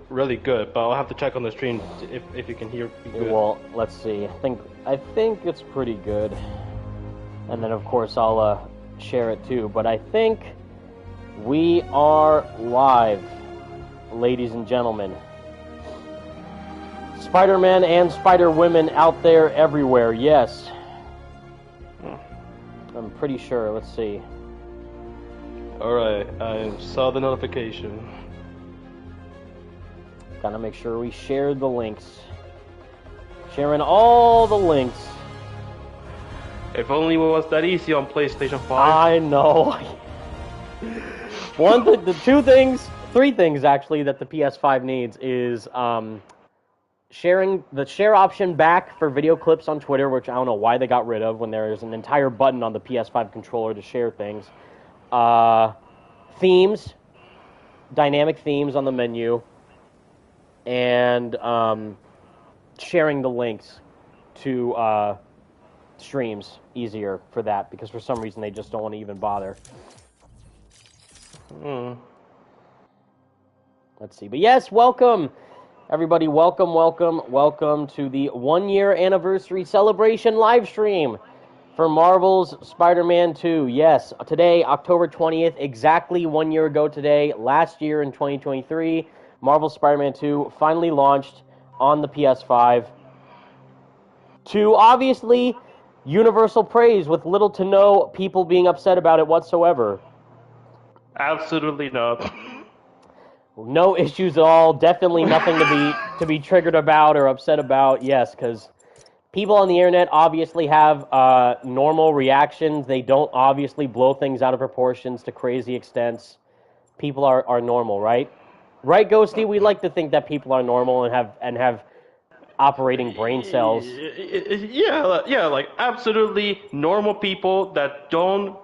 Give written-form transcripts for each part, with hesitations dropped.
really good, but I'll have to check on the stream if you can hear me good. Well, let's see. I think it's pretty good. And then of course I'll share it too. But I think we are live, ladies and gentlemen. Spider-Men and Spider-Women out there everywhere. Yes. I'm pretty sure. Let's see. Alright, I saw the notification. Gotta make sure we share the links. Sharing all the links. If only it was that easy on PlayStation 5. I know. Three things actually that the PS5 needs is sharing the share option back for video clips on Twitter, which I don't know why they got rid of when there is an entire button on the PS5 controller to share things. Themes, dynamic themes on the menu, and sharing the links to streams easier for that, because for some reason they just don't want to even bother. Let's see. But yes, welcome, everybody. Welcome to the 1-year anniversary celebration live stream for Marvel's Spider-Man 2. Yes, today, October 20th, exactly 1 year ago today, last year in 2023, Marvel's Spider-Man 2 finally launched on the PS5 to obviously universal praise, with little to no people being upset about it whatsoever. Absolutely not. No issues at all. Definitely nothing to be triggered about or upset about. Yes, because people on the internet obviously have normal reactions. They don't obviously blow things out of proportions to crazy extents. People are normal, right? Right, Ghosty? We like to think that people are normal and have operating brain cells. Yeah, like absolutely normal people that don't,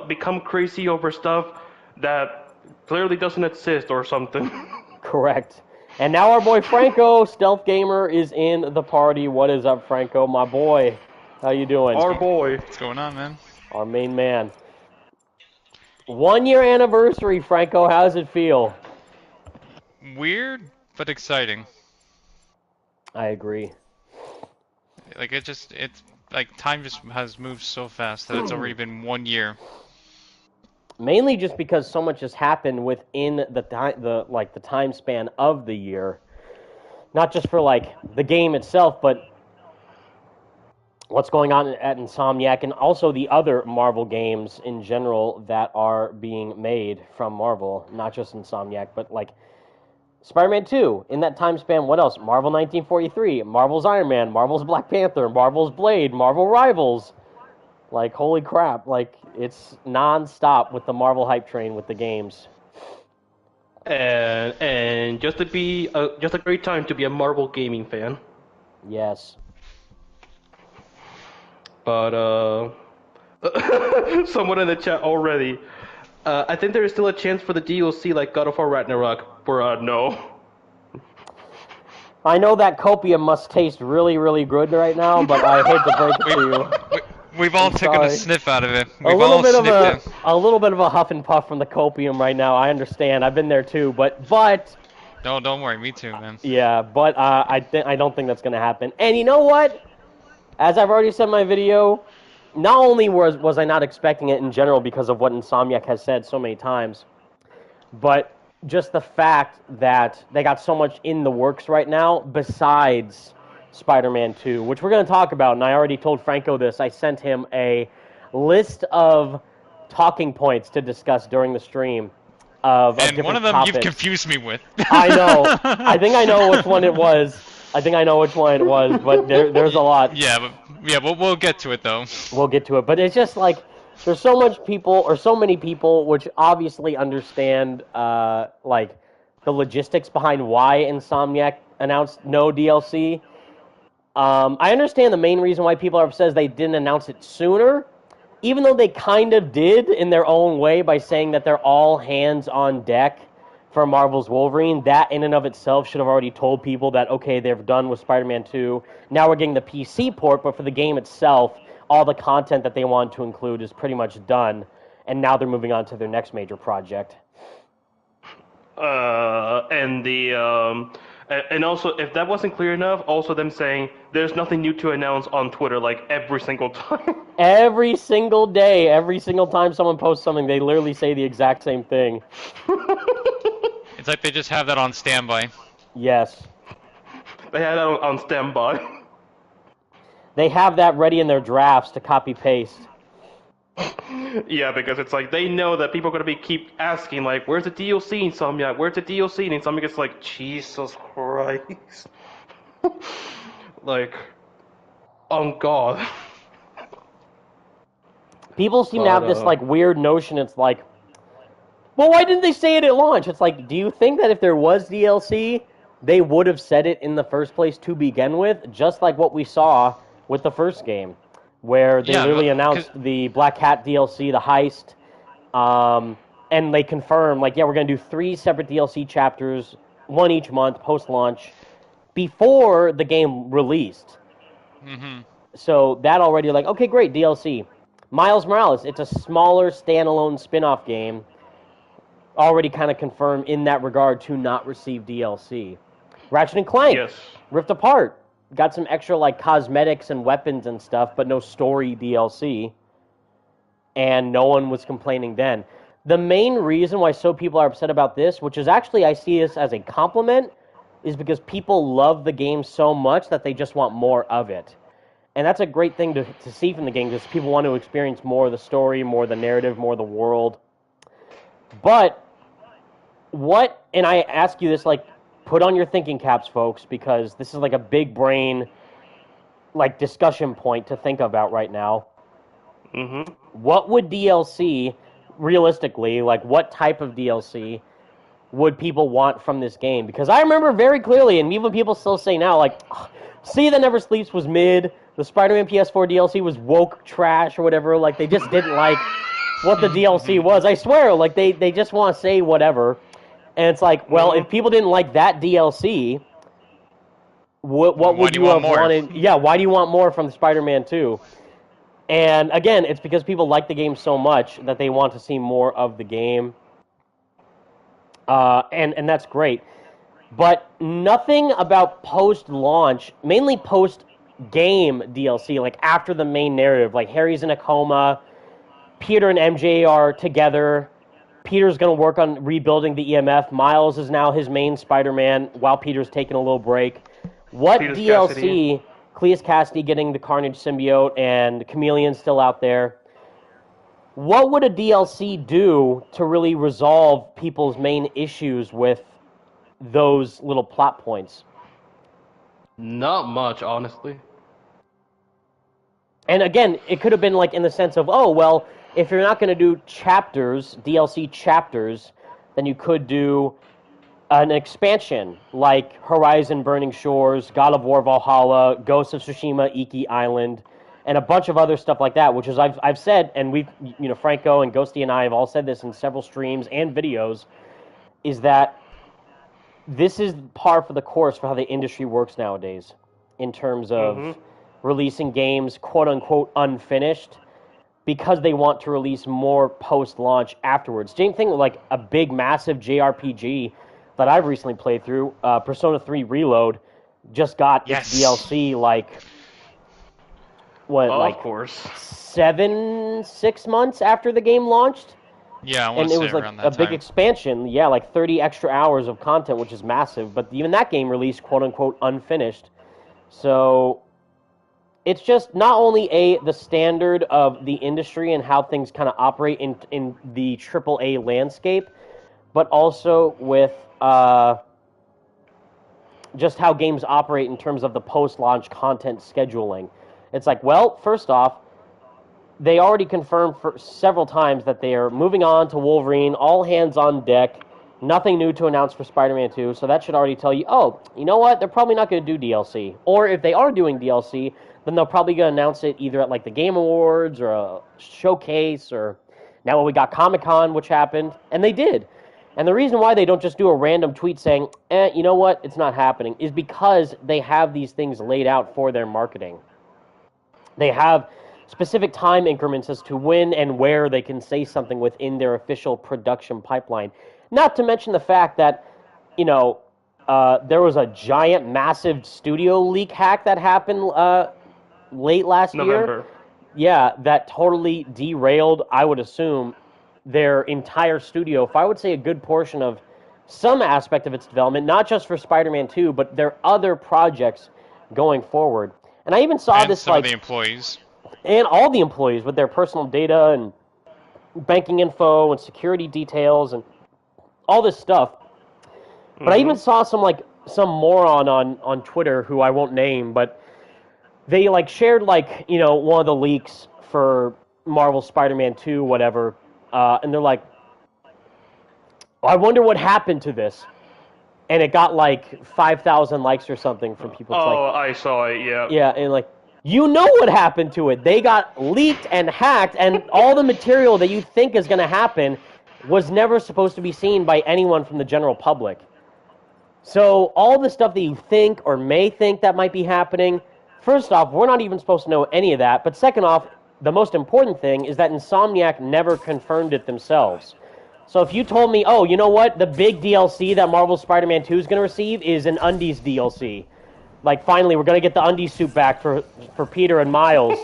become crazy over stuff that clearly doesn't exist or something. Correct. And now our boy Franco, Stealth Gamer, is in the party. What is up, Franco, my boy? How you doing? Our boy. What's going on, man? Our main man. 1 year anniversary, Franco. How does it feel? Weird, but exciting. I agree. Like it's like time just has moved so fast that it's already been 1 year. Mainly just because so much has happened within the time span of the year. Not just for like the game itself, but what's going on at Insomniac and also the other Marvel games in general that are being made from Marvel, not just Insomniac, but like Spider-Man 2, in that time span, what else? Marvel 1943, Marvel's Iron Man, Marvel's Black Panther, Marvel's Blade, Marvel Rivals. Like, holy crap, like, it's non-stop with the Marvel hype train with the games. And just a great time to be a Marvel gaming fan. Yes. But, someone in the chat already. I think there is still a chance for the DLC like God of War Ragnarok for no. I know that copium must taste really, really good right now, but I hate to break it to you. We've all taken a sniff out of it. A little bit of a huff and puff from the copium right now. I understand. I've been there too, but no, don't worry. Me too, man. Yeah, but I don't think that's gonna happen. And you know what? As I've already said in my video, not only was I not expecting it in general because of what Insomniac has said so many times, but just the fact that they got so much in the works right now besides Spider-Man 2, which we're going to talk about, and I already told Franco this. I sent him a list of talking points to discuss during the stream of and one of them topics. You've confused me with. I know. I think I know which one it was. But there's a lot. Yeah, we'll get to it though. We'll get to it, but it's just like there's so many people which obviously understand like the logistics behind why Insomniac announced no DLC. I understand the main reason why people are upset is they didn't announce it sooner, even though they kind of did in their own way by saying that they're all hands on deck for Marvel's Wolverine. That in and of itself should have already told people that, okay, they're done with Spider-Man 2. Now we're getting the PC port, but for the game itself, all the content that they wanted to include is pretty much done, and now they're moving on to their next major project. And and also, if that wasn't clear enough, also them saying there's nothing new to announce on Twitter like every single time. Every single day, every single time someone posts something, they literally say the exact same thing. It's like they just have that on standby. Yes. They had it on standby. They have that ready in their drafts to copy paste. Yeah, because it's like they know that people are gonna keep asking like, "Where's the DLC, Insomniac? Where's the DLC?" And Insomniac gets like, "Jesus Christ!" Like, on God. People seem to have this like weird notion. It's like, well, why didn't they say it at launch? It's like, do you think that if there was DLC, they would have said it in the first place to begin with, just like what we saw with the first game, where they literally announced the Black Hat DLC, the heist, and they confirmed, like, yeah, we're going to do 3 separate DLC chapters, 1 each month, post-launch, before the game released. Mm-hmm. So that already, like, okay, great, DLC. Miles Morales, it's a smaller, standalone spin-off game, already kind of confirmed in that regard to not receive DLC. Ratchet and Clank, Yes. Rift Apart, got some extra like cosmetics and weapons and stuff, but no story DLC. And no one was complaining then. The main reason why so people are upset about this, which is actually I see this as a compliment, is because people love the game so much that they just want more of it. And that's a great thing to see from the game, because people want to experience more of the story, more of the narrative, more of the world. But what, and I ask you this, like, put on your thinking caps, folks, because this is like a big brain, like, discussion point to think about right now. Mm-hmm. What would DLC, realistically, like, what type of DLC would people want from this game? Because I remember very clearly, and even people still say now, like, See That Never Sleeps was mid, the Spider-Man PS4 DLC was woke trash or whatever, like, they just didn't like what the DLC was. I swear, like, they just want to say whatever. And it's like, well, if people didn't like that DLC, what would you have wanted? Yeah, why do you want more from Spider-Man 2? And again, it's because people like the game so much that they want to see more of the game. And that's great. But nothing about post-launch, mainly post-game DLC, like after the main narrative, like Harry's in a coma, Peter and MJ are together, Peter's going to work on rebuilding the EMF. Miles is now his main Spider-Man while Peter's taking a little break. What Cletus DLC, Cassidy. Cletus Cassidy getting the Carnage symbiote and Chameleon still out there, what would a DLC do to really resolve people's main issues with those little plot points? Not much, honestly. And again, it could have been like in the sense of, oh, well, if you're not going to do chapters, DLC chapters, then you could do an expansion like Horizon Burning Shores, God of War Valhalla, Ghost of Tsushima, Iki Island, and a bunch of other stuff like that, which is I've said, and we've, Franco and Ghosty and I have all said this in several streams and videos, is that this is par for the course for how the industry works nowadays in terms of releasing games, quote-unquote, unfinished, because they want to release more post-launch afterwards. Same thing with like a big, massive JRPG that I've recently played through, Persona 3 Reload, just got its DLC like, of course. 6 months after the game launched? Yeah, I want to say was like around that a big time. expansion, yeah, like 30 extra hours of content, which is massive, but even that game released quote-unquote unfinished. So it's just not only the standard of the industry and how things kind of operate in the AAA landscape, but also with just how games operate in terms of the post-launch content scheduling. It's like, well, first off, they already confirmed for several times that they are moving on to Wolverine, all hands on deck, nothing new to announce for Spider-Man 2, so that should already tell you, oh, you know what, they're probably not going to do DLC. Or if they are doing DLC, then they're probably going to announce it either at like the Game Awards or a showcase, or now when we got Comic-Con, which happened, and they did. And the reason why they don't just do a random tweet saying, you know what, it's not happening, is because they have these things laid out for their marketing. They have specific time increments as to when and where they can say something within their official production pipeline. Not to mention the fact that, you know, there was a giant, massive studio leak hack that happened late last November. year. Yeah, that totally derailed, I would assume, their entire studio. If I would say a good portion of some aspect of its development, not just for Spider-Man 2, but their other projects going forward. And I even saw And this, some like, of the employees. and all the employees with their personal data and banking info and security details and all this stuff. But I even saw some moron on Twitter who I won't name, but they like shared like, you know, one of the leaks for Marvel Spider-Man 2, whatever, and they're like, I wonder what happened to this. And it got like 5,000 likes or something from people. It's Oh, like, I saw it. Yeah. yeah, and like, you know what happened to it. They got leaked and hacked, and all the material that you think is going to happen was never supposed to be seen by anyone from the general public. So all the stuff that you think or may think that might be happening, first off, we're not even supposed to know any of that. But second off, the most important thing is that Insomniac never confirmed it themselves. So if you told me, oh, you know what, the big DLC that Marvel Spider-Man 2 is going to receive is an Undies DLC. Like, finally, we're going to get the Undies suit back for Peter and Miles.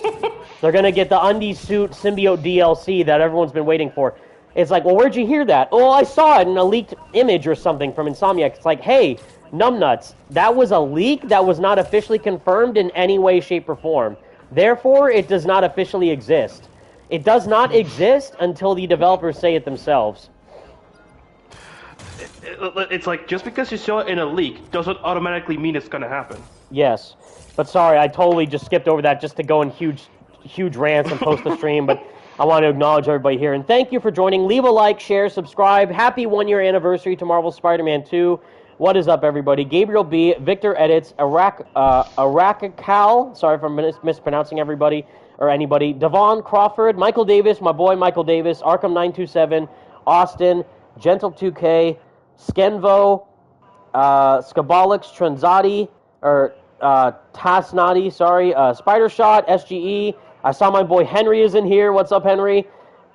They're going to get the Undies suit symbiote DLC that everyone's been waiting for. It's like, well, where'd you hear that? Oh, I saw it in a leaked image or something from Insomniac. It's like, hey, numbnuts, that was a leak that was not officially confirmed in any way, shape, or form. Therefore, it does not officially exist. It does not exist until the developers say it themselves. It's like, just because you saw it in a leak doesn't automatically mean it's going to happen. Yes. But sorry, I totally just skipped over that just to go in huge rants and post the stream, but I want to acknowledge everybody here. And thank you for joining. Leave a like, share, subscribe. Happy 1-year anniversary to Marvel Spider-Man 2. What is up, everybody? Gabriel B., Victor Edits, Arakakal, sorry if I'm mispronouncing everybody or anybody, Devon Crawford, Michael Davis, my boy Michael Davis, Arkham 927, Austin, Gentle 2K, Skenvo, Skabalix, Tranzati, or Tasnati, sorry, Spider Shot, SGE. I saw my boy Henry is in here. What's up, Henry?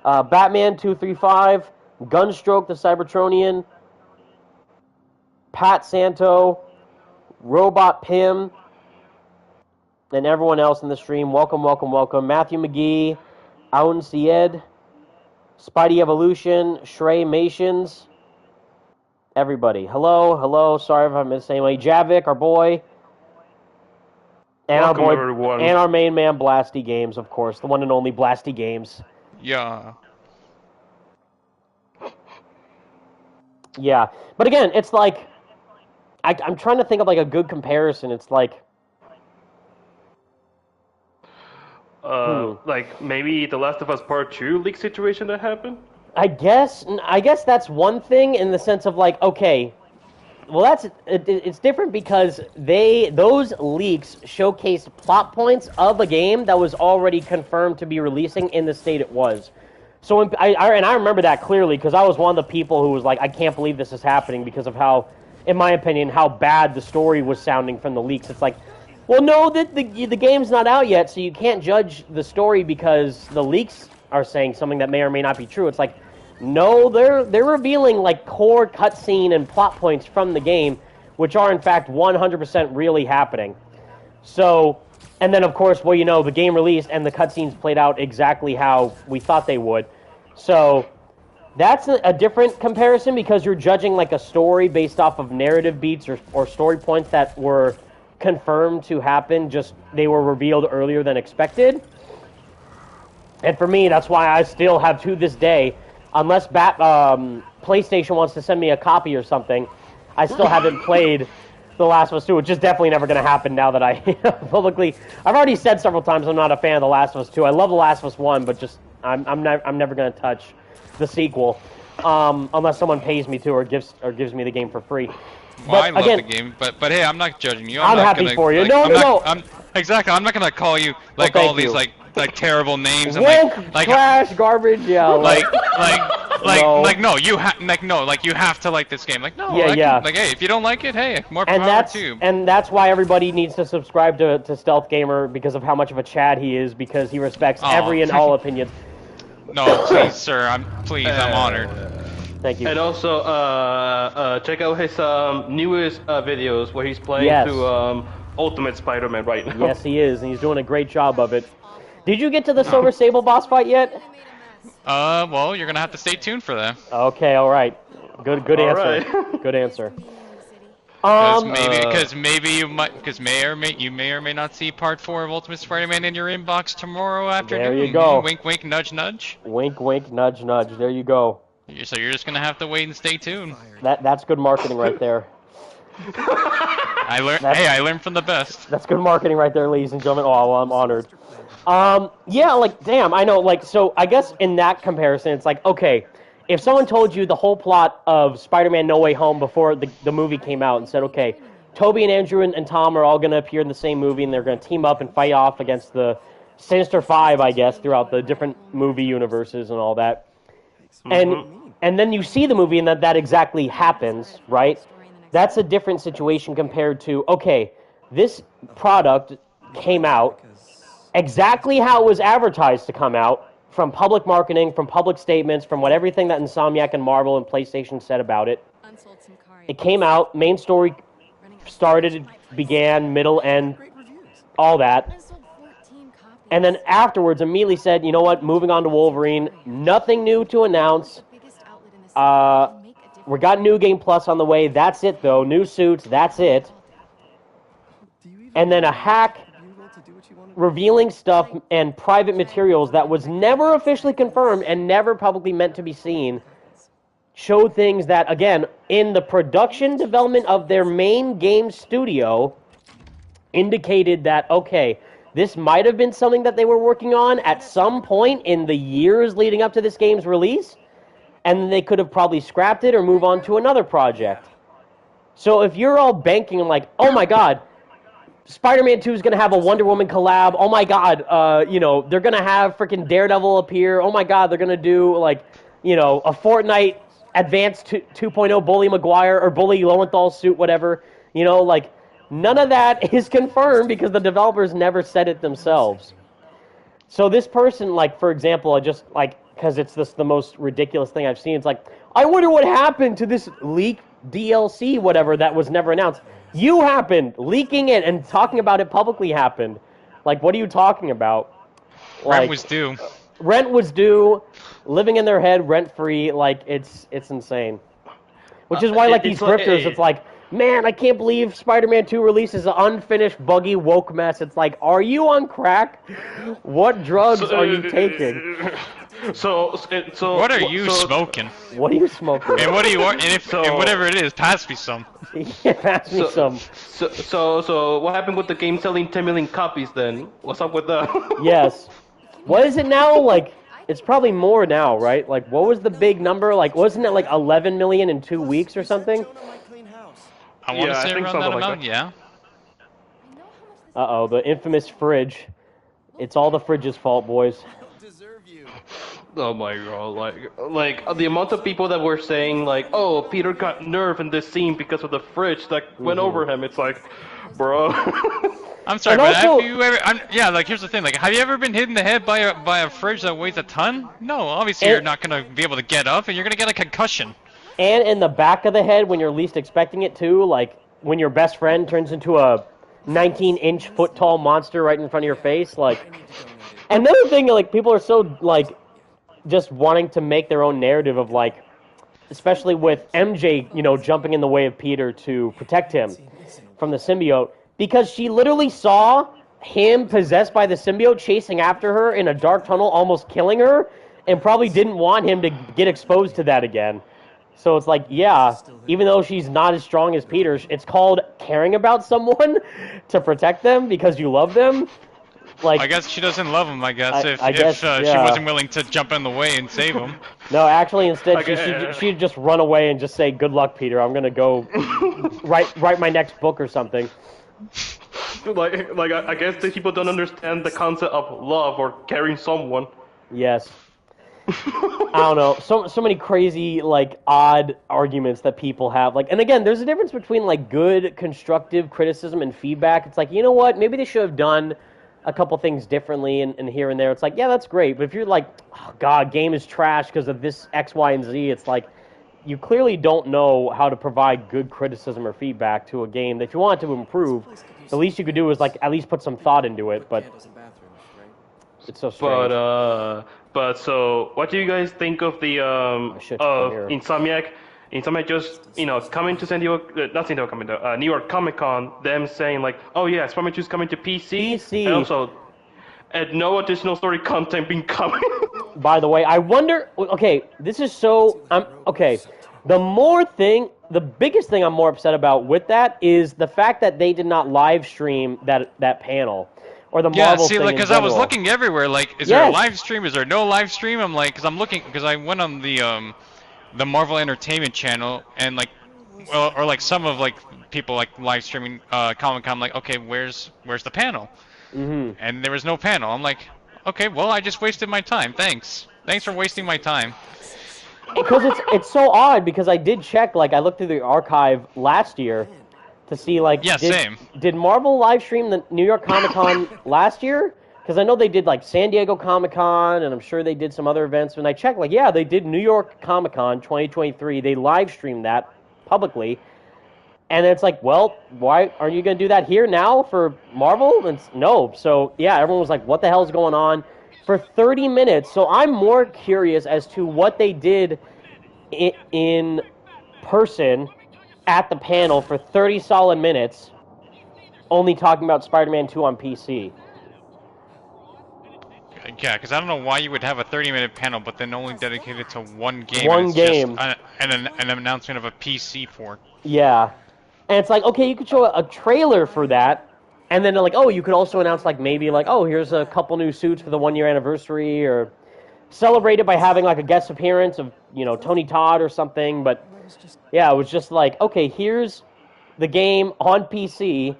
Batman 235, Gunstroke the Cybertronian, Pat Santo, Robot Pim, and everyone else in the stream. Welcome, welcome, welcome. Matthew McGee, Aun Sied, Spidey Evolution, Shrey Mations, everybody. Hello, hello. Sorry if I missed anybody. Javik, our boy. And Welcome, our boy, everyone. and our main man, Blasty Games, of course. The one and only Blasty Games. Yeah. Yeah. But again, it's like, I'm trying to think of like a good comparison. It's like, like maybe The Last of Us Part 2 leak situation that happened? I guess that's one thing in the sense of like, okay, well, it's different because those leaks showcased plot points of a game that was already confirmed to be releasing in the state it was. So I remember that clearly because I was one of the people who was like, I can't believe this is happening because of how, in my opinion, how bad the story was sounding from the leaks. It's like, well, no, the game's not out yet, so you can't judge the story because the leaks are saying something that may or may not be true. It's like, no, they're revealing like core cutscene and plot points from the game, which are in fact 100% really happening. So, and then of course, well, you know, the game released and the cutscenes played out exactly how we thought they would. So, that's a different comparison because you're judging like a story based off of narrative beats or story points that were confirmed to happen, just they were revealed earlier than expected. And for me, that's why I still have to this day, unless PlayStation wants to send me a copy or something, I still haven't played The Last of Us 2, which is definitely never going to happen now that I publicly... I've already said several times I'm not a fan of The Last of Us 2. I love The Last of Us 1, but just I'm never going to touch the sequel unless someone pays me to or gives me the game for free. Well, But I love again, the game, but hey, I'm not judging you. I'm not happy gonna, for you. Like, No. Exactly. I'm not gonna call you like Well, all thank these you. like terrible names and woke, like trash, garbage, yeah. no, you have to like this game. Like no, Yeah. Like hey, if you don't like it, hey, more And power to you. that's why everybody needs to subscribe to Stealth Gamer because of how much of a Chad he is, because he respects Aw. every and all opinions. No, please, sir. I'm honored. Thank you. And also, check out his newest videos where he's playing Yes. through Ultimate Spider-Man right now. Yes, he is, and he's doing a great job of it. Did you get to the Silver Sable boss fight yet? Well, you're gonna have to stay tuned for that. Okay, all right. Good All answer. right. Good answer. Because maybe you may or may not see Part 4 of Ultimate Spider-Man in your inbox tomorrow afternoon. There you go. Wink, wink, nudge, nudge. Wink, wink, nudge, nudge. There you go. So you're just gonna have to wait and stay tuned. That's good marketing right there. I learned from the best. That's good marketing right there, ladies and gentlemen. Oh, well, I'm honored. Yeah, like, damn, I know, like, so I guess in that comparison, it's like, okay, if someone told you the whole plot of Spider-Man No Way Home before the movie came out and said, okay, Toby and Andrew and Tom are all going to appear in the same movie and they're going to team up and fight off against the Sinister Five, I guess, throughout the different movie universes and all that. And then you see the movie and that exactly happens, right? That's a different situation compared to, okay, this product came out exactly how it was advertised to come out, from public marketing, from public statements, from everything that Insomniac and Marvel and PlayStation said about it. It came out, main story started, began, middle, end, all that. And then afterwards immediately said, you know what, moving on to Wolverine, nothing new to announce. We got New Game Plus on the way, that's it though, new suits, that's it. And then a hack revealing stuff and private materials that was never officially confirmed and never publicly meant to be seen, showed things that, again, in the production development of their main game studio, indicated that, okay, this might have been something that they were working on at some point in the years leading up to this game's release, and they could have probably scrapped it or move on to another project. So if you're all banking like, oh my god, Spider-Man 2 is going to have a Wonder Woman collab. Oh my god, they're going to have freaking Daredevil appear. Oh my god, they're going to do, a Fortnite Advanced 2.0 Bully Maguire or Bully Lowenthal suit, whatever. None of that is confirmed because the developers never said it themselves. So this person, for example, because it's the most ridiculous thing I've seen, it's like, I wonder what happened to this leak DLC, whatever, that was never announced. You happened. Leaking it and talking about it publicly happened. What are you talking about? Rent was due. Rent was due. Living in their head, rent-free. It's insane. Which is why, these grifters, it's like, man, I can't believe Spider-Man 2 releases an unfinished, buggy, woke mess. It's like, are you on crack? What drugs are you taking? So what are you smoking? What are you smoking? And what do you want? And whatever it is, pass me some. Yeah, pass me some. So what happened with the game selling 10 million copies then? What's up with that? Yes. What is it now? It's probably more now, right? What was the big number? Wasn't it 11 million in 2 weeks or something? I want to say around that amount, yeah. Uh-oh, the infamous fridge. It's all the fridge's fault, boys. Oh my god, the amount of people that were saying oh, Peter got nerve in this scene because of the fridge that went over him. It's like, bro. I'm sorry, but have you ever? Here's the thing. Have you ever been hit in the head by a fridge that weighs a ton? No, obviously you're not gonna be able to get up, and you're gonna get a concussion. And in the back of the head when you're least expecting it too, when your best friend turns into a 19-inch foot-tall monster right in front of your face, Another thing, people are so just wanting to make their own narrative of especially with MJ, jumping in the way of Peter to protect him from the symbiote, because she literally saw him possessed by the symbiote chasing after her in a dark tunnel, almost killing her, and probably didn't want him to get exposed to that again. So it's yeah, even though she's not as strong as Peter, it's called caring about someone to protect them because you love them. I guess she doesn't love him, I guess, if she wasn't willing to jump in the way and save him. No, actually, instead, she'd just run away and just say, good luck, Peter, I'm going to go write my next book or something. I guess the people don't understand the concept of love or caring someone. Yes. I don't know. So many crazy, odd arguments that people have. And again, there's a difference between, good, constructive criticism and feedback. It's you know what? Maybe they should have done a couple things differently and here and there. It's yeah, that's great. But if you're oh, God, game is trash because of this X, Y, and Z, it's you clearly don't know how to provide good criticism or feedback to a game that you want to improve. The least you could do is like at least put some thought into it, but it's so strange. But so, what do you guys think of the of Insomniac? Insomniac just coming to San Diego, not San Diego, coming to New York Comic Con. Them saying like, oh yeah, Spider-Man 2 is coming to PC, and also, and no additional story content being coming. By the way, I wonder. Okay, this is so. Okay. The biggest thing I'm more upset about with that is the fact that they did not live stream that panel. Or the Marvel thing because I was looking everywhere, like, is there a live stream? Is there no live stream? I'm like, because I'm looking, because I went on the Marvel Entertainment channel, and like, or like some of like people like live streaming Comic-Con. Like, okay, where's the panel? Mm-hmm. And there was no panel. I'm like, okay, well, I just wasted my time. Thanks for wasting my time. Because it's so odd, because I did check, like, I looked through the archive last year to see, like, did Marvel live stream the New York Comic-Con last year? Because I know they did, like, San Diego Comic-Con, and I'm sure they did some other events. And I checked, like, yeah, they did New York Comic-Con 2023. They live streamed that publicly. And it's like, well, why aren't you going to do that here now for Marvel? And no. So, yeah, everyone was like, what the hell is going on? For 30 minutes. So I'm more curious as to what they did in person at the panel for 30 solid minutes, only talking about Spider-Man 2 on PC. Yeah, because I don't know why you would have a 30-minute panel, but then only dedicated to one game. One game. Just an announcement of a PC port. Yeah. And it's like, okay, you could show a trailer for that, and then like, oh, you could also announce like maybe like, oh, here's a couple new suits for the 1-year anniversary, or celebrate it by having like a guest appearance of, Tony Todd or something. But yeah, it was just like, okay, here's the game on PC.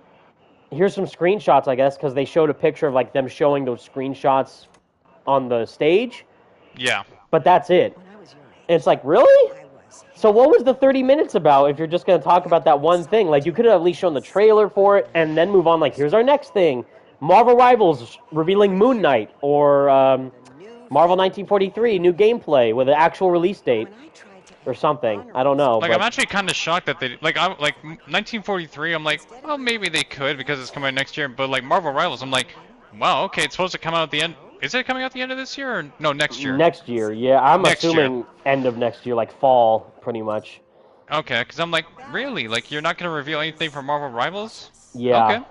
Here's some screenshots, I guess, because they showed a picture of like them showing those screenshots on the stage. Yeah. But that's it. And it's like, really? So what was the 30 minutes about if you're just going to talk about that one thing? Like, you could have at least shown the trailer for it and then move on, like, here's our next thing. Marvel Rivals revealing Moon Knight, or Marvel 1943, new gameplay with an actual release date or something. I don't know. Like, I'm actually kind of shocked that they, like 1943, I'm like, well, maybe they could because it's coming out next year. But, like, Marvel Rivals, I'm like, wow, okay, it's supposed to come out at the end. Is it coming out at the end of this year, or no, next year? Next year, yeah. I'm assuming end of next year, like fall, pretty much. Okay, because I'm like, really? Like, you're not going to reveal anything for Marvel Rivals? Yeah. Okay.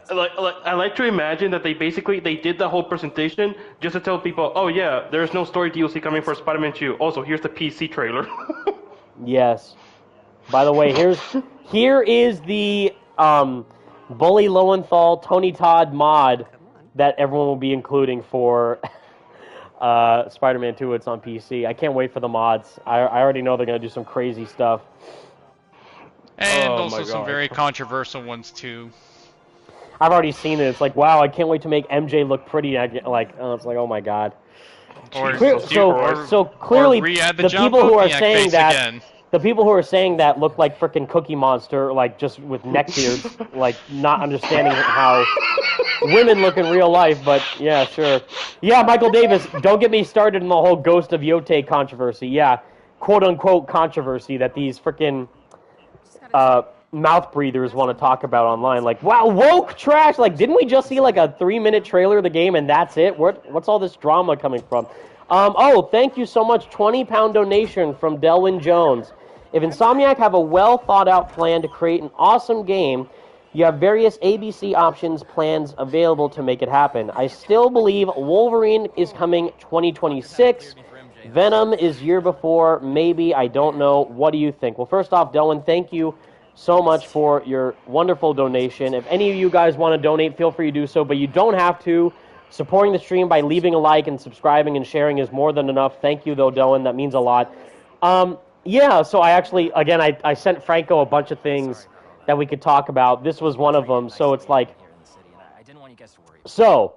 I like to imagine that they did the whole presentation just to tell people, oh yeah, there's no story DLC coming for Spider-Man 2. Also, here's the PC trailer. Yes. By the way, here is the Bully Lowenthal Tony Todd mod that everyone will be including for Spider-Man 2. It's on PC. I can't wait for the mods. I already know they're going to do some crazy stuff. And also some very controversial ones, too. I've already seen it. It's like, wow, I can't wait to make MJ look pretty. It's like, oh my god. So clearly, the people who are saying that... Again. The people who are saying that look like frickin' Cookie Monster, like just with neckbeards, like not understanding how women look in real life. But yeah, sure. Yeah, Michael Davis, don't get me started in the whole Ghost of Yote controversy. Yeah, quote unquote controversy that these frickin' mouth breathers want to talk about online. Like, wow, woke trash. Like, didn't we just see like a 3-minute trailer of the game and that's it? What's all this drama coming from? Oh, thank you so much. £20 donation from Delwyn Jones. If Insomniac have a well-thought-out plan to create an awesome game, you have various ABC options plans available to make it happen. I still believe Wolverine is coming 2026. Venom is year before, maybe, I don't know. What do you think? Well, first off, Delwyn, thank you so much for your wonderful donation. If any of you guys want to donate, feel free to do so, but you don't have to. Supporting the stream by leaving a like and subscribing and sharing is more than enough. Thank you, though, Delwyn. That means a lot. Yeah, so I actually, again, I sent Franco a bunch of things that we could talk about. This was one of them, so it's like... So,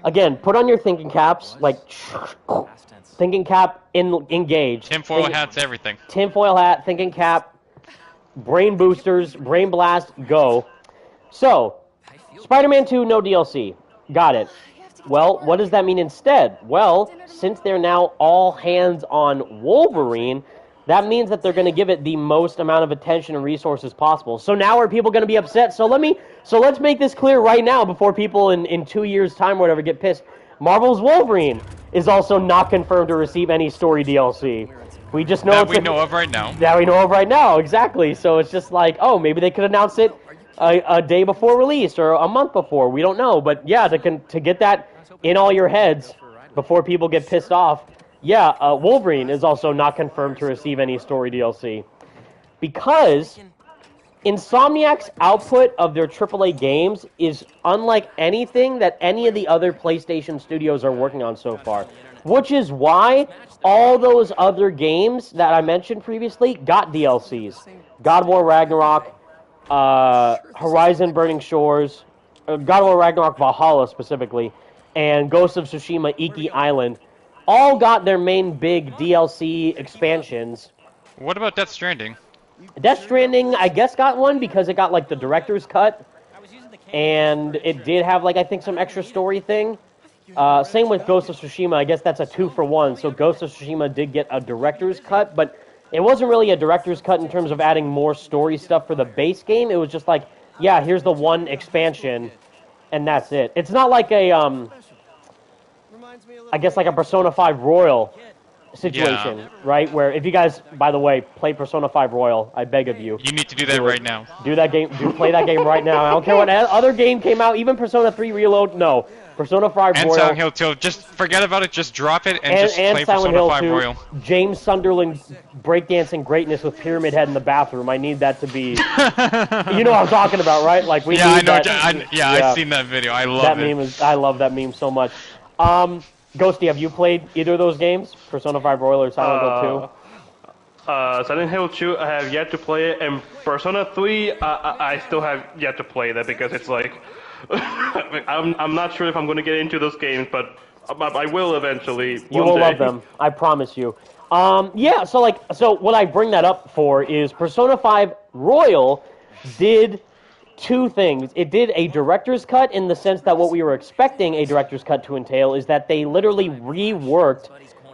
again, put on your thinking caps, like, thinking cap, engage. Tinfoil hats, everything. Tinfoil hat, thinking cap, brain boosters, brain blast, go. So, Spider-Man 2, no DLC. Got it. Well, what does that mean instead? Well, since they're now all hands on Wolverine, that means that they're going to give it the most amount of attention and resources possible. So now are people going to be upset? So let's make this clear right now before people in 2 years' time or whatever get pissed. Marvel's Wolverine is also not confirmed to receive any story DLC. We just know that we know of right now. That we know of right now, exactly. So it's just like, oh, maybe they could announce it a day before release or a month before. We don't know, but yeah, to get that in all your heads before people get pissed off. Yeah, Wolverine is also not confirmed to receive any story DLC because Insomniac's output of their AAA games is unlike anything that any of the other PlayStation studios are working on so far, which is why all those other games that I mentioned previously got DLCs. God of War Ragnarok, Horizon Burning Shores, God of War Ragnarok Valhalla specifically, and Ghost of Tsushima Iki Island all got their main big DLC expansions. What about Death Stranding? Death Stranding, I guess, got one because it got, like, the director's cut, and it did have, like, I think some extra story thing. Same with Ghost of Tsushima, I guess that's a 2-for-1, so Ghost of Tsushima did get a director's cut, but it wasn't really a director's cut in terms of adding more story stuff for the base game. It was just like, yeah, here's the one expansion, and that's it. It's not like a, I guess like a Persona 5 Royal situation, right? Where if you guys, by the way, play Persona 5 Royal, I beg of you. You need to do that right now. Do that game. Play that game right now. I don't care what other game came out, even Persona 3 Reload. No, Persona 5 and Royal. Silent Hill 2. Just forget about it. Just drop it and just play Silent Persona Hill 5 2, Royal. James Sunderland breakdancing greatness with Pyramid Head in the bathroom. I need that to be. You know what I'm talking about, right? Like we. Yeah, need I know. that, I've seen that video. I love that it. meme. I love that meme so much. Ghosty, have you played either of those games? Persona 5 Royal or Silent Hill 2? Silent Hill 2, I have yet to play it, and Persona 3, I still have yet to play that because it's like, I'm not sure if I'm going to get into those games, but I will eventually. You will love them, I promise you. Yeah, so what I bring that up for is Persona 5 Royal did two things. It did a director's cut in the sense that what we were expecting a director's cut to entail is that they literally reworked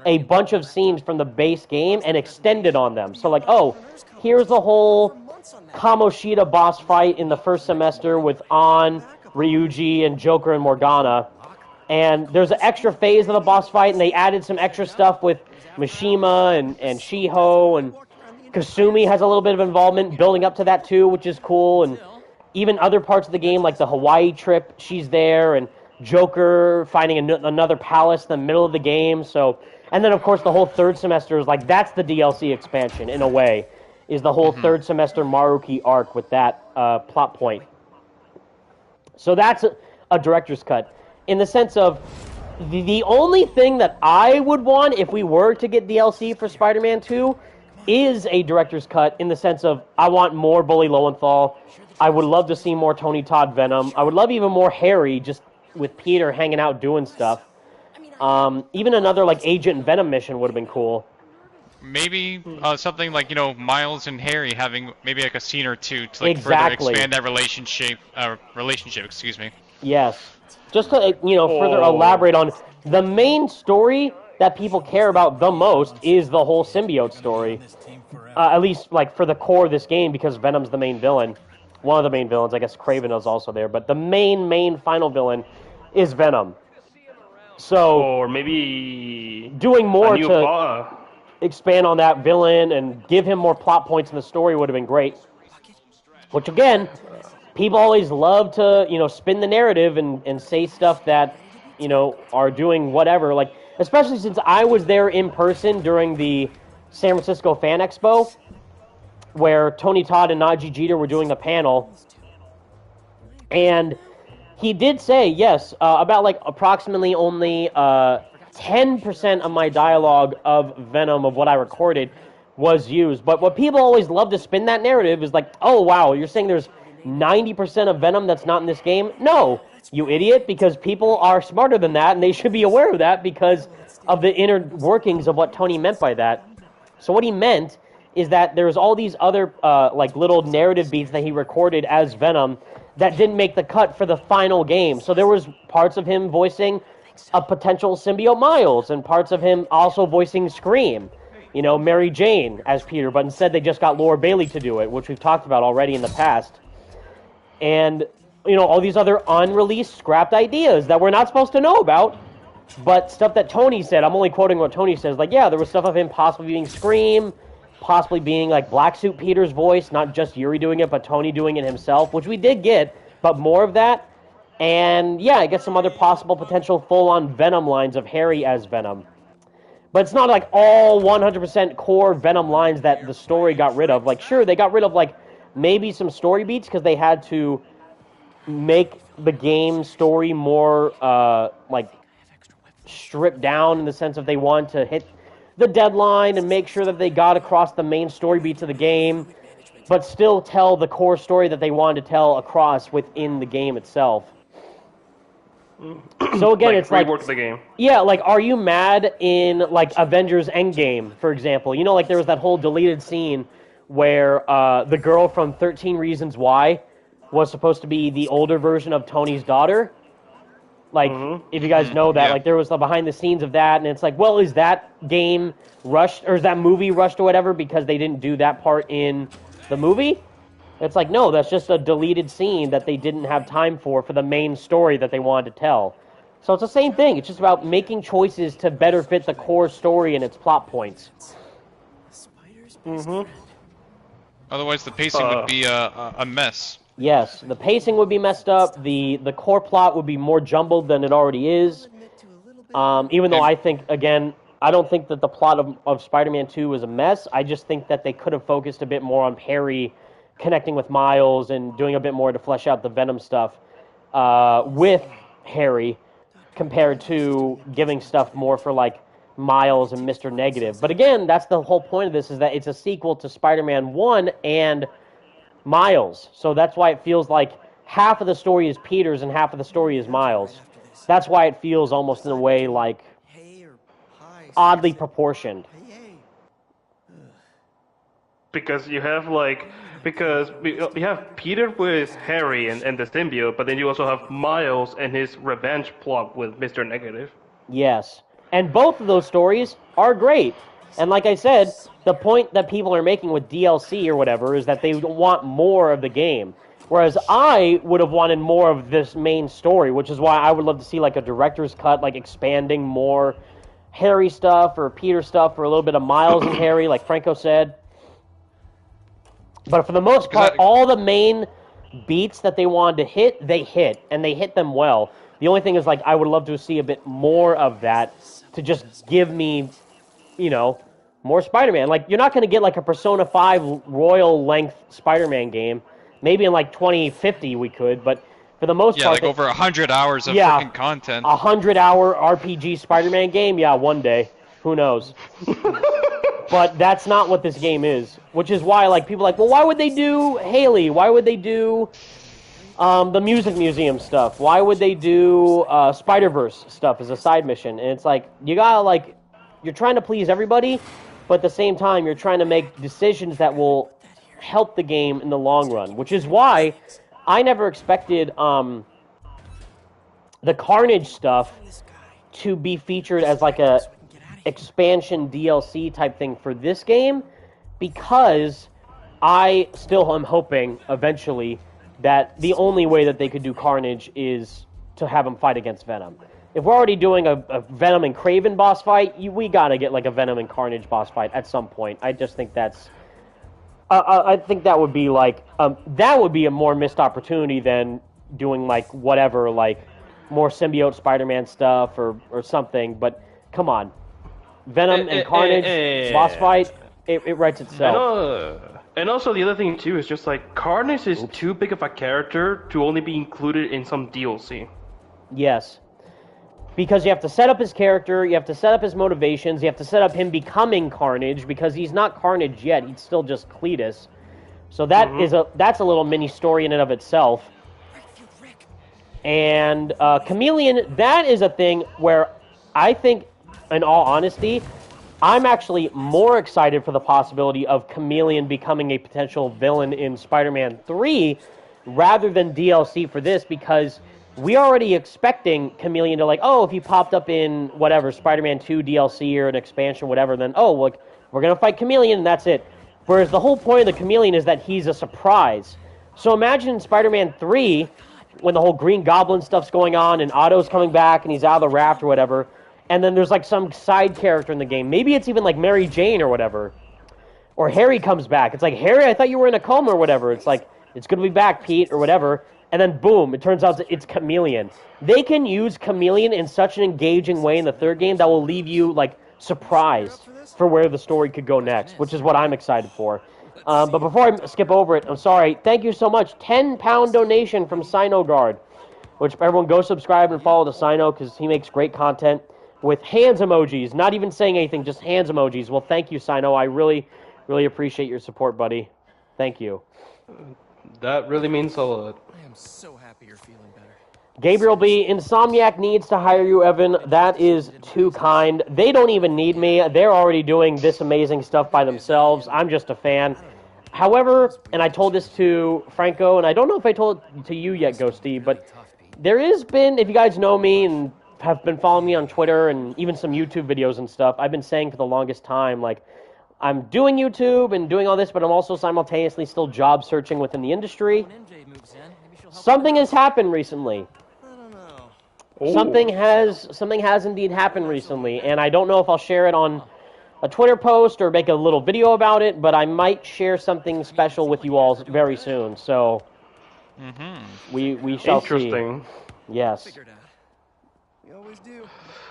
a bunch of scenes from the base game and extended on them. So like, oh, here's the whole Kamoshida boss fight in the first semester with An, Ryuji, and Joker and Morgana. And there's an extra phase of the boss fight, and they added some extra stuff with Mishima and Shiho, and Kasumi has a little bit of involvement building up to that too, which is cool. And even other parts of the game, like the Hawaii trip, she's there, and Joker finding another palace in the middle of the game. So, and then of course the whole third semester is like, that's the DLC expansion in a way, is the whole third semester Maruki arc with that plot point. So that's a director's cut. In the sense of, the only thing that I would want if we were to get DLC for Spider-Man 2 is a director's cut, in the sense of, I want more Bully Lowenthal. I would love to see more Tony Todd Venom. I would love even more Harry, just with Peter hanging out doing stuff. Even another like Agent Venom mission would have been cool. Maybe something like, Miles and Harry having maybe like a scene or two to like further expand that relationship. Excuse me. Yes, just to further elaborate on the main story that people care about the most is the whole symbiote story. At least like for the core of this game, because Venom's the main villain. One of the main villains, I guess Kraven is also there, but the main final villain is Venom. So, or maybe doing more to expand on that villain and give him more plot points in the story would have been great. Which again, people always love to, spin the narrative and say stuff that, are doing whatever. Like, especially since I was there in person during the San Francisco Fan Expo, where Tony Todd and Najee Jeter were doing a panel, and he did say, yes, about like approximately only 10% of my dialogue of Venom, of what I recorded, was used. But what people always love to spin that narrative is like, oh wow, you're saying there's 90% of Venom that's not in this game? No, you idiot, because people are smarter than that, and they should be aware of that because of the inner workings of what Tony meant by that. So what he meant is that there's all these other like little narrative beats that he recorded as Venom that didn't make the cut for the final game. So there was parts of him voicing a potential symbiote Miles and parts of him also voicing Scream. You know, Mary Jane as Peter, but instead they just got Laura Bailey to do it, which we've talked about already in the past. And, you know, all these other unreleased, scrapped ideas that we're not supposed to know about, but stuff that Tony said. I'm only quoting what Tony says. Like, yeah, there was stuff of him possibly being Scream, possibly being, like, Black Suit Peter's voice, not just Yuri doing it, but Tony doing it himself, which we did get, but more of that. And, yeah, I guess some other possible potential full-on Venom lines of Harry as Venom. But it's not, like, all 100% core Venom lines that the story got rid of. Like, sure, they got rid of, like, maybe some story beats because they had to make the game story more, like, stripped down in the sense of they want to hit the deadline and make sure that they got across the main story beats of the game, but still tell the core story that they wanted to tell across within the game itself. So again, it's like rework the game. Yeah, like, are you mad in, like, Avengers Endgame, for example? You know, like, there was that whole deleted scene where the girl from 13 Reasons Why was supposed to be the older version of Tony's daughter. Like, if you guys know that, like, there was the behind the scenes of that, and it's like, well, is that game rushed, or is that movie rushed or whatever because they didn't do that part in the movie? It's like, no, that's just a deleted scene that they didn't have time for the main story that they wanted to tell. So it's the same thing. It's just about making choices to better fit the core story and its plot points. Otherwise, the pacing would be a mess. Yes, the pacing would be messed up. The core plot would be more jumbled than it already is. Even though I think, again, I don't think that the plot of Spider-Man 2 was a mess. I just think that they could have focused a bit more on Harry connecting with Miles and doing a bit more to flesh out the Venom stuff with Harry compared to giving stuff more for, like, Miles and Mr. Negative. But again, that's the whole point of this, is that it's a sequel to Spider-Man 1 and Miles. So that's why it feels like half of the story is Peter's and half of the story is Miles. That's why it feels almost in a way like oddly proportioned. Because you have, like... Because we have Peter with Harry and the symbiote, but then you also have Miles and his revenge plot with Mr. Negative. Yes. And both of those stories are great. And like I said, the point that people are making with DLC or whatever is that they want more of the game. Whereas I would have wanted more of this main story, which is why I would love to see, like, a director's cut, like, expanding more Harry stuff or Peter stuff or a little bit of Miles and Harry, like Franco said. But for the most part, all the main beats that they wanted to hit, they hit, and they hit them well. The only thing is, like, I would love to see a bit more of that to just give me, you know, more Spider-Man. Like, you're not going to get, like, a Persona 5 Royal-length Spider-Man game. Maybe in, like, 2050 we could, but for the most part... Yeah, like over 100 hours of freaking content. A 100-hour RPG Spider-Man game? Yeah, one day. Who knows? But that's not what this game is, which is why, like, people are like, well, why would they do Haley? Why would they do the Music Museum stuff? Why would they do Spider-Verse stuff as a side mission? And it's like, you gotta, like, you're trying to please everybody, but at the same time, you're trying to make decisions that will help the game in the long run, which is why I never expected the Carnage stuff to be featured as, like, a expansion DLC type thing for this game, because I still am hoping eventually that the only way that they could do Carnage is to have him fight against Venom. If we're already doing a Venom and Kraven boss fight, we gotta get, like, a Venom and Carnage boss fight at some point. I just think that's I think that would be, like, that would be a more missed opportunity than doing, like, whatever, like, more symbiote Spider-Man stuff or something. But come on, Venom and Carnage boss fight, it writes itself. And also the other thing too is just like Carnage is too big of a character to only be included in some DLC. Yes. Because you have to set up his character, you have to set up his motivations, you have to set up him becoming Carnage, because he's not Carnage yet, he's still just Cletus. So that that's a little mini story in and of itself. And Chameleon, that is a thing where I think, in all honesty, I'm actually more excited for the possibility of Chameleon becoming a potential villain in Spider-Man 3 rather than DLC for this, because we are already expecting Chameleon to, like, oh, if he popped up in whatever, Spider-Man 2 DLC or an expansion, whatever, then, oh, look, we're going to fight Chameleon and that's it. Whereas the whole point of the Chameleon is that he's a surprise. So imagine Spider-Man 3, when the whole Green Goblin stuff's going on and Otto's coming back and he's out of the raft or whatever, and then there's like some side character in the game. Maybe it's even like Mary Jane or whatever. Or Harry comes back. It's like, Harry, I thought you were in a coma or whatever. It's like, it's good to be back, Pete, or whatever. And then boom, it turns out it's Chameleon. They can use Chameleon in such an engaging way in the third game that will leave you like surprised for where the story could go next, which is what I'm excited for. But before I skip over it, I'm sorry. Thank you so much. £10 donation from SinoGuard, which everyone go subscribe and follow the Sino because he makes great content with hands emojis. Not even saying anything, just hands emojis. Well, thank you, Sino. I really, really appreciate your support, buddy. Thank you. That really means a lot. I am so happy you're feeling better. Gabriel B. Insomniac needs to hire you, Evan. That is too kind. They don't even need me. They're already doing this amazing stuff by themselves. I'm just a fan. However, and I told this to Franco, and I don't know if I told it to you yet, Ghosty, but there has been, if you guys know me and have been following me on Twitter and even some YouTube videos and stuff, I've been saying for the longest time, like, I'm doing YouTube and doing all this, but I'm also simultaneously still job searching within the industry. Something has happened recently. Something has indeed happened recently, and I don't know if I'll share it on a Twitter post or make a little video about it, but I might share something special with you all very soon. So we shall see. Interesting. Yes.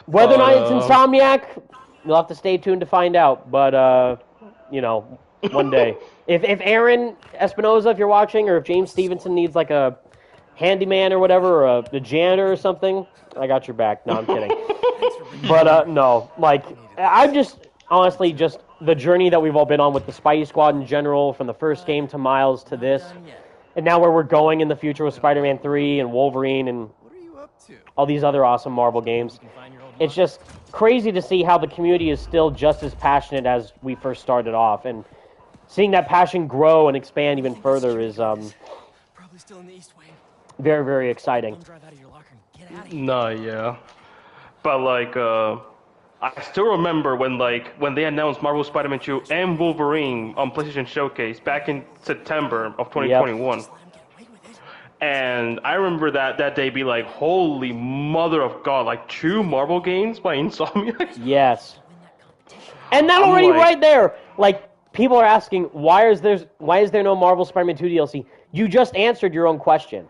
Whether or not it's Insomniac, you'll have to stay tuned to find out. But you know, one day, if Aaron Espinoza, if you're watching, or if James Stevenson needs like a handyman or whatever, or a janitor or something, I got your back. No, I'm kidding. But no, like I'm just honestly just the journey that we've all been on with the Spidey Squad in general, from the first game to Miles to this, and now where we're going in the future with Spider-Man 3 and Wolverine and all these other awesome Marvel games. It's just crazy to see how the community is still just as passionate as we first started off, and seeing that passion grow and expand even further is very, very exciting. No, yeah. But like, I still remember when they announced Marvel Spider-Man 2 and Wolverine on PlayStation Showcase back in September of 2021. Yep. And I remember that day be like, holy mother of God, like 2 Marvel games by Insomniac? Yes. And that already right there, like, people are asking, why is there no Marvel Spider-Man 2 DLC? You just answered your own question.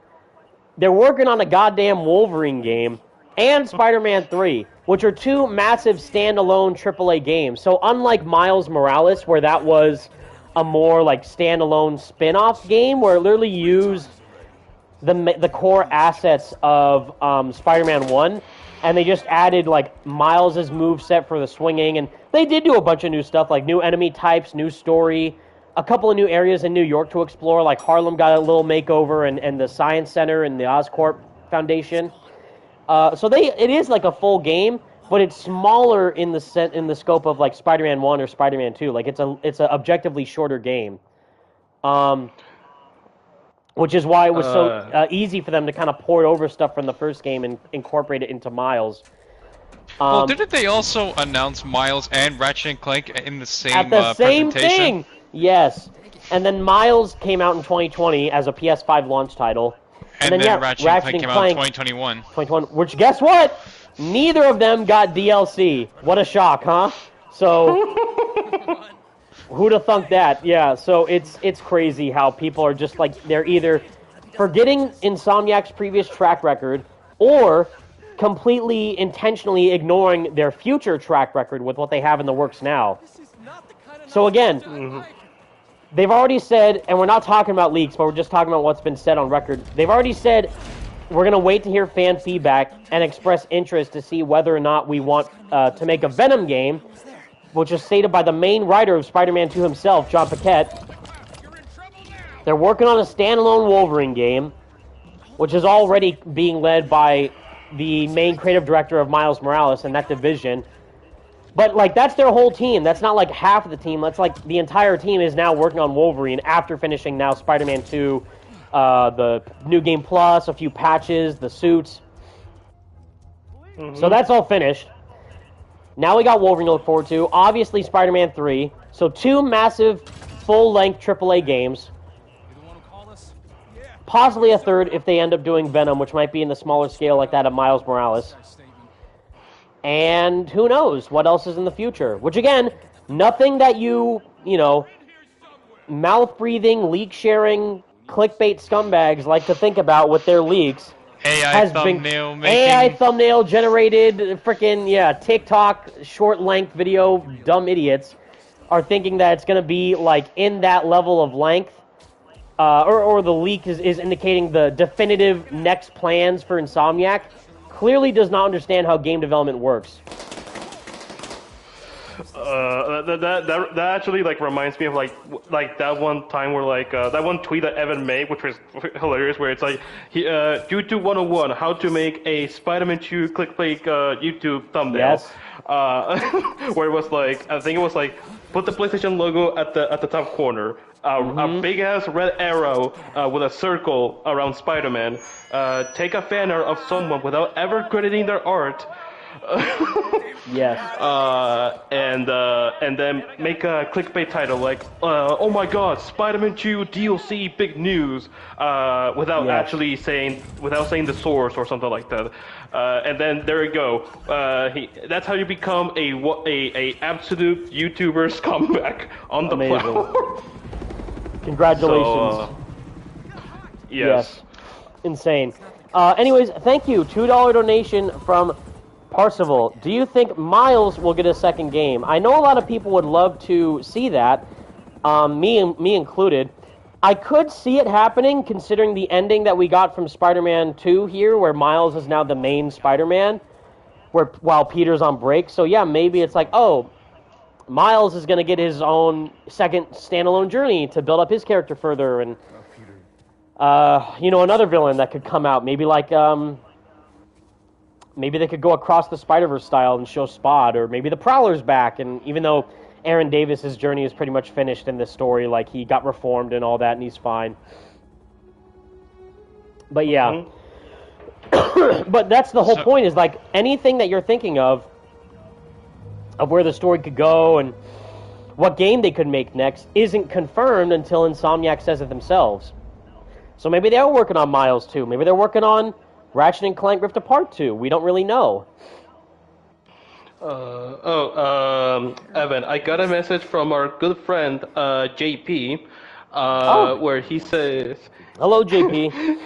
They're working on a goddamn Wolverine game and Spider-Man 3, which are 2 massive standalone AAA games. So unlike Miles Morales, where that was a more like standalone spin-off game, where it literally used the core assets of Spider-Man 1, and they just added like Miles' moveset for the swinging, and they did do a bunch of new stuff, like new enemy types, new story, a couple of new areas in New York to explore, like Harlem got a little makeover, and the Science Center and the Oscorp Foundation. So it is like a full game, but it's smaller in the scope of like Spider-Man 1 or Spider-Man 2. Like it's a objectively shorter game. Which is why it was so easy for them to kind of port over stuff from the first game and incorporate it into Miles. Well, didn't they also announce Miles and Ratchet and Clank in the same at the same presentation? Thing? Yes. And then Miles came out in 2020 as a PS5 launch title. And then Ratchet and Clank came out in 2021. 2021. Which, guess what? Neither of them got DLC. What a shock, huh? So... Who'd have thunk that? Yeah, so it's crazy how people are just like, they're either forgetting Insomniac's previous track record or completely intentionally ignoring their future track record with what they have in the works now. So again, they've already said, and we're not talking about leaks, but we're just talking about what's been said on record. They've already said, we're going to wait to hear fan feedback and express interest to see whether or not we want to make a Venom game, which is stated by the main writer of Spider-Man 2 himself, John Paquette. They're working on a standalone Wolverine game, which is already being led by the main creative director of Miles Morales and that division. But, like, that's their whole team. That's not, like, half of the team. That's, like, the entire team is now working on Wolverine after finishing now Spider-Man 2 the New Game Plus, a few patches, the suits. So that's all finished. Now we got Wolverine to look forward to. Obviously, Spider-Man 3. So 2 massive, full-length AAA games. Possibly a third if they end up doing Venom, which might be in the smaller scale like that of Miles Morales. And who knows what else is in the future. Which, again, nothing that you know, mouth-breathing, leak-sharing, clickbait scumbags like to think about with their leaks. AI thumbnail making. AI thumbnail generated, freaking, yeah, TikTok, short-length video, dumb idiots are thinking that it's going to be, like, in that level of length. Or the leak is indicating the definitive next plans for Insomniac. Clearly does not understand how game development works. That actually like reminds me of like that one time where like that one tweet that Evan made, which was hilarious, where it's like YouTube 101, how to make a Spider-Man 2 clickbait YouTube thumbnail. Yes. Where it was like, I think it was like, put the PlayStation logo at the top corner, a big ass red arrow with a circle around Spider-Man. Take a fan art of someone without ever crediting their art. Yes. And then make a clickbait title like, oh my god, Spider-Man 2 DLC big news, without actually saying the source or something like that. And then there you go. That's how you become a absolute YouTuber scumbag on the platform. Congratulations. So, yes. Insane. Anyways, thank you. $2 donation from Parsival. Do you think Miles will get a second game? I know a lot of people would love to see that, me included. I could see it happening, considering the ending that we got from Spider-Man 2 here, where Miles is now the main Spider-Man, while Peter's on break. So yeah, maybe it's like, oh, Miles is going to get his own second standalone journey to build up his character further, and another villain that could come out, maybe like maybe they could go across the Spider-Verse style and show Spot, or maybe the Prowler's back, and even though Aaron Davis's journey is pretty much finished in this story, like he got reformed and all that, and he's fine. But yeah. But that's the whole point, is like anything that you're thinking of where the story could go and what game they could make next isn't confirmed until Insomniac says it themselves. So maybe they are working on Miles 2. Maybe they're working on Ratchet & Clank Rift Apart 2. We don't really know. Evan, I got a message from our good friend, JP, where he says... Hello, JP.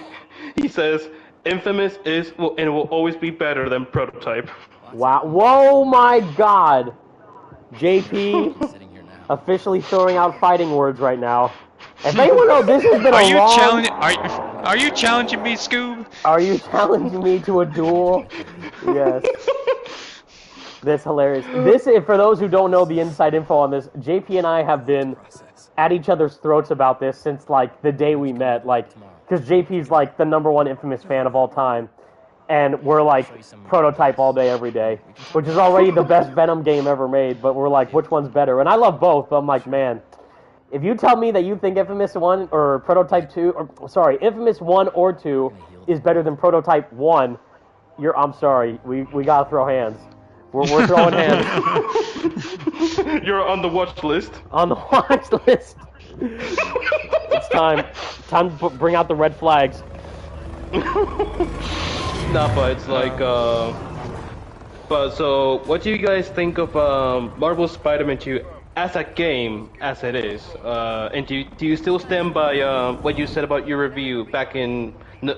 He says, Infamous is and will always be better than Prototype. Wow. Whoa, my God. JP officially throwing out fighting words right now. If anyone knows, this has been Are you challenging me, Scoob? Are you challenging me to a duel? Yes. That's hilarious. This, for those who don't know the inside info on this, JP and I have been at each other's throats about this since, like, the day we met. Like, because JP's, like, the #1 Infamous fan of all time. And we're, like, Prototype all day, every day. Which is already the best Venom game ever made. But we're like, which one's better? And I love both, but I'm like, man... If you tell me that you think Infamous 1 or Prototype 2, or sorry, Infamous 1 or 2 is better than Prototype 1, I'm sorry, we gotta throw hands. We're throwing hands. You're on the watch list. On the watch list. It's time to bring out the red flags. Nah, but it's like, but so, what do you guys think of Marvel Spider-Man 2 as a game, as it is? And do you still stand by what you said about your review back in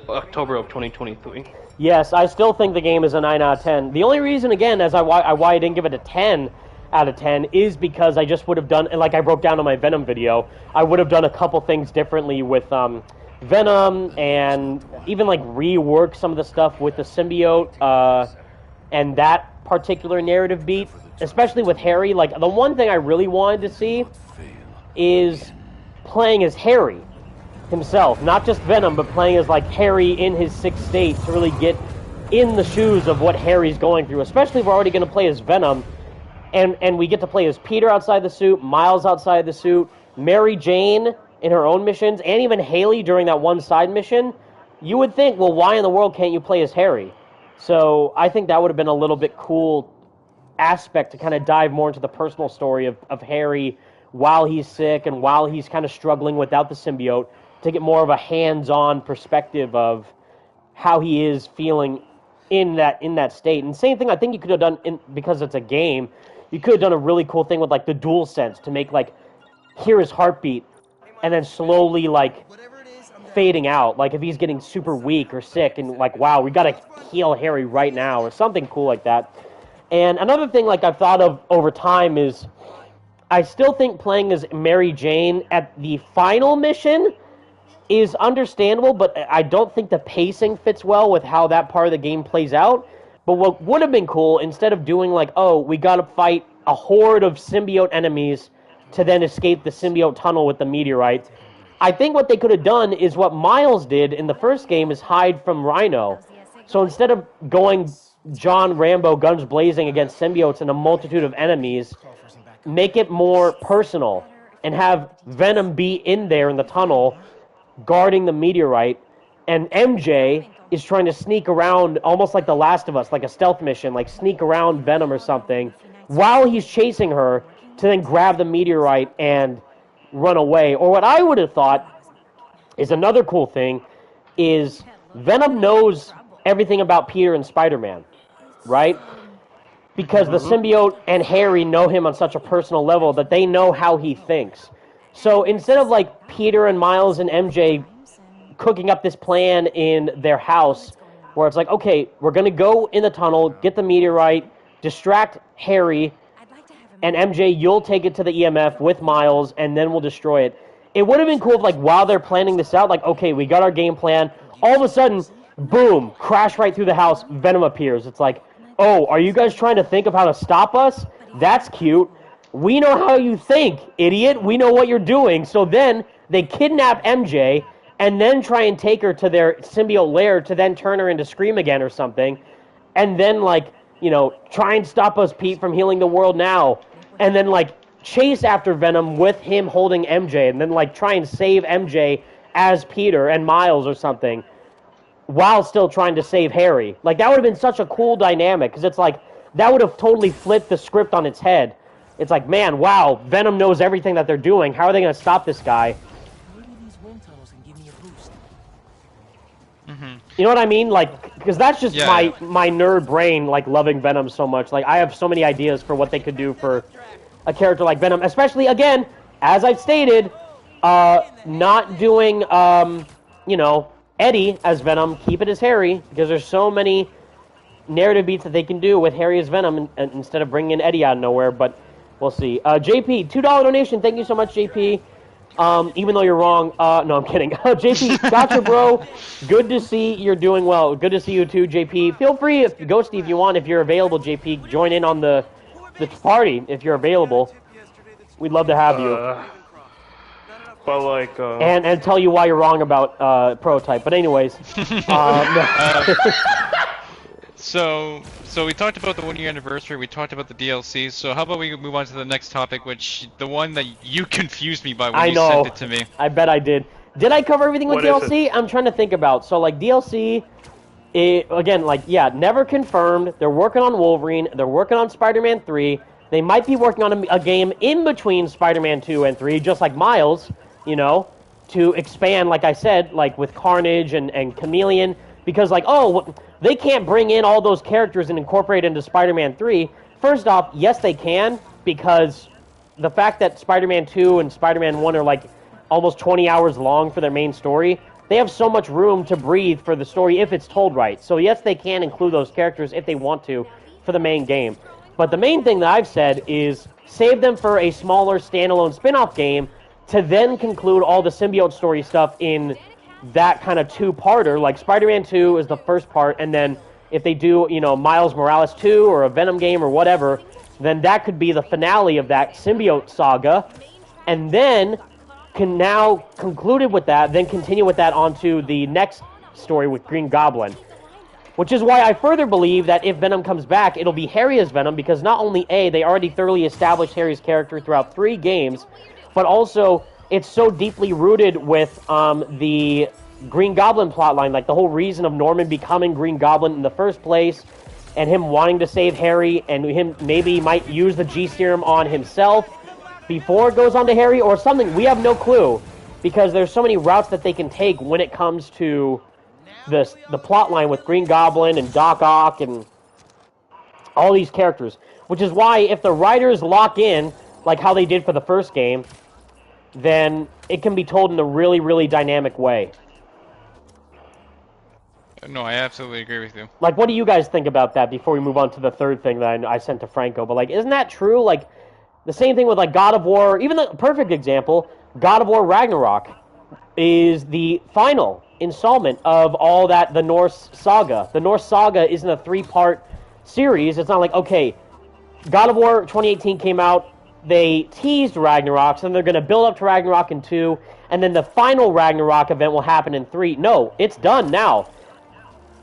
October of 2023? Yes, I still think the game is a 9 out of 10. The only reason, again, as why I didn't give it a 10 out of 10 is because I just would have done, and like I broke down on my Venom video, I would have done a couple things differently with Venom, and even like rework some of the stuff with the symbiote, and that particular narrative beat. Especially with Harry, like, the one thing I really wanted to see is playing as Harry himself. Not just Venom, but playing as, like, Harry in his sixth state to really get in the shoes of what Harry's going through. Especially if we're already going to play as Venom, and we get to play as Peter outside the suit, Miles outside the suit, Mary Jane in her own missions, and even Haley during that one side mission, you would think, well, why in the world can't you play as Harry? So I think that would have been a little bit cool aspect to kind of dive more into the personal story of Harry while he's sick and while he's kind of struggling without the symbiote, to get more of a hands-on perspective of how he is feeling in that state. And same thing I think you could have done, because it's a game, you could have done a really cool thing with like the dual sense to make like hear his heartbeat and then slowly like fading out, like if he's getting super weak or sick and like, wow, we gotta heal Harry right now, or something cool like that. And another thing like I've thought of over time is I still think playing as Mary Jane at the final mission is understandable, but I don't think the pacing fits well with how that part of the game plays out. But what would have been cool, instead of doing like, oh, we gotta fight a horde of symbiote enemies to then escape the symbiote tunnel with the meteorite, I think what they could have done is what Miles did in the first game, is hide from Rhino. So instead of going John Rambo guns blazing against symbiotes and a multitude of enemies, make it more personal and have Venom be in there in the tunnel guarding the meteorite, and MJ is trying to sneak around almost like The Last of Us, like a stealth mission, like sneak around Venom or something while he's chasing her to then grab the meteorite and run away. Or what I would have thought is another cool thing is Venom knows everything about Peter and Spider-Man, right? Because the symbiote and Harry know him on such a personal level that they know how he thinks. So instead of like Peter and Miles and MJ cooking up this plan in their house where it's like, okay, we're going to go in the tunnel, get the meteorite, distract Harry, and MJ, you'll take it to the EMF with Miles, and then we'll destroy it. It would have been cool if, like, while they're planning this out, like, okay, we got our game plan, all of a sudden, boom, crash right through the house, Venom appears. It's like, oh, are you guys trying to think of how to stop us? That's cute. We know how you think, idiot. We know what you're doing. So then they kidnap MJ and then try and take her to their symbiote lair to then turn her into Scream again or something. And then, like, you know, try and stop us, Pete, from healing the world now. And then, like, chase after Venom with him holding MJ. And then, like, try and save MJ as Peter and Miles or something while still trying to save Harry. Like, that would have been such a cool dynamic, because it's like, that would have totally flipped the script on its head. It's like, man, wow, Venom knows everything that they're doing. How are they going to stop this guy? Maybe these wind tunnels can give me a boost. You know what I mean? Like, because that's just my nerd brain, like, loving Venom so much. Like, I have so many ideas for what they could do for a character like Venom. Especially, again, as I've stated, not doing, you know, Eddie as Venom. Keep it as Harry, because there's so many narrative beats that they can do with Harry as Venom instead of bringing in Eddie out of nowhere, but we'll see. JP, $2 donation. Thank you so much, JP. Even though you're wrong. No, I'm kidding. JP, gotcha, bro. Good to see you're doing well. Good to see you too, JP. Feel free, if Ghosty, if you want, if you're available, JP, join in on the party if you're available. We'd love to have you. But like, and tell you why you're wrong about Prototype. But anyways, So we talked about the 1 year anniversary, we talked about the DLC, so how about we move on to the next topic, which, the one that you confused me by when you sent it to me. I bet I did. Did I cover everything with DLC? I'm trying to think about. So, like, DLC, again, like, yeah, never confirmed. They're working on Wolverine, they're working on Spider-Man 3, they might be working on a game in between Spider-Man 2 and 3, just like Miles, you know, to expand, like I said, like, with Carnage and Chameleon, because, like, oh, they can't bring in all those characters and incorporate into Spider-Man 3. First off, yes, they can, because the fact that Spider-Man 2 and Spider-Man 1 are, like, almost 20 hours long for their main story, they have so much room to breathe for the story if it's told right. So, yes, they can include those characters if they want to for the main game. But the main thing that I've said is save them for a smaller standalone spin-off game to then conclude all the symbiote story stuff in that kind of two-parter. Like, Spider-Man 2 is the first part, and then if they do, you know, Miles Morales 2 or a Venom game or whatever, then that could be the finale of that symbiote saga, and then can now conclude it with that, then continue with that onto the next story with Green Goblin. Which is why I further believe that if Venom comes back, it'll be Harry as Venom, because not only A, they already thoroughly established Harry's character throughout 3 games, but also it's so deeply rooted with the Green Goblin plotline, like the whole reason of Norman becoming Green Goblin in the first place, and him wanting to save Harry, and him maybe might use the G serum on himself before it goes on to Harry, or something. We have no clue, because there's so many routes that they can take when it comes to the plotline with Green Goblin and Doc Ock and all these characters. Which is why, if the writers lock in, like how they did for the first game, then it can be told in a really, really dynamic way. No, I absolutely agree with you. Like, what do you guys think about that before we move on to the third thing that I sent to Franco? But, like, isn't that true? Like, the same thing with, like, God of War, even the perfect example, God of War Ragnarok is the final installment of all that, the Norse saga. The Norse saga isn't a 3-part series. It's not like, okay, God of War 2018 came out, they teased Ragnarok, so then they're going to build up to Ragnarok in 2, and then the final Ragnarok event will happen in 3. No, it's done now.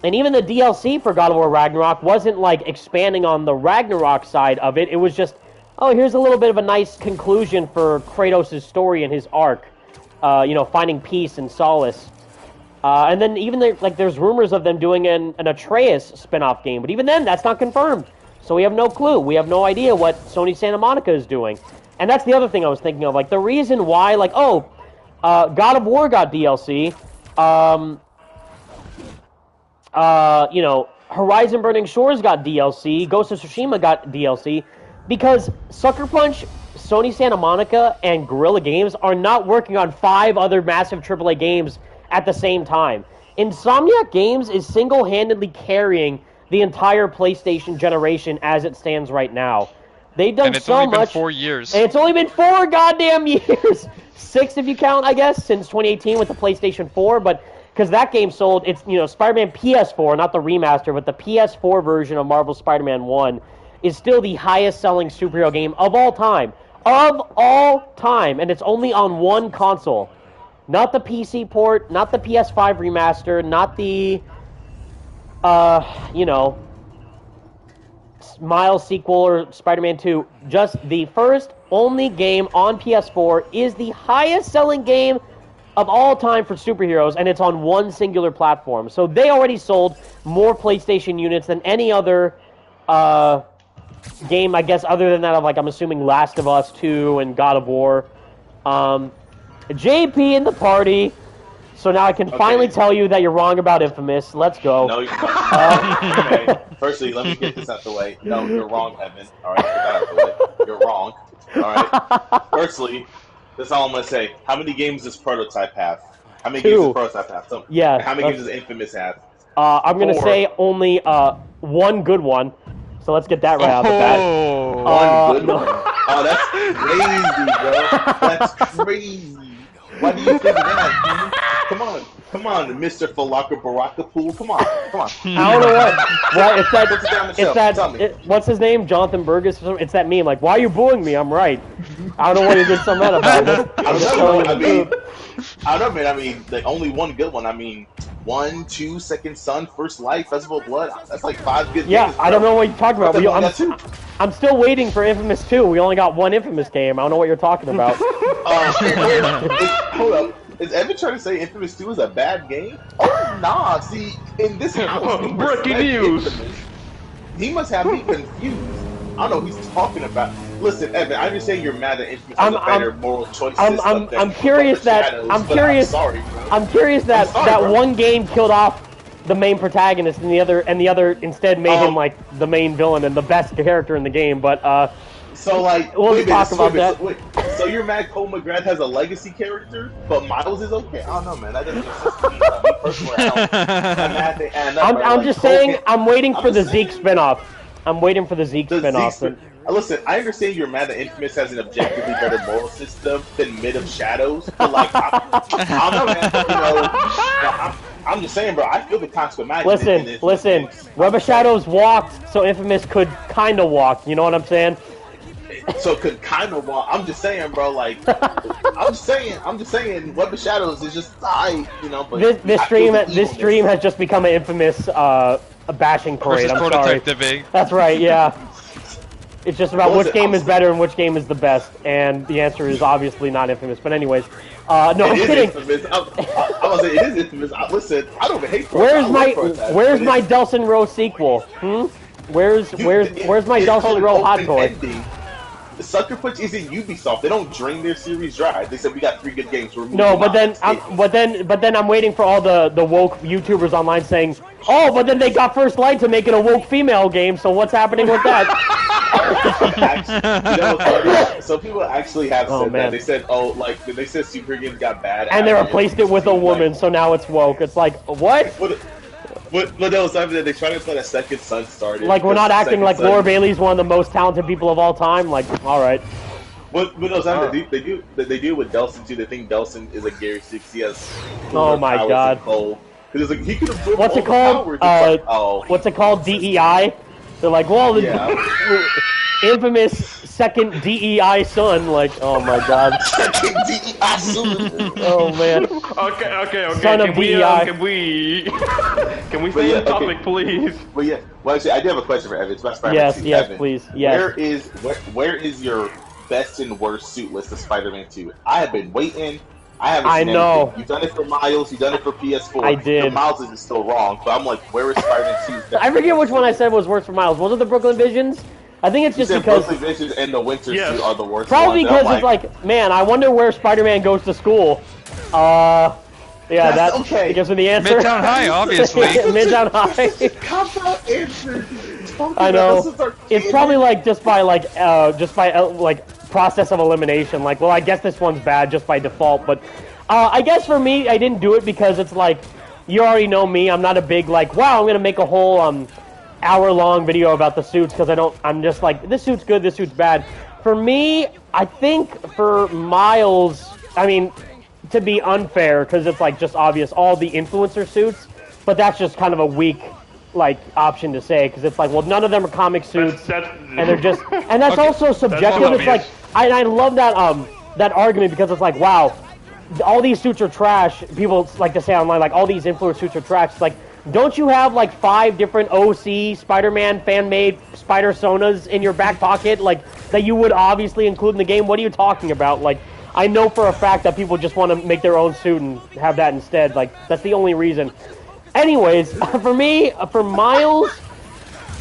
And even the DLC for God of War Ragnarok wasn't, like, expanding on the Ragnarok side of it. It was just, oh, here's a little bit of a nice conclusion for Kratos' story and his arc. You know, finding peace and solace. And then even, there's rumors of them doing an Atreus spin-off game. But even then, that's not confirmed. So we have no clue. We have no idea what Sony Santa Monica is doing. And that's the other thing I was thinking of. Like, the reason why, like, God of War got DLC. You know, Horizon Burning Shores got DLC, Ghost of Tsushima got DLC, because Sucker Punch, Sony Santa Monica, and Guerrilla Games are not working on 5 other massive AAA games at the same time. Insomniac Games is single-handedly carrying the entire PlayStation generation as it stands right now. They've done so much. And it's only been 4 years. And it's only been 4 goddamn years! 6 if you count, I guess, since 2018 with the PlayStation 4, but because that game sold, it's, you know, Spider-Man PS4, not the remaster, but the PS4 version of Marvel's Spider-Man 1 is still the highest-selling superhero game of all time. Of all time! And it's only on one console. Not the PC port, not the PS5 remaster, not the, you know, Miles sequel or Spider-Man 2. Just the first, only game on PS4 is the highest-selling game of all time for superheroes, and it's on one singular platform. So they already sold more PlayStation units than any other game, I guess, other than that of, like, I'm assuming Last of Us 2 and God of War. JP in the party. So now I can finally tell you that you're wrong about Infamous. Let's go. No, you're not. Okay. Firstly, let me get this out the way. No, you're wrong, Evan. All right, get that out the way. You're wrong. All right. Firstly, that's all I'm going to say. How many games does Prototype have? How many games does Prototype have? So, yeah. How many games does Infamous have? I'm going to say only one good one. So let's get that right out of the bat. One good one? Oh, that's crazy, bro. That's crazy. Why do you think that? Come on, Mr. Falaka Baraka Pool. Come on. I don't know what. Well, it's that. What's his name? Jonathan Burgess. It's that meme. Like, why are you booing me? I'm right. I don't know what you did so mad about. I don't know, man. I mean, like, only one good one. I mean, 1, 2, Second Son, First Light, Festival of Blood. That's like 5 good games. I don't know what you're talking about. I'm still waiting for Infamous 2. We only got one Infamous game. I don't know what you're talking about. Hold up. Is Evan trying to say Infamous 2 is a bad game? Oh, nah. See, in this house, breaking news. Infamous, he must have me confused. I don't know what he's talking about. Listen, Evan, I understand you're mad that Infamous has a better moral choice system. I'm curious that one game killed off the main protagonist, and the other instead made him like the main villain and the best character in the game. But so like we'll talk about that. So you're mad Cole McGrath has a legacy character, but Miles is okay? I don't know, man. That doesn't make sense to me. Me personally, I'm just saying. I'm waiting for the Zeke spinoff. I'm waiting for the Zeke spinoff. Listen, I understand you're mad that Infamous has an objectively better moral system than Mid of Shadows, but like, I don't know, man. You know, I'm just saying, bro. I feel the consequence. Listen. Web of Shadows walked, so Infamous could kind of walk. You know what I'm saying? So could kind of walk. I'm just saying, bro. Like, I'm just saying. Web of Shadows is just you know. But this stream has just become an Infamous a bashing parade. I'm sorry. Detective. That's right. Yeah. It's just about which game is better and which game is the best, and the answer is obviously not Infamous. But anyways, no, I'm kidding. Infamous. I was saying it is Infamous. Listen, I don't hate Where's my Delson Row sequel? Where's my Delson Row hot toy? Sucker Punch isn't Ubisoft. They don't drain their series dry. They said we got 3 good games. No, but then I'm waiting for all the woke YouTubers online saying, "Oh, but then they got First Light to make it a woke female game. So what's happening with that?" Some people actually have said that. They said, they said super games got bad, and they replaced it with a woman. So now it's woke. It's like what? But no, something that they try to put a second Sun started. Like we're not acting like Laura Bailey's one of the most talented people of all time. Like, all right. But no, something they do with Delson too. They think Delson is like Gary Six. He has. Oh my God. Because like he could have. What's it called? What's it called? DEI. They're like, well, infamous second DEI son. Like, oh my God. Second DEI son. Oh man. Okay. Son of DEI. Can we stay on topic, please? But yeah, well, actually, I do have a question for Evan. It's about Spider-Man 2. Yes, Evan, please. Yes. Where is your best and worst suit list of Spider-Man 2? I have been waiting. I haven't seen anything. You've done it for Miles. You've done it for PS4. I did. Your Miles is still wrong, but I'm like, where is Spider-Man 2? I forget which one I said was worse for Miles. Was it the Brooklyn Visions? I think it's just because Brooklyn Visions and the Winter suit are the worst. Probably because it's like, man, I wonder where Spider-Man goes to school. Yeah, that's okay. Because of the answer. Midtown High, obviously. Midtown High. Cop-out answer. I know. It's probably like just by process of elimination. Like, well, I guess this one's bad just by default. But I guess for me, I didn't do it because it's like, you already know me. I'm not a big like, wow, I'm gonna make a whole hour-long video about the suits because I'm just like, this suit's good, this suit's bad. For me, I think for Miles, I mean, to be unfair, because it's like just obvious, all the influencer suits, but that's just kind of a weak like option to say, because it's like, well, none of them are comic suits, and they're just, and that's also subjective. It's like, I love that that argument because it's like, wow, all these suits are trash. People like to say online, like, all these influencer suits are trash. It's like, don't you have like 5 different OC Spider-Man fan-made Spider-Sonas in your back pocket, like, that you would obviously include in the game? What are you talking about? Like, I know for a fact that people just want to make their own suit and have that instead. Like, that's the only reason. Anyways, for me, for Miles,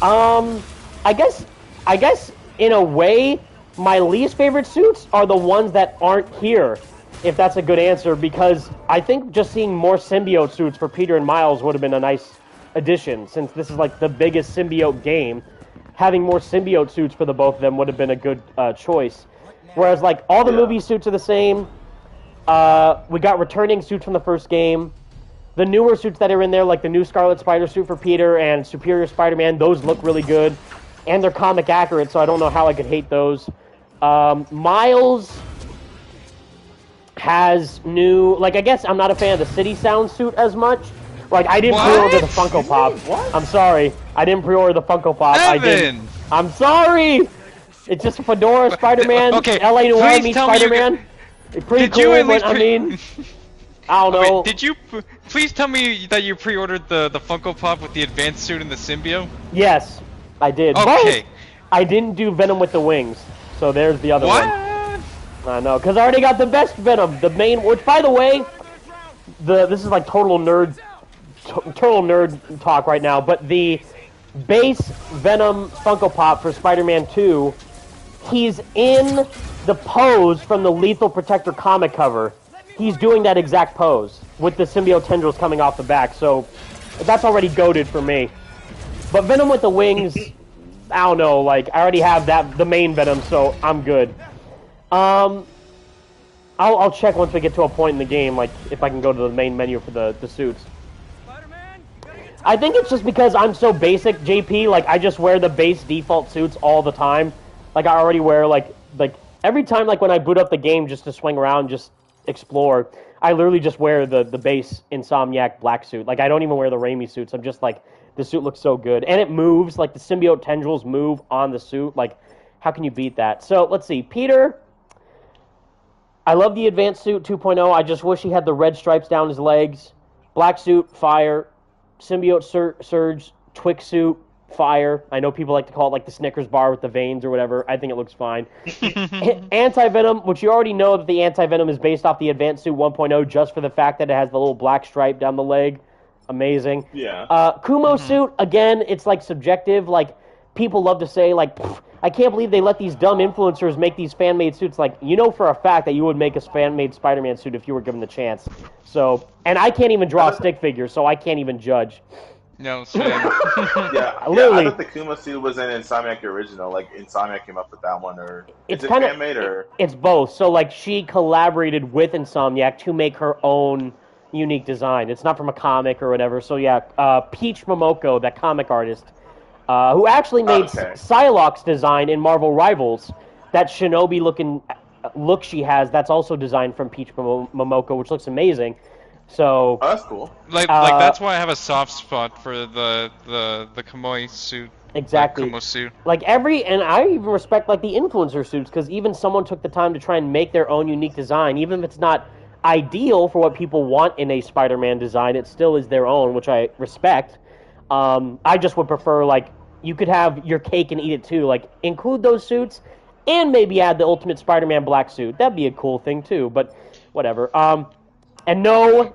I guess in a way, my least favorite suits are the ones that aren't here, if that's a good answer, because I think just seeing more symbiote suits for Peter and Miles would have been a nice addition, since this is like the biggest symbiote game. Having more symbiote suits for the both of them would have been a good choice. Whereas, like, all the movie suits are the same. We got returning suits from the first game. The newer suits that are in there, like the new Scarlet Spider suit for Peter and Superior Spider-Man, those look really good. And they're comic accurate, so I don't know how I could hate those. Miles has new... Like, I guess I'm not a fan of the City Sound suit as much. Like, I didn't pre-order the Funko Pop. I'm sorry. I didn't pre-order the Funko Pop. Evan! I didn't. I'm sorry! It's just a fedora Spider-Man, Okay, LA Noir meets Spider-Man. It's pretty cool, but I mean... I don't know. Wait, did you please tell me that you pre-ordered the Funko Pop with the advanced suit and the symbiote? Yes, I did. Okay. But I didn't do Venom with the wings, so there's the other one. I know, because I already got the best Venom, the main. Which, by the way, this is like total nerd talk right now. But the base Venom Funko Pop for Spider-Man 2, he's in the pose from the Lethal Protector comic cover. He's doing that exact pose with the symbiote tendrils coming off the back, so that's already goated for me. But Venom with the wings, I don't know, like, I already have the main Venom, so I'm good. I'll check once we get to a point in the game, like, if I can go to the main menu for the suits. I think it's just because I'm so basic, JP, like, I just wear the base default suits all the time. Like, I already wear, like every time, like, when I boot up the game just to swing around, just explore, I literally just wear the base Insomniac black suit. Like, I don't even wear the Raimi suits. I'm just like, the suit looks so good. And it moves, like, the symbiote tendrils move on the suit. Like, how can you beat that? So, let's see. Peter, I love the advanced suit 2.0. I just wish he had the red stripes down his legs. Black suit, fire. Symbiote surge, Twix suit, fire. I know people like to call it like the Snickers bar with the veins or whatever. I think it looks fine. Anti-Venom, which you already know that the Anti-Venom is based off the Advanced Suit 1.0 just for the fact that it has the little black stripe down the leg. Amazing. Yeah. Kumo suit, again, it's like subjective. Like, people love to say, like, I can't believe they let these dumb influencers make these fan-made suits. Like, you know for a fact that you would make a fan-made Spider-Man suit if you were given the chance. So, and I can't even draw a stick figure, so I can't even judge. No, same. Literally. I thought the Kuma suit was an Insomniac original. Like, Insomniac came up with that one, or it's is it kind of fan-made, or it's both. So, like, she collaborated with Insomniac to make her own unique design. It's not from a comic or whatever. So, yeah, Peach Momoko, that comic artist, who actually made Psylocke's design in Marvel Rivals, that shinobi-looking look she has, that's also designed from Peach Momoko, which looks amazing. So that's cool. Like that's why I have a soft spot for the Kamui suit. Exactly. Kumo suit. Like and I even respect like the influencer suits because even someone took the time to try and make their own unique design, even if it's not ideal for what people want in a Spider-Man design, it still is their own, which I respect. I just would prefer like you could have your cake and eat it too. Like include those suits and maybe add the Ultimate Spider-Man black suit. That'd be a cool thing too. But whatever. And no,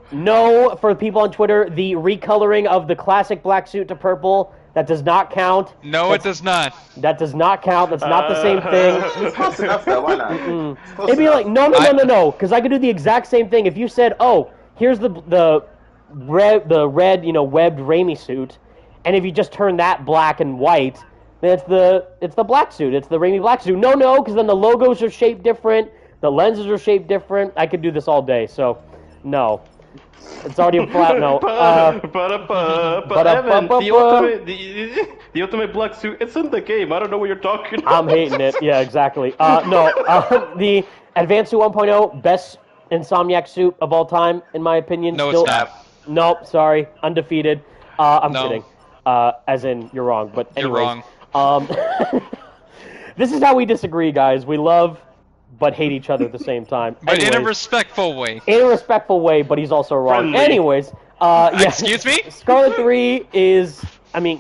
for people on Twitter, the recoloring of the classic black suit to purple, that does not count. No, it does not. That does not count. That's not the same thing. It's close enough, though. Why not? It'd be like, no, because I could do the exact same thing. If you said, oh, here's the red, webbed Raimi suit, and if you just turn that black and white, then it's the black suit. It's the Raimi black suit. No, because then the logos are shaped different, the lenses are shaped different. I could do this all day, so... No. It's already a flat no. But Evan, the ultimate black suit, it's in the game. I don't know what you're talking about. I'm hating it. Yeah, exactly. The Advanced Suit 1.0, best Insomniac suit of all time, in my opinion. No, Still, it's not. Nope, sorry. Undefeated. I'm kidding. As in, you're wrong. But anyways, you're wrong. This is how we disagree, guys. We love... but hate each other at the same time. But in a respectful way. In a respectful way, but he's also wrong. Friendly. Anyways, yeah. Excuse me? Scarlet 3 is,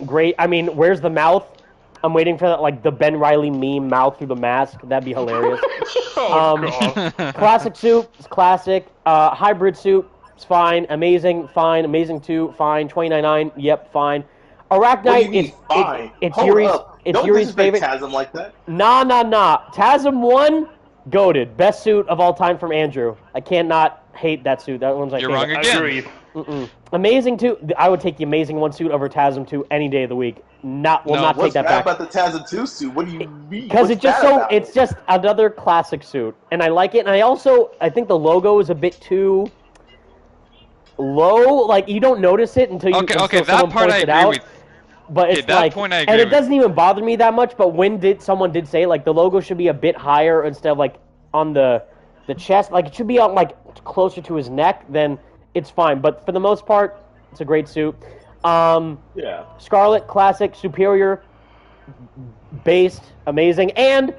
great. Where's the mouth? I'm waiting for that, like, the Ben Reilly meme mouth through the mask. That'd be hilarious. God. Classic suit, it's classic. Hybrid suit, it's fine. Amazing, fine. Amazing 2, fine. 29.9, yep, fine. Arachnite, it's Yuri's favorite. Tasm like that? Nah. Tasm 1... goated. Best suit of all time from Andrew. I cannot hate that suit. That one's my You're favorite. wrong again. Agreed. Amazing 2. I would take the Amazing 1 suit over Tasm 2 any day of the week. Not take that What's back. bad about the Tasm 2 suit? What do you mean? Because it's just another classic suit. And I like it. And I think the logo is a bit too low. Like, you don't notice it until someone points it out. But it's that point I agree and it with. doesn't even bother me that much. But someone did say like the logo should be a bit higher instead of like on the chest, like it should be on like closer to his neck, then it's fine. But for the most part, it's a great suit. Yeah. Scarlet, classic, superior, based, amazing, and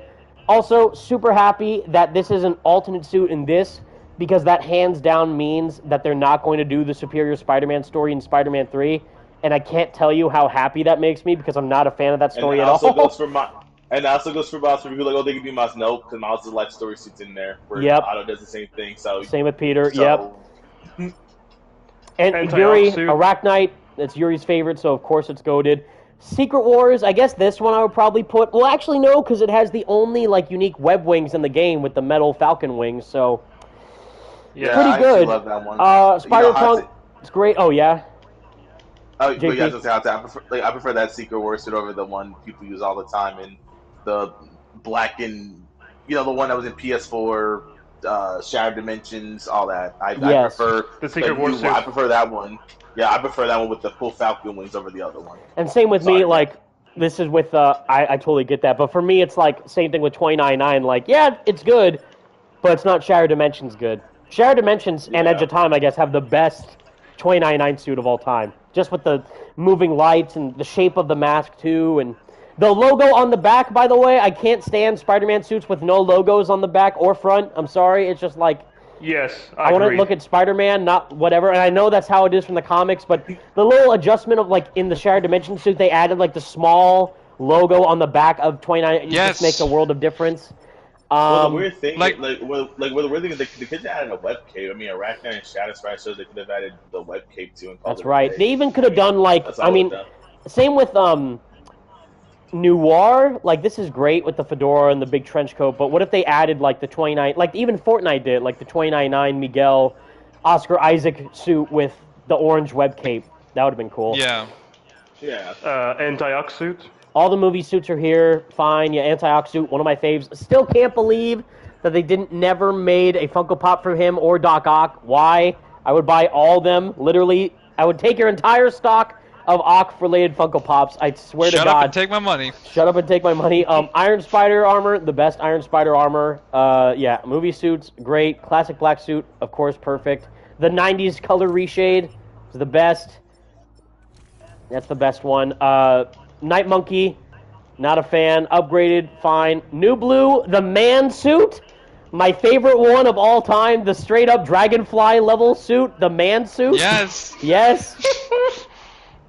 also super happy that this is an alternate suit in this because that hands down means that they're not going to do the Superior Spider-Man story in Spider-Man 3. And I can't tell you how happy that makes me because I'm not a fan of that story at all. And that also goes for Miles. For people like, they could do Miles. No, because Miles' life story suit's in there. Where Yep. Otto does the same thing. So same with Peter. Yep. And Yuri, Arachnite. That's Yuri's favorite, so of course it's goated. Secret Wars. I guess this one I would probably put. Well, actually no, because it has the only like unique web wings in the game with the metal Falcon wings. So yeah, pretty good. I love that one. Spider-Punk. It's great. Oh yeah. Oh, but yeah, I prefer that Secret Wars suit over the one people use all the time in the black and the one that was in PS4, Shattered Dimensions, all that. I prefer the Secret Wars suit. I prefer that one. Yeah, I prefer that one with the full Falcon wings over the other one. And same with me. Like this is with I totally get that, but for me it's like same thing with 29.9. Like yeah, it's good, but it's not Shattered Dimensions good. Shattered Dimensions and Edge of Time, I guess, have the best 29.9 suit of all time. Just with the moving lights and the shape of the mask, too. And the logo on the back, by the way, I can't stand Spider-Man suits with no logos on the back or front. I'm sorry. It's just like, Yes, I want to look at Spider-Man, not whatever. And I know that's how it is from the comics, but the little adjustment of, like, in the Shattered Dimension suit, they added, like, the small logo on the back of 29. It just makes a world of difference. Well, the weird thing, the weird thing is they could have added a web cape. I mean, Arachne and Shadow Strike shows they could have added the web cape too. And that's right. They even could have done, like, I mean, same with Noir. Like, this is great with the fedora and the big trench coat, but what if they added, like, the 29, like even Fortnite did, like the 29.9 Miguel Oscar Isaac suit with the orange web cape? That would have been cool. Yeah. Yeah. Anti-Ox suit. All the movie suits are here. Fine. Yeah, Anti-Ox suit, one of my faves. Still can't believe that they never made a Funko Pop for him or Doc Ock. Why? I would buy all them. Literally, I would take your entire stock of Ock-related Funko Pops. I swear to God. Shut up and take my money. Shut up and take my money. Iron Spider armor, the best Iron Spider armor. Yeah, movie suits, great. Classic black suit, of course, perfect. The 90s color reshade is the best. That's the best one. Night Monkey, not a fan. Upgraded, fine. New Blue, the man suit. My favorite one of all time, the straight-up Dragonfly level suit, the man suit. Yes. Yes.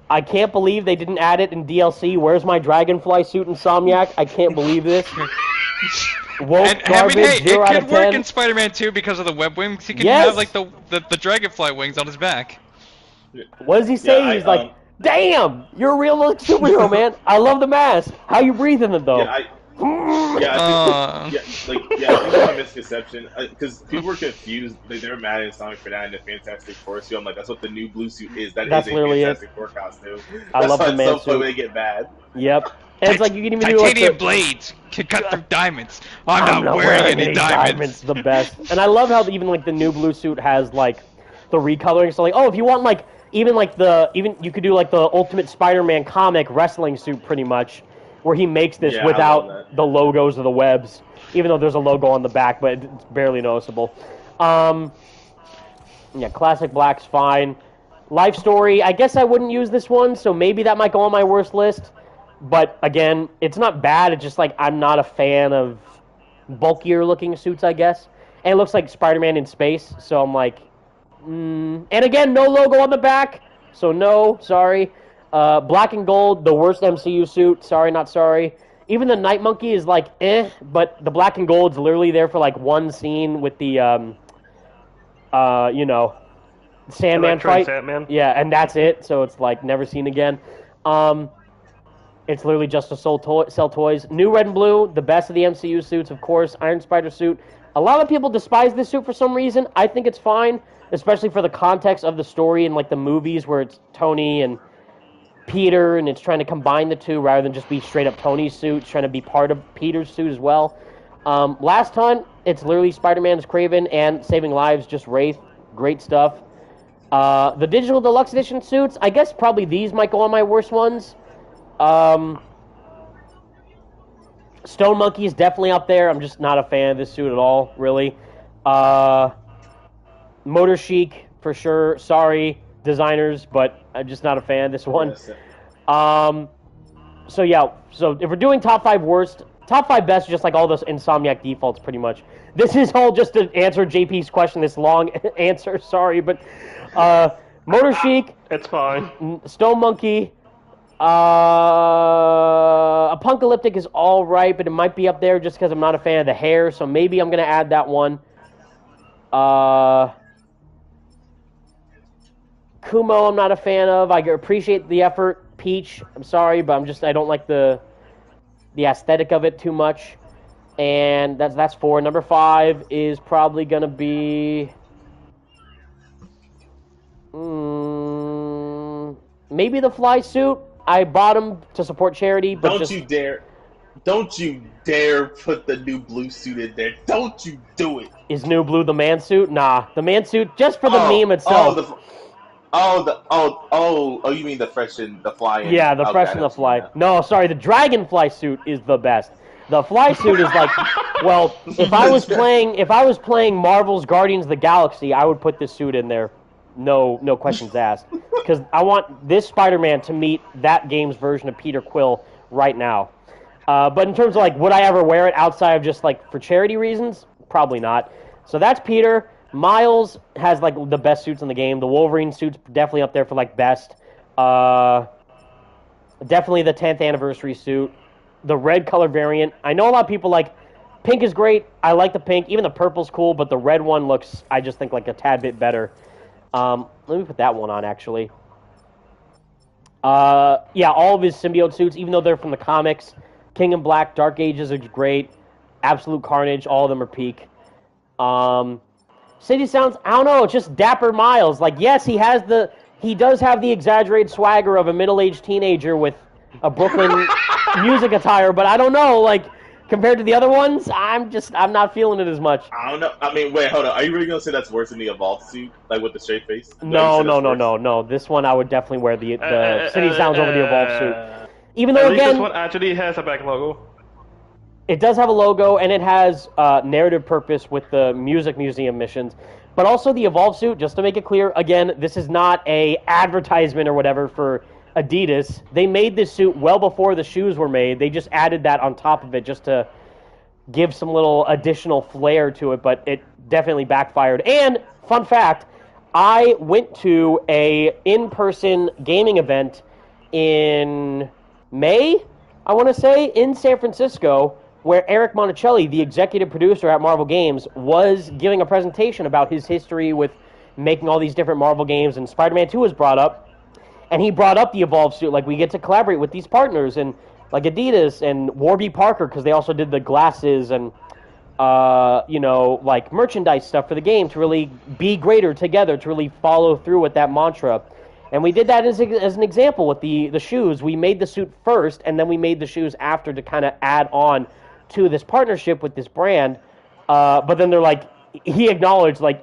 I can't believe they didn't add it in DLC. Where's my Dragonfly suit, Insomniac? I can't believe this. Woke garbage, I mean, hey, it could work 10. in Spider-Man 2 because of the web wings. He can have, like, the Dragonfly wings on his back. What does he say? Yeah, He's like, damn, you're a real superhero, man. I love the mask. How you breathe in it, though? I think it's a misconception because people were confused. Like, they were mad at Sonic for that in the Fantastic Four suit. I'm like, that's what the new blue suit is. That's is a Fantastic Four costume. I love the man suit. When they get mad. Yep. And it's like you can even do titanium blades can cut through diamonds. I'm not wearing any diamonds. The best. And I love how even like the new blue suit has like the recoloring. So like, oh, if you want like even you could do like the Ultimate Spider-Man comic wrestling suit pretty much, where he makes this without the logos or the webs, even though there's a logo on the back, but it's barely noticeable. Yeah, classic black's fine. Life Story, I guess I wouldn't use this one, so maybe that might go on my worst list. But again, it's not bad. It's just like I'm not a fan of bulkier looking suits, I guess. And it looks like Spider-Man in space, so I'm like, And again, no logo on the back, so no, sorry. Black and Gold, the worst MCU suit. Sorry, not sorry. Even the Night Monkey is like, but the Black and Gold's literally there for like one scene with the, Sandman fight. Sandman. Yeah, and that's it. So it's like never seen again. It's literally just to sell toys. New Red and Blue, the best of the MCU suits, of course. Iron Spider suit. A lot of people despise this suit for some reason. I think it's fine, especially for the context of the story and like the movies where it's Tony and Peter, and it's trying to combine the two rather than just be straight up Tony's suit, trying to be part of Peter's suit as well. Last Hunt, it's literally Spider-Man's Kraven and Saving Lives, just Wraith. Great stuff. The Digital Deluxe Edition suits, I guess probably these might go on my worst ones. Stone Monkey is definitely up there. I'm just not a fan of this suit at all, really. Motor Chic, for sure. Sorry, designers, but I'm just not a fan of this one. So if we're doing top 5 worst, top 5 best, just like all those Insomniac defaults, pretty much. This is all just to answer JP's question, this long answer, sorry, but Motor Chic. It's fine. Stone Monkey. Apocalyptic is all right, but it might be up there just because I'm not a fan of the hair, so maybe I'm going to add that one. Kumo, I'm not a fan of. I appreciate the effort. Peach, I'm sorry, but I don't like the aesthetic of it too much. And that's 4. Number 5 is probably going to be maybe the Fly suit. I bought him to support charity, but Don't you dare put the new blue suit in there. Don't you do it. Is New Blue the man suit? Nah, the man suit just for the meme itself. You mean the Fresh and the Fly? Yeah, the Fresh and the Fly. No, sorry, the Dragonfly suit is the best. The Fly suit is like, well, if I was playing Marvel's Guardians of the Galaxy, I would put this suit in there. No questions asked. Because I want this Spider-Man to meet that game's version of Peter Quill right now. But in terms of, like, would I ever wear it outside of just, like, for charity reasons? Probably not. So that's Peter. Miles has like the best suits in the game. The Wolverine suit's definitely up there for like best. Definitely the 10th anniversary suit. The red color variant. I know a lot of people like pink is great. I like the pink. Even the purple's cool, but the red one looks, I just think, like a tad bit better. Let me put that one on, actually. Yeah, all of his symbiote suits, even though they're from the comics, King in Black, Dark Ages are great. Absolute Carnage, all of them are peak. City Sounds, I don't know, it's just dapper Miles. Like, yes, he does have the exaggerated swagger of a middle-aged teenager with a Brooklyn music attire, but I don't know, like, compared to the other ones, I'm not feeling it as much. I don't know. I mean, wait, hold on. Are you really gonna say that's worse than the Evolved suit, like with the straight face? No. This one I would definitely wear the City Sounds over the Evolved suit. Even though, again, this one actually has a back logo. It does have a logo, and it has narrative purpose with the Music Museum missions. But also the Evolve suit, just to make it clear, again, this is not a advertisement or whatever for Adidas. They made this suit well before the shoes were made. They just added that on top of it just to give some little additional flair to it, but it definitely backfired. And, fun fact, I went to a in-person gaming event in May, I want to say, in San Francisco, where Eric Monticelli, the executive producer at Marvel Games, was giving a presentation about his history with making all these different Marvel games, and Spider-Man 2 was brought up, and he brought up the Evolve suit, like, we get to collaborate with these partners, and, like, Adidas and Warby Parker, because they also did the glasses and, like, merchandise stuff for the game to really be greater together, to really follow through with that mantra. And we did that as an example with the shoes. We made the suit first, and then we made the shoes after to kind of add on to this partnership with this brand, but then they're like, he acknowledged, like,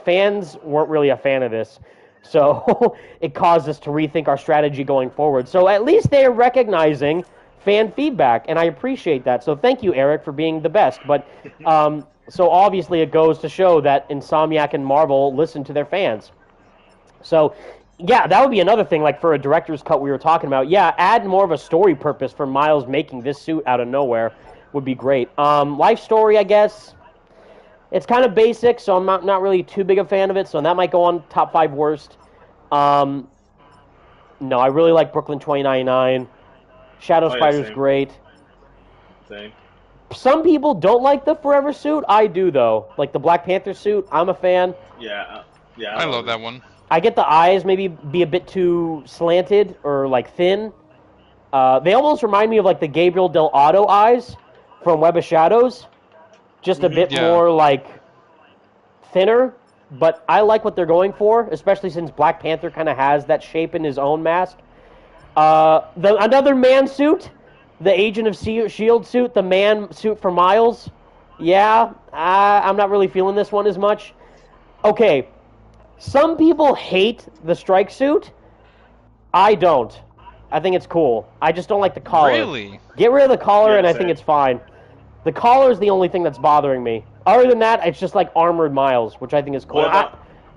fans weren't really a fan of this, so it caused us to rethink our strategy going forward. So at least they're recognizing fan feedback, and I appreciate that. So thank you, Eric, for being the best. But so obviously it goes to show that Insomniac and Marvel listen to their fans. So yeah, that would be another thing, like for a director's cut we were talking about. Yeah, add more of a story purpose for Miles making this suit out of nowhere would be great. Life story, I guess. It's kind of basic, so I'm not really too big a fan of it, so that might go on top 5 worst. No, I really like Brooklyn 2099. Shadow Spider's great. Same. Some people don't like the Forever suit. I do, though. Like the Black Panther suit, I'm a fan. Yeah. I love that one. I get the eyes maybe be a bit too slanted or, like, thin. They almost remind me of, like, the Gabriel Del Otto eyes from Web of Shadows. Just a bit more, like, thinner. But I like what they're going for, especially since Black Panther kind of has that shape in his own mask. Another man suit, the Agent of S.H.I.E.L.D. suit, the man suit for Miles. Yeah, I'm not really feeling this one as much. Okay, some people hate the strike suit. I don't. I think it's cool. I just don't like the collar. Really? Get rid of the collar, and I think it's fine. The collar is the only thing that's bothering me. Other than that, it's just like armored Miles, which I think is cool.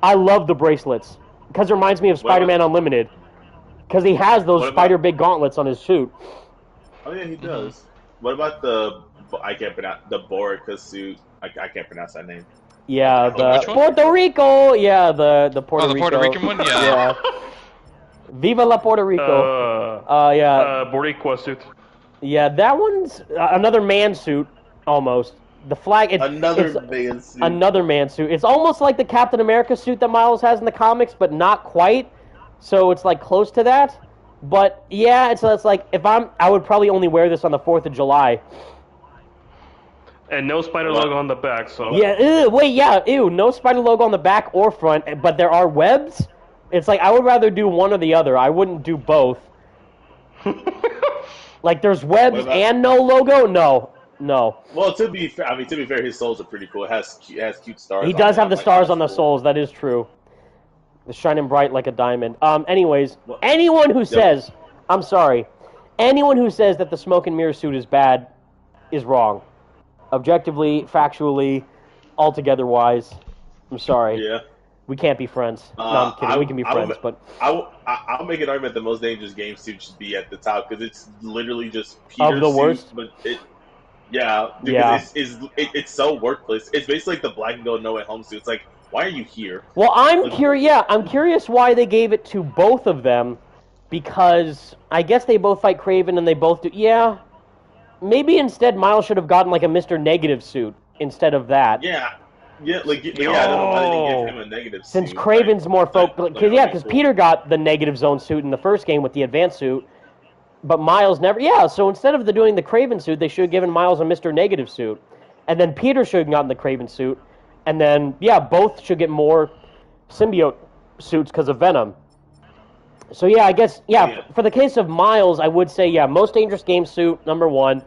I love the bracelets, because it reminds me of Spider-Man Unlimited. Because he has those Spider-Big gauntlets on his suit. Oh yeah, he does. What about the Borica suit? I can't pronounce that name. Yeah, the Puerto Rico. Yeah, the Puerto Rico. Oh, the Puerto Rican one. Yeah. Viva la Puerto Rico. Boricua suit. Yeah, that one's another man suit, almost. The flag. Another man suit. It's almost like the Captain America suit that Miles has in the comics, but not quite. So it's like close to that. But yeah, it's like I would probably only wear this on the 4th of July. And no spider logo on the back, so. Yeah, no spider logo on the back or front, but there are webs. It's like I would rather do one or the other. I wouldn't do both. Like there's webs and no logo? No. Well, to be fair, his soles are pretty cool. It has cute stars. He does have the stars on the soles. That is true. It's shining bright like a diamond. Anyways, anyone who says, I'm sorry, anyone who says that the smoke and mirror suit is bad is wrong. Objectively, factually, altogether wise, I'm sorry. Yeah. We can't be friends. No, I'm kidding. We can be friends, but I'll make an argument the most dangerous game suit should be at the top because it's literally just Peter's of the worst. Suit, but Yeah, because it's so worthless. It's basically like the black and gold No Way Home suit. It's like, why are you here? Well, I'm curious. Yeah, I'm curious why they gave it to both of them, because I guess they both fight Kraven and they both do. Yeah, maybe instead Miles should have gotten like a Mr. Negative suit instead of that. Yeah, I don't know why they didn't give him a negative suit. Since Kraven's more focused, because Peter got the Negative Zone suit in the first game with the advanced suit. But Miles never... Yeah, so instead of doing the Kraven suit, they should have given Miles a Mr. Negative suit. And then Peter should have gotten the Kraven suit. And then, yeah, both should get more symbiote suits because of Venom. So, yeah, I guess... Yeah, for the case of Miles, I would say, yeah, most dangerous game suit, number 1.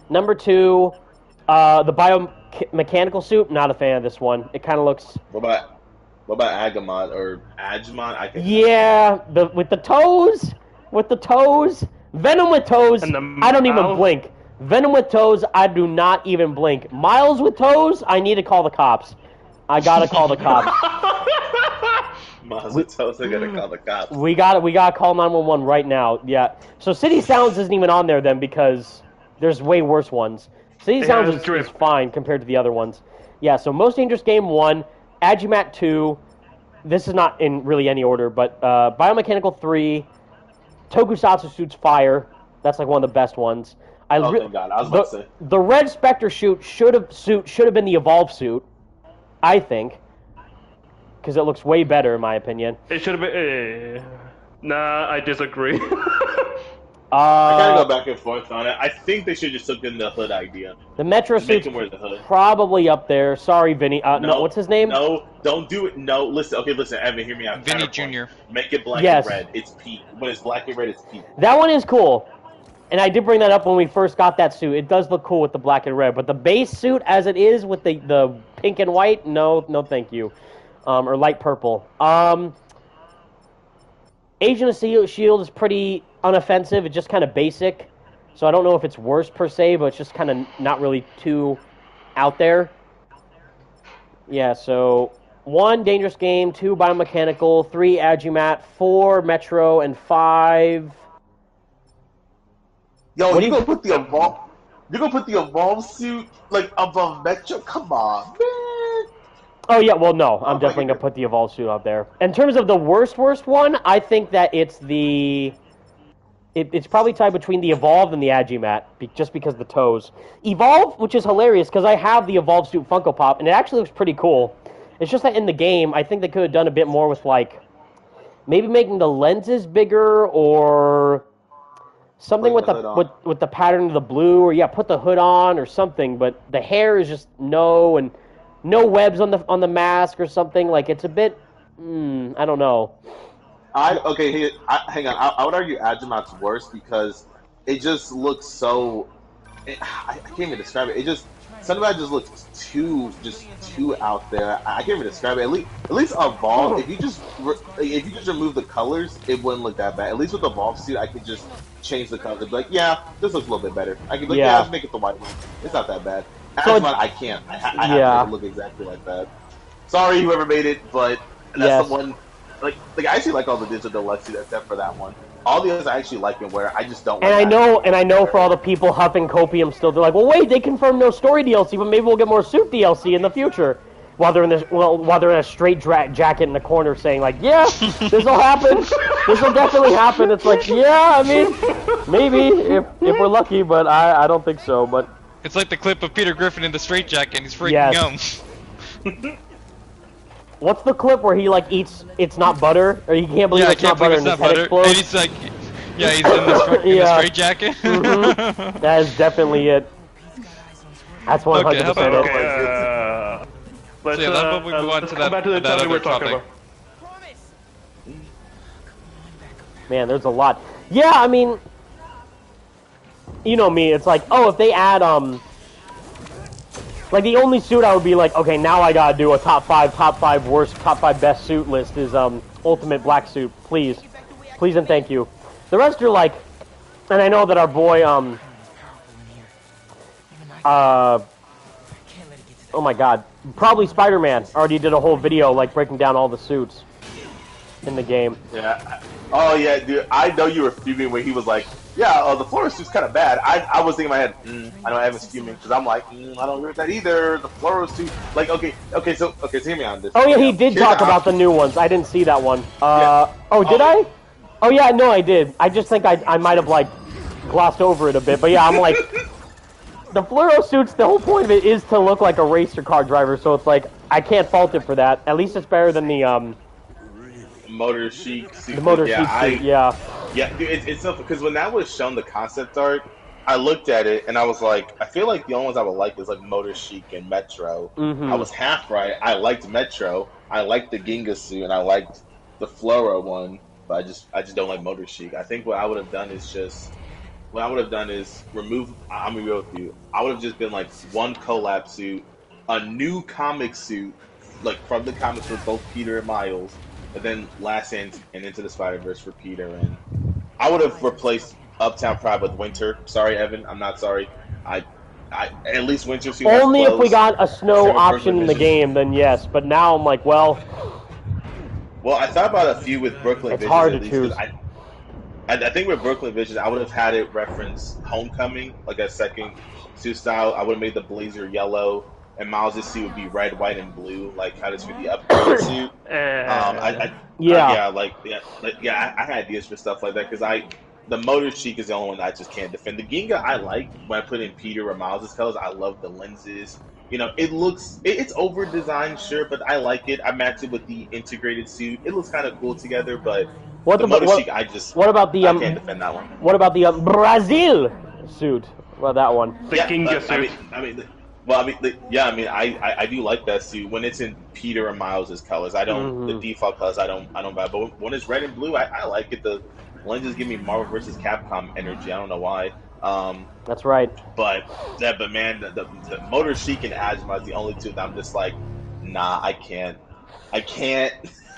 Number 2, the biomechanical suit, not a fan of this one. It kind of looks... What about Agamot or Agmon? Yeah, with the toes. With the toes... Venom with toes, I don't even blink. Venom with toes, I do not even blink. Miles with toes, I need to call the cops. I gotta call the cops. Miles with toes, I gotta call the cops. We gotta call 911 right now. Yeah. So City Sounds isn't even on there then because there's way worse ones. City Sounds is fine compared to the other ones. Yeah. So most dangerous game 1, Agimat 2. This is not in really any order, but biomechanical 3. Tokusatsu suit's fire. That's like one of the best ones. Thank God. I was about to say. The Red Spectre suit should have been the Evolve suit, I think, because it looks way better in my opinion. It should have been. Nah, I disagree. I gotta go back and forth on it. I think they should just took in the hood idea. The Metro suit's probably up there. Sorry, Vinny. No, what's his name? No, don't do it. No, listen, Evan, hear me out. Vinny Jr. Make it black and red. It's peak. When it's black and red, it's peak. That one is cool. And I did bring that up when we first got that suit. It does look cool with the black and red. But the base suit, as it is, with the pink and white, no thank you. Or light purple. Agent of S.H.I.E.L.D. is pretty unoffensive. It's just kind of basic. So I don't know if it's worse per se, but it's just kind of not really too out there. Yeah, so 1, dangerous game. 2, biomechanical. 3, Agimat. 4, Metro. And 5... Yo, you gonna put the Evolve... You're gonna put the Evolve suit, like, above Metro? Come on, man! Oh, yeah, well, no. I'm definitely gonna put the Evolve suit out there. In terms of the worst one, I think that it's the... It's probably tied between the Evolve and the Agimat, just because of the toes. Evolve, which is hilarious, because I have the Evolve suit Funko Pop, and it actually looks pretty cool. It's just that in the game, I think they could have done a bit more with, like, maybe making the lenses bigger, or something with the pattern of the blue, or put the hood on, or something. But the hair is just and no webs on the mask or something. Like, it's a bit, I don't know. Hang on. I would argue Agimat's worse because it just looks so. I can't even describe it. It just something about it just looks too out there. I can't even describe it. At least Evolve. If you just remove the colors, it wouldn't look that bad. At least with Evolve suit, I could just change the colors. Be like, yeah, this looks a little bit better. I could be like, let's make it the white one. It's not that bad. Agimat, I can't. I have to make it look exactly like that. Sorry, whoever made it, but that's the one. Like I actually like all the digital deluxe suit except for that one. All the others I actually like and wear. I just don't. And I know for all the people huffing copium still, they're like, well, wait, they confirmed no story DLC, but maybe we'll get more suit DLC in the future. While they're in a straight jacket in the corner saying like, yeah, this will happen. This will definitely happen. It's like, yeah, I mean, maybe if we're lucky, but I don't think so. But it's like the clip of Peter Griffin in the straight jacket. And he's freaking young. What's the clip where he like eats it's not butter, or he can't believe it's not butter and his head explodes? And he's like, he's in the straight jacket. That is definitely it. That's 100% it. Let's how about we move on to come back to the topic we're talking about. Man, there's a lot. Yeah, I mean, you know me. It's like, oh, if they add like, the only suit I would be like, okay, now I gotta do a top 5 worst, top 5 best suit list is, Ultimate Black Suit. Please. Please and thank you. The rest are like, and I know that our boy, oh my god, probably Spider-Man already did a whole video, like, breaking down all the suits in the game. Yeah. Oh, yeah, dude, I know you were fuming when he was like, Yeah, the Flora suit's kind of bad. I was thinking in my head, I know Evan's fuming because I'm like, I don't agree with that either. The Flora suit, like, so hear me on this. Oh yeah, he did talk about the new ones. I didn't see that one. Oh, did I? Oh yeah, no, I did. I just think I might have like glossed over it a bit, but yeah, I'm like, the fluoro suits. The whole point of it is to look like a racer car driver, so it's like I can't fault it for that. At least it's better than the Motor Chic suit. The Motor Chic suit, yeah. Yeah, dude, it's tough because when that was shown the concept art, I looked at it and I was like, I feel like the only ones I would like is like Motor Chic and Metro. I was half right. I liked Metro. I liked the Ginga suit and I liked the Flora one, but I just don't like Motor Chic. I think what I would have done is remove. I'm gonna be real with you. I would have just been like one collab suit, a new comic suit, like from the comics for both Peter and Miles. And then Last Stand and Into the Spider-Verse for Peter, and I would have replaced Uptown Pride with Winter. Sorry, Evan, I'm not sorry. I at least Winter suit. Only if we got a snow option in the game, then yes. But now I'm like, well, I thought about a few with Brooklyn it's Visions. Hard at to least, choose. I think with Brooklyn Visions, I would have had it reference Homecoming, like a second suit style. I would have made the blazer yellow. And Miles' suit would be red, white, and blue, like how this would be upgraded suit. I had ideas for stuff like that because the Motor Chic is the only one that I just can't defend. The Ginga I like when I put in Peter or Miles' colors. I love the lenses. You know, it's over designed, sure, but I like it. I match it with the integrated suit. It looks kind of cool together, but the Motor Chic, I can't defend that one. What about the Brazil suit? Well, that one. The Ginga suit. I do like that suit when it's in Peter and Miles' colors. I don't the default colors. I don't buy. But when it's red and blue, I like it. The lenses give me Marvel vs. Capcom energy. I don't know why. That's right. But man, the Motor Chic and Asma is the only two that I'm just like, nah, I can't.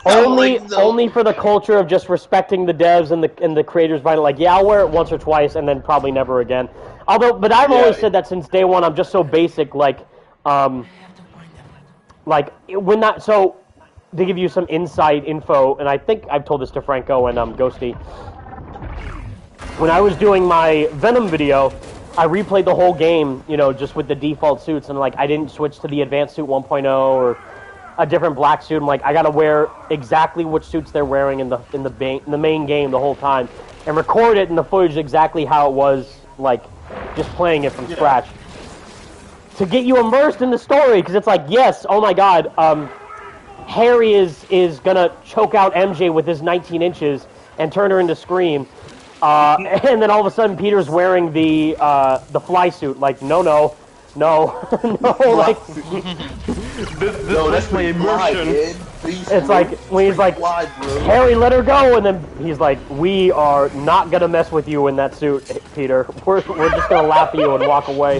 Only for the culture of just respecting the devs and the creators by like, yeah, I'll wear it once or twice and then probably never again. But I've always said that since day one. I'm just so basic, like when that. So to give you some inside info, and I think I've told this to Franco and Ghosty. When I was doing my Venom video, I replayed the whole game, just with the default suits, and like I didn't switch to the advanced suit 1.0 or a different black suit. I'm like, I gotta wear exactly which suits they're wearing in the main game the whole time, and record it in the footage exactly how it was, like just playing it from scratch, to get you immersed in the story. Because it's like, yes, oh my God, Harry is gonna choke out MJ with his 19 inches and turn her into Scream, and then all of a sudden Peter's wearing the fly suit. Like, no, like. That's my immersion. It's like when he's like, Harry, let her go, and then he's like, we are not gonna mess with you in that suit, Peter. We're just gonna laugh at you and walk away.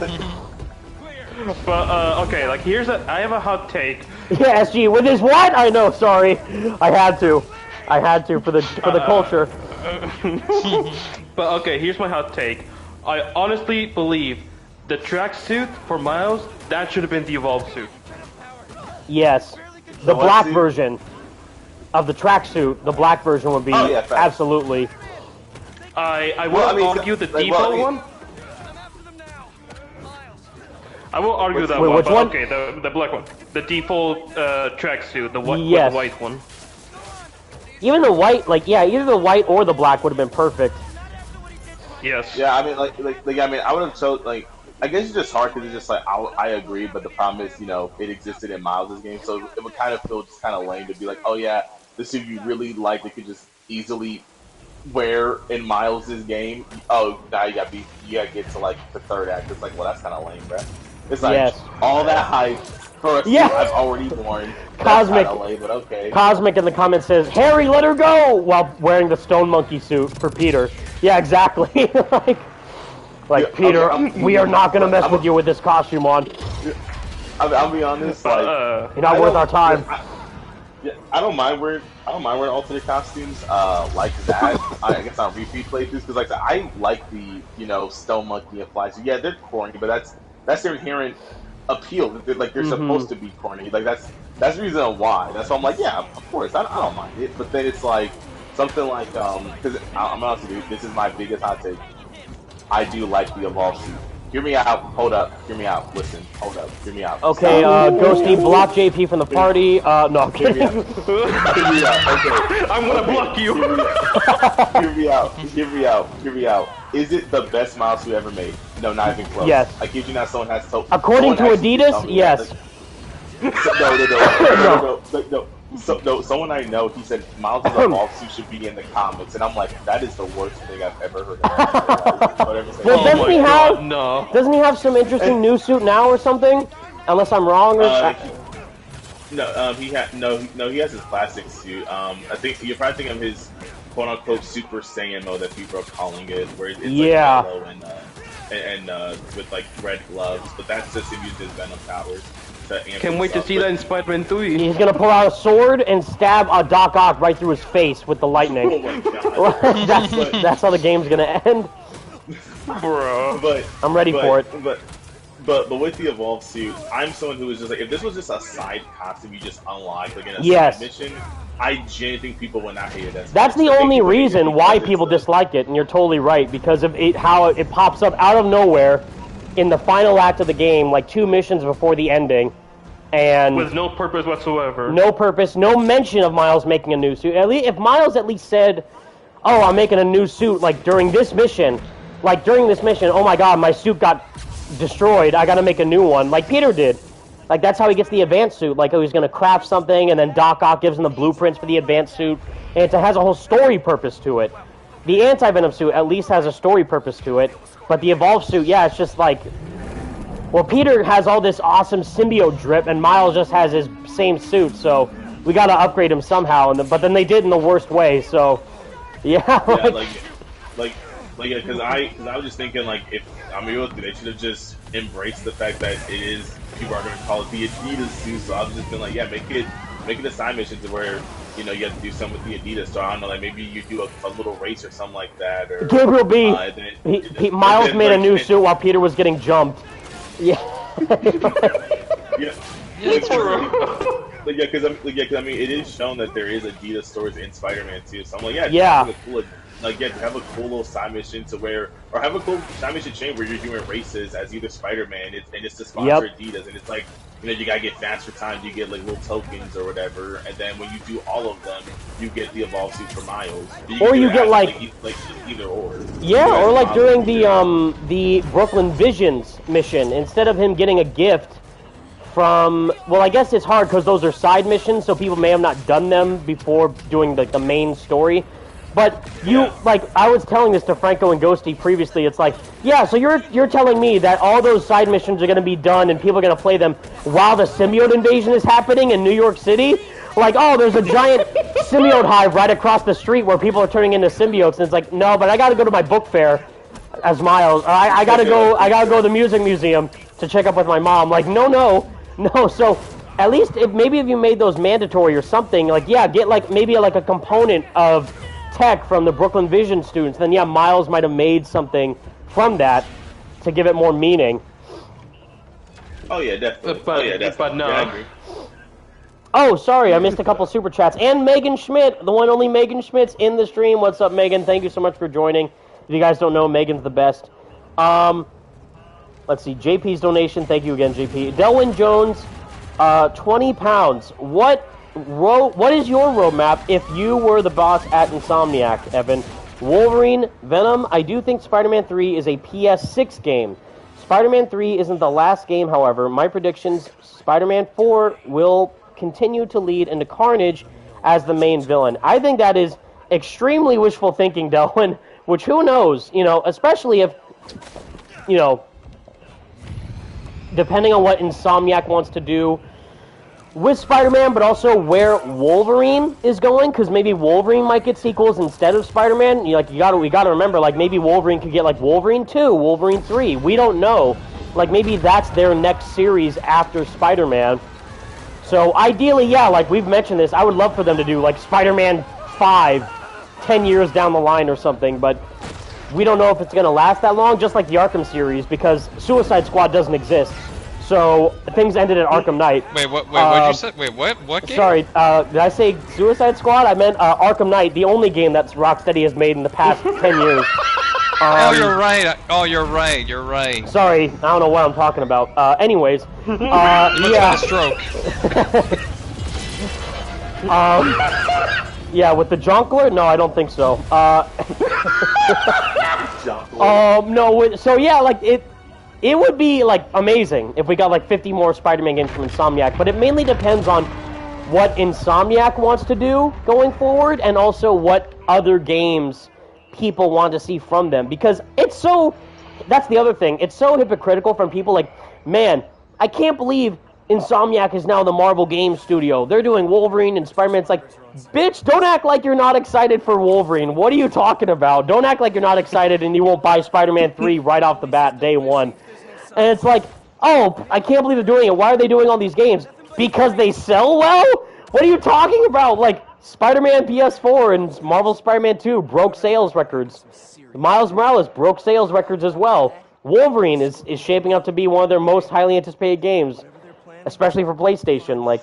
But okay, like I have a hot take. Yeah, SG with his what? I know. Sorry, I had to for the culture. But okay, here's my hot take. I honestly believe the tracksuit for Miles, that should have been the evolved suit. Yes, the black version of the tracksuit. The black version would be absolutely. I will argue the default one. I will argue that one. Which one? Okay, the black one, the default tracksuit, the white one. Even the white, either the white or the black would have been perfect. Yes. Yeah, I mean, I would have chose I guess it's just hard because it's just like I agree, but the problem is, it existed in Miles' game, so it would kind of feel just kind of lame to be like, oh yeah, this suit you really like, it could just easily wear in Miles' game. Oh, now you gotta get to like the third act. It's like, well, that's kind of lame, bro. It's like all that hype for a suit I've already worn. Cosmic, that's lame, but okay. Cosmic in the comments says, Harry, let her go, while wearing the Stone Monkey suit for Peter. Yeah, exactly. Peter, we are not gonna mess with you with this costume on. I'll be honest, you're not worth our time. I don't mind wearing alternate costumes like that. I guess on repeat playthroughs because I like the Stone Monkey and Fly. So yeah, they're corny, but that's their inherent appeal. They're supposed to be corny. That's the reason why. That's why I'm like, yeah, of course, I don't mind it. But then it's like something like because I'm honest with you, this is my biggest hot take. I do like the evolved suit. Hear me out. Hold up. Hear me out. Listen. Hold up. Hear me out. Okay, Ghosty, block JP from the party. No, I'm Hear kidding. me out. Hear me out. Okay. I'm gonna block you. Hear me out. Hear me out. Hear me out. Is it the best Miles suit ever made? No, not even close. Yes. I kid you not. Someone has told. According to Adidas, yes. No. So, someone I know, he said Miles' evolved suit should be in the comics, and I'm like, that is the worst thing I've ever heard of. Well, doesn't he have? No. Doesn't he have some interesting new suit now or something? Unless I'm wrong. Or he has his classic suit. I think you're probably thinking of his quote unquote Super Saiyan mode that people are calling it, where it's like yellow and with like red gloves, but that's just him using his Venom powers. Can't wait to see that in Spider-Man 3. He's gonna pull out a sword and stab a Doc Ock right through his face with the lightning. Oh my god. that's how the game's gonna end. Bro. But I'm ready for it. But with the evolved suit, I'm someone who is just like, if this was just a side costume you just unlock like in a side mission, I genuinely think people would not hate it. That's the only reason why people dislike it, and you're totally right, because of how it pops up out of nowhere in the final act of the game, like 2 missions before the ending, and with no purpose whatsoever. No purpose, no mention of Miles making a new suit. At least if Miles at least said, "Oh, I'm making a new suit," like during this mission, oh my god, my suit got destroyed. I got to make a new one, like Peter did. Like that's how he gets the advanced suit. Like he's gonna craft something, and then Doc Ock gives him the blueprints for the advanced suit, and it has a whole story purpose to it. The anti-Venom suit at least has a story purpose to it. But the evolved suit, yeah, it's just like, well, Peter has all this awesome symbiote drip, and Miles just has his same suit, so we gotta upgrade him somehow. But then they did in the worst way, so yeah. Because I was just thinking they should have just embraced the fact that it is, people are gonna call it the Adidas suit. So I've just been like, yeah, make it a side mission to where, you know, you have to do something with the Adidas. So I don't know, like maybe you do a little race or something like that. Or Gabriel B. Miles made a new suit while Peter was getting jumped. Yeah. Yeah. Because I mean, it is shown that there is Adidas stores in Spider-Man too. So I'm like, have a cool little side mission to where, or have a cool side mission chain where you're doing races as either Spider-Man, and it's to sponsor Adidas, and it's like, you know, you gotta get faster times, you get like little tokens or whatever, and then when you do all of them, you get the evolved suit for Miles. Or you get like either or. Yeah, or like during the Brooklyn Visions mission, instead of him getting a gift from, well, I guess it's hard because those are side missions, so people may have not done them before doing the main story. But like, I was telling this to Franco and Ghosty previously, it's like, yeah, so you're telling me that all those side missions are going to be done and people are going to play them while the symbiote invasion is happening in New York City? Like, oh, there's a giant symbiote hive right across the street where people are turning into symbiotes, and it's like, no, but I got to go to my book fair as Miles. I got to go to the music museum to check up with my mom. Like, no. So at least maybe if you made those mandatory or something, like, yeah, get like maybe like a component of tech from the Brooklyn Vision students, then yeah, Miles might have made something from that to give it more meaning. Oh yeah, definitely. But no. Yeah, I agree. Oh, sorry, I missed a couple super chats. And Megan Schmidt, the one only Megan Schmidt's in the stream. What's up, Megan? Thank you so much for joining. If you guys don't know, Megan's the best. Let's see, JP's donation. Thank you again, JP. Delwyn Jones, 20 pounds. What is your roadmap if you were the boss at Insomniac, Evan? Wolverine, Venom. I do think Spider-Man 3 is a PS6 game. Spider-Man 3 isn't the last game, however. My predictions, Spider-Man 4 will continue to lead into Carnage as the main villain. I think that is extremely wishful thinking, Delwyn, which who knows, you know, especially if, you know, depending on what Insomniac wants to do with Spider-Man, but also where Wolverine is going, because maybe Wolverine might get sequels instead of Spider-Man. We gotta remember, like, maybe Wolverine could get like Wolverine 2, Wolverine 3. We don't know. Like, maybe that's their next series after Spider-Man. So ideally, yeah, like we've mentioned this, I would love for them to do like Spider-Man 5 10 years down the line or something, but we don't know if it's gonna last that long, just like the Arkham series, because Suicide Squad doesn't exist. So things ended at Arkham Knight. Wait, what did you say? Wait, what? What game? Sorry, did I say Suicide Squad? I meant Arkham Knight, the only game that Rocksteady has made in the past 10 years. Oh, you're right. Oh, you're right. You're right. Sorry, I don't know what I'm talking about. Anyways, You must have had a stroke. Yeah, with the Jonkler? No, I don't think so. No. So yeah, like it would be like amazing if we got like 50 more Spider-Man games from Insomniac, but it mainly depends on what Insomniac wants to do going forward, and also what other games people want to see from them. Because it's so, that's the other thing, it's so hypocritical from people like, man, I can't believe Insomniac is now the Marvel Game Studio. They're doing Wolverine and Spider-Man. It's like, bitch, don't act like you're not excited for Wolverine. What are you talking about? Don't act like you're not excited and you won't buy Spider-Man 3 right off the bat, day one. And it's like, oh, I can't believe they're doing it. Why are they doing all these games? Because they sell well? What are you talking about? Like, Spider-Man PS4 and Marvel Spider-Man 2 broke sales records. Miles Morales broke sales records as well. Wolverine is shaping up to be one of their most highly anticipated games, especially for PlayStation. Like,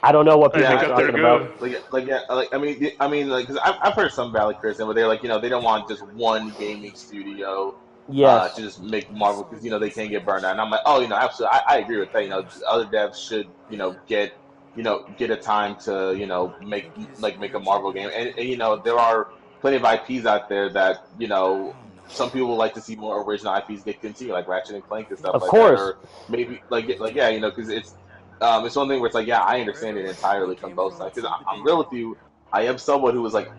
I don't know what people are talking about. I mean, because I've heard some valid criticism where they're like, they don't want just one gaming studio. Yes. To just make Marvel, because they can't get burned out. And I'm like, absolutely, I agree with that. Other devs should get a time to make a Marvel game, and there are plenty of IPs out there that some people would like to see more original IPs get continued, like Ratchet and Clank and stuff of like course. that, or maybe because it's one thing where it's like, yeah, I understand it entirely from both sides. Because I'm real with you. I am someone who was like,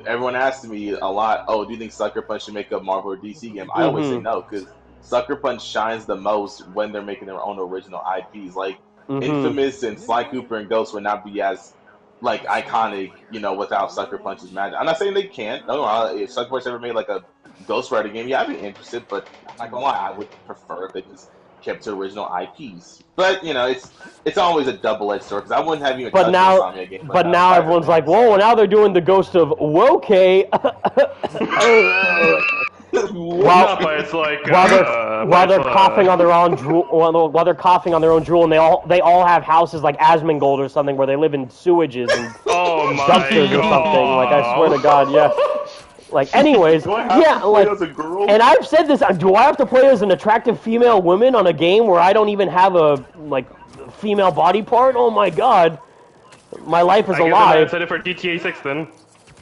everyone asks me a lot, oh, do you think Sucker Punch should make a Marvel or DC game? I always say no, because Sucker Punch shines the most when they're making their own original IPs. Like, Infamous and Sly Cooper and Ghost would not be as, like, iconic, without Sucker Punch's magic. I'm not saying they can't. No, if Sucker Punch ever made, like, a Ghost Rider game, yeah, I'd be interested, but I'm not gonna lie, I would prefer if they just kept to original IPs. But it's always a double-edged sword, because I wouldn't have even touched the Insomniac game. But now everyone's like, whoa, now they're doing the Ghost of Woke. While they're coughing on their own drool, while they're coughing on their own drool, and they all have houses like Asmongold or something where they live in sewages and dumpsters or something. Like, I swear to God, yeah. Like, anyways, and I've said this, do I have to play as an attractive female woman on a game where I don't even have a, like, female body part? Oh my God. My life is a lie. I said it for GTA 6 then.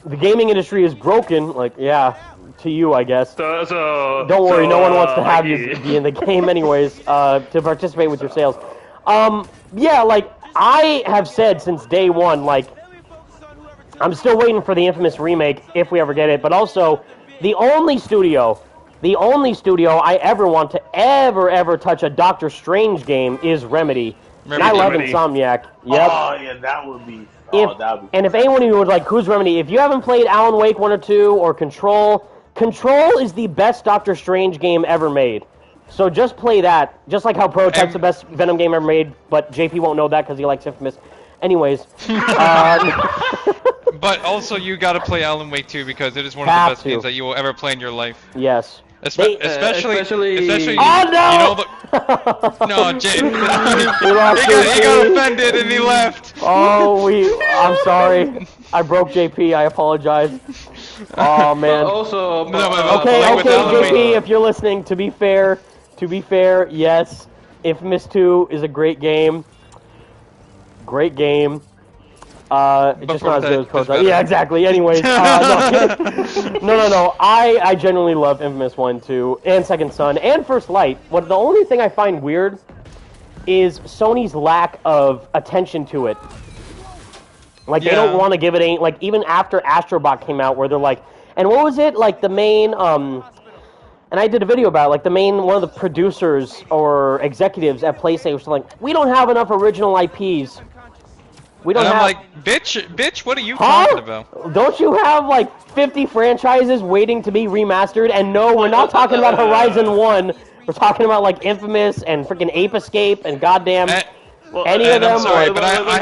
The gaming industry is broken, like, yeah, to you, I guess. Don't worry, no one wants to have you be in the game anyways, to participate with your sales. Yeah, like, I have said since day one, like, I'm still waiting for the Infamous remake, if we ever get it, but also, the only studio I ever want to ever touch a Doctor Strange game is Remedy. And I love Insomniac. Yep. Oh, yeah, that would be... And if anyone who would like, who's Remedy? If you haven't played Alan Wake 1 or 2 or Control is the best Doctor Strange game ever made. So just play that. Just like how Prototype's the best Venom game ever made, but JP won't know that because he likes Infamous. Anyways. But also you gotta play Alan Wake 2 because it is one of the best games that you will ever play in your life. Yes. Especially. Oh no! No, Jay. he got offended and he left. Oh, I'm sorry. I broke JP. I apologize. Oh man. Okay, JP. If you're listening, to be fair, yes, Infamous 2 is a great game. Great game. Just not as good as Prototype. Yeah, exactly. Anyways, no. I genuinely love Infamous 1, 2, and Second Son, and First Light. The only thing I find weird is Sony's lack of attention to it. Like, they don't want to give it any, like, even after Astrobot came out, where they're like, and what was it? Like, the main, and I did a video about it, like, one of the producers or executives at PlayStation was like, we don't have enough original IPs. I'm like, bitch, what are you talking about? Don't you have, like, 50 franchises waiting to be remastered? And no, we're not talking about Horizon 1. We're talking about, like, Infamous and freaking Ape Escape and goddamn any of them. I'm sorry, but I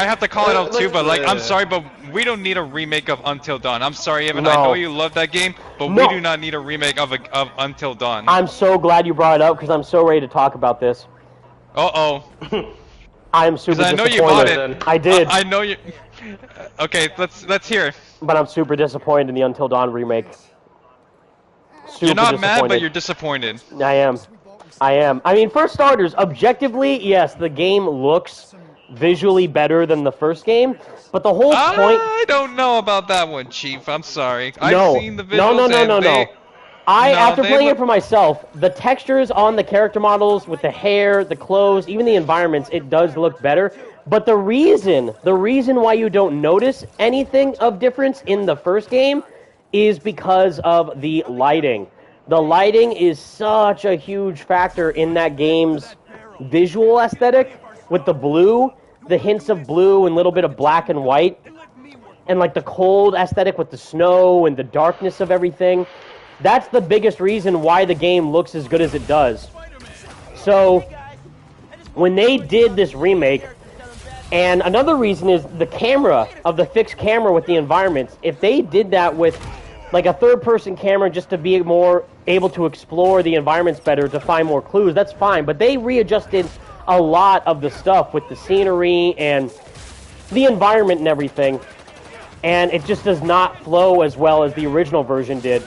have to call it out too, but, like, I'm sorry, but we don't need a remake of Until Dawn. I'm sorry, Evan, I know you love that game, but we do not need a remake of Until Dawn. I'm so glad you brought it up, because I'm so ready to talk about this. Uh-oh. I'm super disappointed. I know you bought it. I did. I know you. Okay, let's hear it. But I'm super disappointed in the Until Dawn remake. You're not mad, but you're disappointed. I am. I mean, for starters, objectively, yes, the game looks visually better than the first game, but the whole point... I don't know about that one, Chief. I'm sorry. I've seen the visuals No. After playing it for myself, the textures on the character models with the hair, the clothes, even the environments, it does look better. But the reason why you don't notice anything of difference in the first game is because of the lighting. The lighting is such a huge factor in that game's visual aesthetic, with the blue, the hints of blue and a little bit of black and white, and like the cold aesthetic with the snow and the darkness of everything. That's the biggest reason why the game looks as good as it does. So, when they did this remake, and another reason is the camera, of the fixed camera with the environments. If they did that with like a third-person camera just to be more able to explore the environments better, to find more clues, that's fine. But they readjusted a lot of the stuff with the scenery and the environment and everything, and it just does not flow as well as the original version did.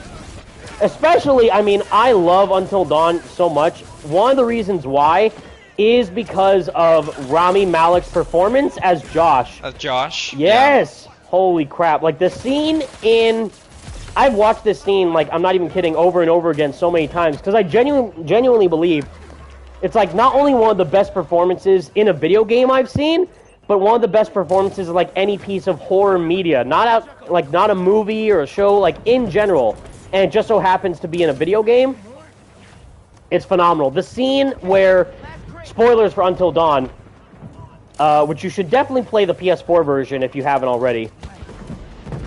Especially, I mean, I love Until Dawn so much. One of the reasons why is because of Rami Malek's performance as Josh. As Josh? Yes! Yeah. Holy crap. Like, the scene in... I've watched this scene, like, I'm not even kidding, over and over again so many times, because I genuinely believe it's, like, not only one of the best performances in a video game I've seen, but one of the best performances of, like, any piece of horror media. Not a movie or a show, like, in general. And it just so happens to be in a video game. It's phenomenal. The scene where... Spoilers for Until Dawn, which you should definitely play the PS4 version if you haven't already,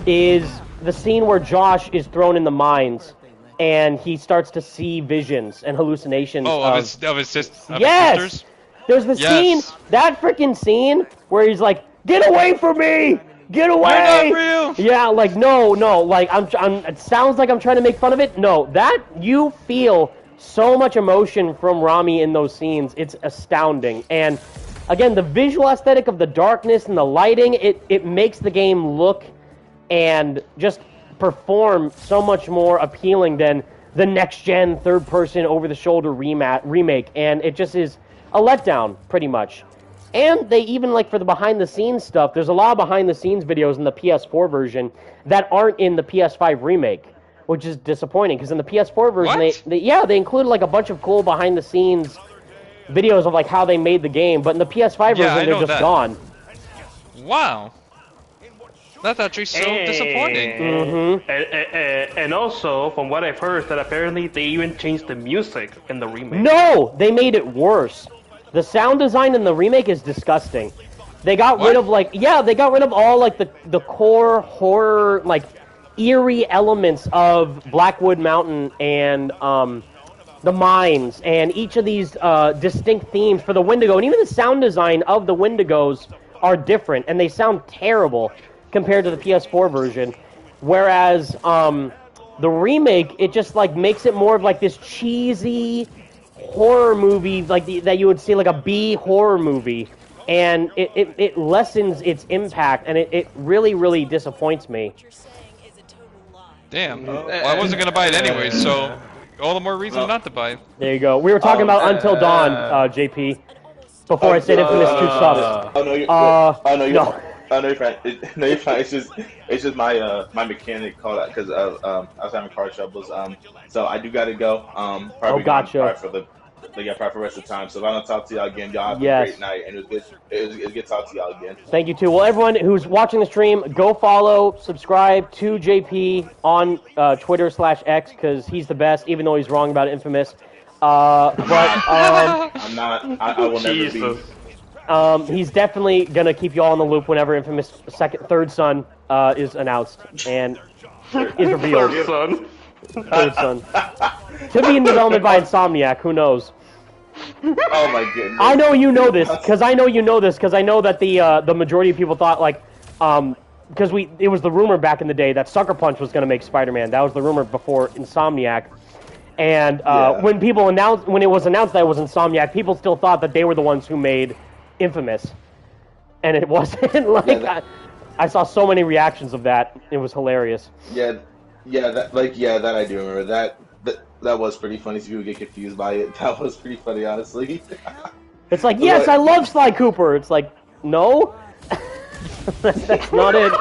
is the scene where Josh is thrown in the mines and he starts to see visions and hallucinations. Of his sisters? Yes! There's the scene, that freaking scene, where he's like, "Get away from me! Get away!" You're not real! Yeah, like, no, like, it sounds like I'm trying to make fun of it. No, that, you feel... so much emotion from Rami in those scenes. It's astounding. And again, the visual aesthetic of the darkness and the lighting, it makes the game look and just perform so much more appealing than the next-gen, third-person, over-the-shoulder remake. And it just is a letdown, pretty much. And they even, like, for the behind-the-scenes stuff, there's a lot of behind-the-scenes videos in the PS4 version that aren't in the PS5 remake, which is disappointing, because in the PS4 version, they included, like, a bunch of cool behind-the-scenes videos of, like, how they made the game, but in the PS5 version, they're just gone. Wow. That's actually so disappointing. Mm-hmm. And also, from what I've heard, that apparently they even changed the music in the remake. No! They made it worse. The sound design in the remake is disgusting. They got rid of, like... Yeah, they got rid of all, like, the core horror, like... eerie elements of Blackwood Mountain and the mines, and each of these distinct themes for the Wendigo, and even the sound design of the Wendigos are different, and they sound terrible compared to the PS4 version. Whereas the remake, it just like makes it more of like this cheesy horror movie, like that you would see like a B horror movie, and it lessens its impact, and it really, really disappoints me. Damn. Well, I wasn't going to buy it anyway, so all the more reason not to buy it. There you go. We were talking about Until Dawn, JP, before I said Infamous 2 subs. Oh, no, you're fine. No, you're fine. It's just my my mechanic called out because I was having car troubles. So I do got to go. Probably gotcha. Probably for the rest of the time. So if I don't talk to y'all again, y'all have a great night, and it was good to talk to y'all again. Thank you too. Well, everyone who's watching the stream, go follow, subscribe to JP on Twitter/X because he's the best, even though he's wrong about Infamous. I'm not. I will never be. He's definitely gonna keep you all in the loop whenever Infamous Third Son is announced and is revealed. Third Son. To be in development by Insomniac, who knows? Oh my goodness. I know you know this, because I know that the majority of people thought, like, because it was the rumor back in the day that Sucker Punch was going to make Spider-Man. That was the rumor before Insomniac. And when it was announced that it was Insomniac, people still thought that they were the ones who made infamous, and it wasn't like I saw so many reactions of that. It was hilarious. Yeah, that I do remember. That was pretty funny. So people get confused by it. That was pretty funny, honestly. It's like, yes, I love Sly Cooper. It's like, no, that's not it.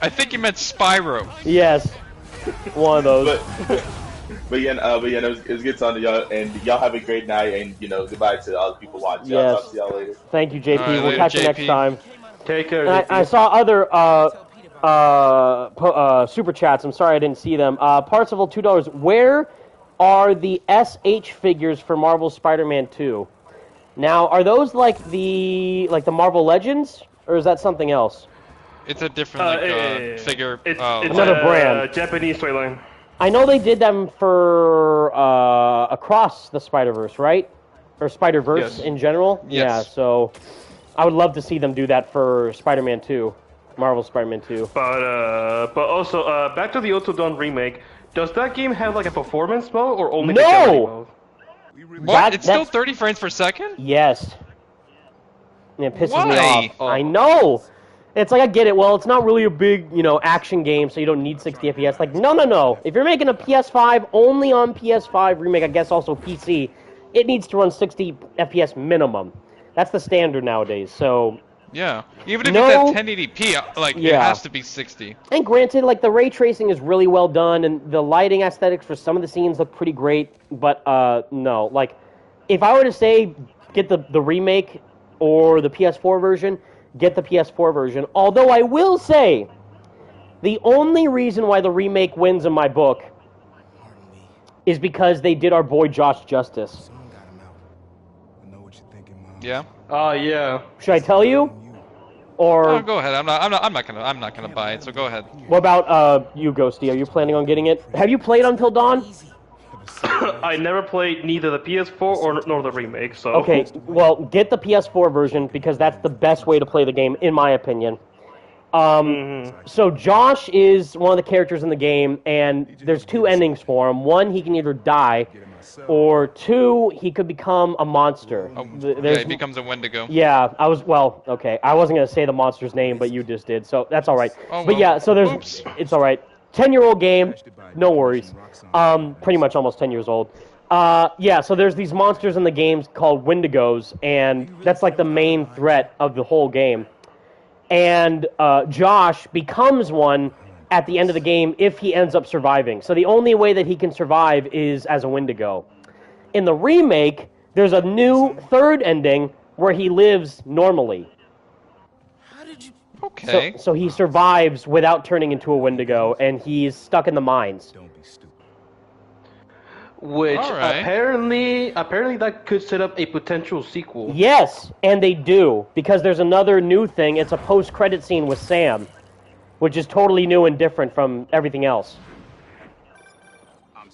I think you meant Spyro. Yes, one of those. But yeah, it was good talking to y'all, and y'all have a great night, and goodbye to all the people watching. I'll talk to y'all later. Thank you, JP. Right, we'll catch you next time. Take care. I saw other super chats. I'm sorry I didn't see them. Parzival, $2. Where are the SH figures for Marvel Spider-Man 2? Now, are those like the Marvel Legends, or is that something else? It's a different figure. It's another brand. Japanese toy line. I know they did them for Across the Spider-Verse, right? Or Spider-Verse in general. Yes. Yeah. So I would love to see them do that for Spider-Man 2, Marvel Spider-Man 2. But also back to the Until Dawn remake. Does that game have like a performance mode or only No! the mode? What? It's still 30 frames per second? Yes. And it pisses me Why? off. I know. It's like, I get it. Well, it's not really a big, action game, so you don't need 60 FPS. Like, no. If you're making a PS5 only on PS5 remake, I guess also PC, it needs to run 60 FPS minimum. That's the standard nowadays. So yeah, even if it's at 1080p, it has to be 60. And granted, the ray tracing is really well done, and the lighting aesthetics for some of the scenes look pretty great. But no, if I were to say get the remake or the PS4 version, get the PS4 version. Although I will say, the only reason why the remake wins in my book is because they did our boy Josh justice. Yeah. Yeah. Should I tell you? Or oh, go ahead. I'm not gonna buy it. So go ahead. What about you, Ghosty? Are you planning on getting it? Have you played Until Dawn? I never played neither the PS4 nor the remake, so... Okay, well, get the PS4 version, because that's the best way to play the game, in my opinion. So Josh is one of the characters in the game, and there's two endings for him. One, he can either die, or two, he could become a monster. He becomes a Wendigo. Yeah, I wasn't going to say the monster's name, but you just did, so that's alright. Oh, well. But yeah, so it's alright. 10-year-old game, no worries. Pretty much almost 10 years old. So there's these monsters in the game called Wendigos, and that's the main threat of the whole game. And Josh becomes one at the end of the game if he ends up surviving. So the only way that he can survive is as a Wendigo. In the remake, there's a new third ending where he lives normally. Okay. So he survives without turning into a Wendigo, and he's stuck in the mines. Which apparently that could set up a potential sequel. Yes, and they do, because there's another new thing. It's a post-credit scene with Sam, which is totally new and different from everything else.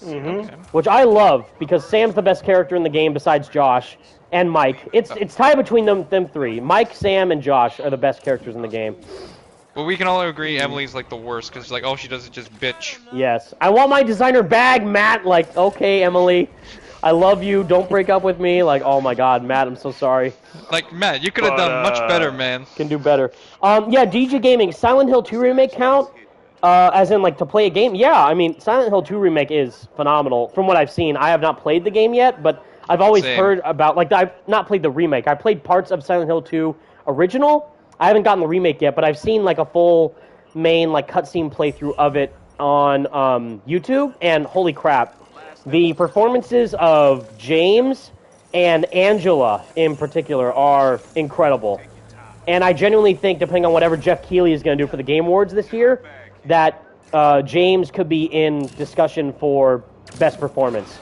Okay. Which I love, because Sam's the best character in the game besides Josh and Mike. It's tied between them three. Mike, Sam, and Josh are the best characters in the game. Well, we can all agree Emily's the worst, because all she does is just bitch. Yes. I want my designer bag, Matt. Okay, Emily. I love you. Don't break up with me. Oh my god, Matt, I'm so sorry. Matt, you could have done much better, man. Can do better. DJ Gaming, Silent Hill 2 Remake count? As in, to play a game? Yeah, I mean, Silent Hill 2 Remake is phenomenal. From what I've seen, I have not played the game yet, but I've always heard about, I've not played the remake. I played parts of Silent Hill 2 Original. I haven't gotten the remake yet, but I've seen, a full main, cutscene playthrough of it on YouTube, and holy crap. The performances of James and Angela, in particular, are incredible. And I genuinely think, depending on whatever Jeff Keighley is going to do for the Game Awards this year, that James could be in discussion for Best Performance.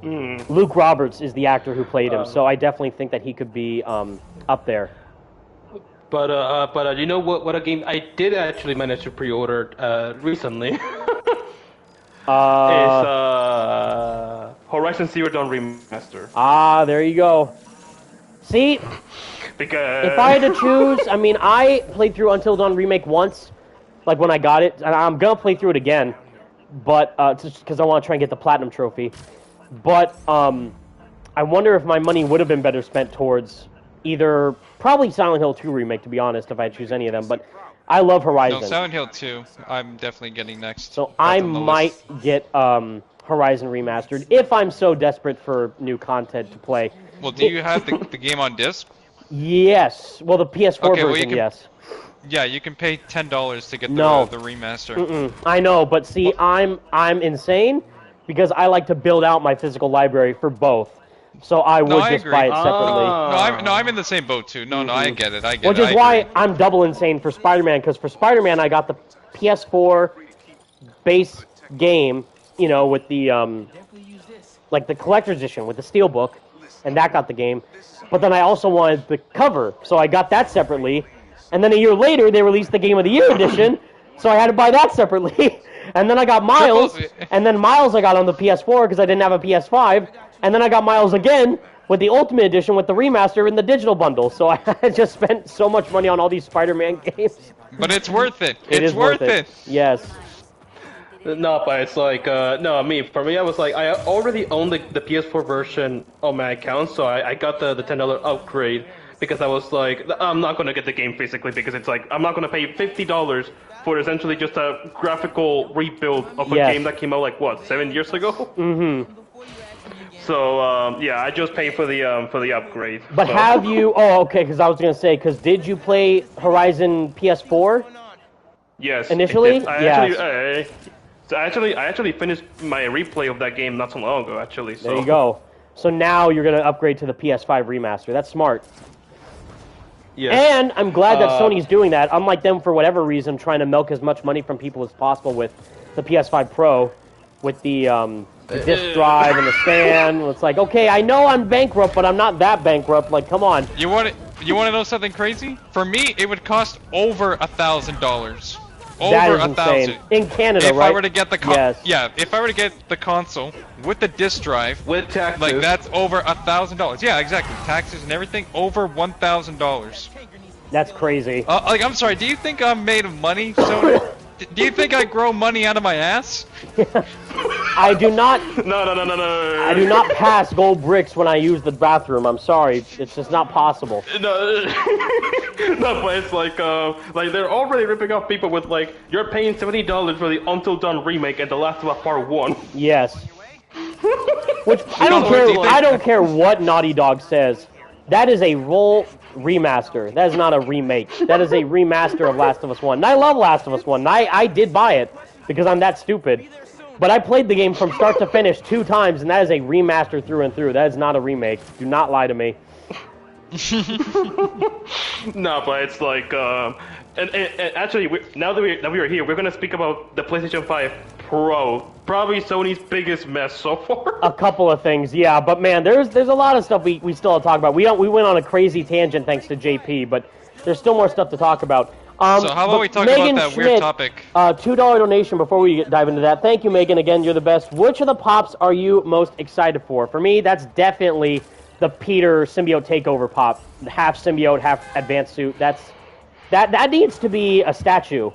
Luke Roberts is the actor who played him, so I definitely think that he could be up there. But you know what a game I did actually manage to pre-order recently is Horizon Zero Dawn Remaster. Ah, there you go. See, because if I had to choose, I mean, I played through Until Dawn Remake once, when I got it, and I'm gonna play through it again, but just because I want to try and get the Platinum Trophy. But I wonder if my money would have been better spent towards either probably Silent Hill 2 remake, to be honest, if I choose any of them. But I love Horizon. No, Silent Hill 2. I'm definitely getting next. So I might get Horizon remastered if I'm so desperate for new content to play. Well, do you have the game on disc? Yes. Well, the PS4 version, yes. Yeah, you can pay $10 to get the remaster. I know, but see, I'm insane because I like to build out my physical library for both. So I would just buy it separately. No, I'm in the same boat too. No, I get it. I get it. Which is why I'm double insane for Spider-Man, because for Spider-Man I got the PS4 base game, you know, with the like the collector's edition with the steelbook, and that got the game. But then I also wanted the cover, so I got that separately. And then a year later they released the Game of the Year edition, so I had to buy that separately. And then I got Miles, and then Miles I got on the PS4 because I didn't have a PS5. And then I got Miles again with the Ultimate Edition with the remaster in the digital bundle. So I just spent so much money on all these Spider-Man games. But it's worth it. It's worth it. Yes. No, but it's like, no, for me, I was like, I already owned the PS4 version on my account, so I got the $10 upgrade, because I was like, I'm not going to get the game physically, because it's like, I'm not going to pay $50 for essentially just a graphical rebuild of a game that came out, like, what, 7 years ago? Mm-hmm. So, yeah, I just paid for the upgrade. But have you, okay, because I was going to say, because did you play Horizon PS4? Yes. Initially? I actually finished my replay of that game not so long ago, actually. So. There you go. So now you're going to upgrade to the PS5 remaster. That's smart. Yes. And I'm glad that Sony's doing that, unlike them for whatever reason, trying to milk as much money from people as possible with the PS5 Pro, with the disc drive and the stand. It's like, okay, I know I'm bankrupt, but I'm not that bankrupt. Like, come on. You want to know something crazy? For me, it would cost over $1,000. Over $1,000 in Canada, if right? I were to get the if I were to get the console with the disc drive, with taxes, like that's over $1,000. Yeah, exactly, taxes and everything, over $1,000. That's crazy. Like, I'm sorry. Do you think I'm made of money, Sony? Do you think I grow money out of my ass? I do not. No. I do not pass gold bricks when I use the bathroom. I'm sorry, it's just not possible. No, no, but it's like they're already ripping off people with like, you're paying $70 for the Until Dawn remake and The Last of Us Part 1. Yes. Which I don't care. I don't care what Naughty Dog says. That is a roll remaster. That is not a remake. That is a remaster of Last of Us 1. And I love Last of Us 1. I did buy it because I'm that stupid. But I played the game from start to finish 2 times, and that is a remaster through and through. That is not a remake. Do not lie to me. No, but it's like, and actually, now that we are here, we're gonna speak about the PlayStation 5 Pro, probably Sony's biggest mess so far. A couple of things, yeah, but man, there's a lot of stuff we still have to talk about. We went on a crazy tangent thanks to JP, but there's still more stuff to talk about. So how about we talk about that weird topic? $2 donation before we dive into that. Thank you, Megan. Again, you're the best. Which of the pops are you most excited for? For me, that's definitely the Peter symbiote takeover pop. Half symbiote, half advanced suit. That needs to be a statue.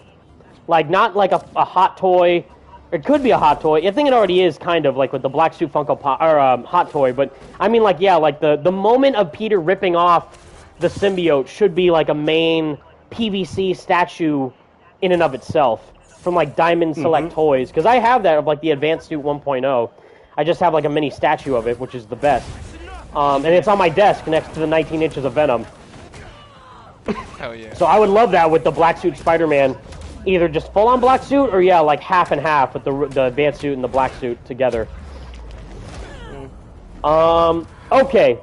Like, not like a hot toy. It could be a hot toy. I think it already is, kind of, like with the Black Suit Funko Pop, or hot toy. But, I mean, like, yeah, like the moment of Peter ripping off the symbiote should be like a main PVC statue in and of itself from like Diamond Select Toys, because I have that of like the Advanced Suit 1.0. I just have like a mini statue of it, which is the best, and it's on my desk next to the 19 inches of Venom. Hell yeah. So I would love that with the Black Suit Spider-Man, either just full on black suit, or yeah, like half and half with the Advanced Suit and the black suit together. Okay,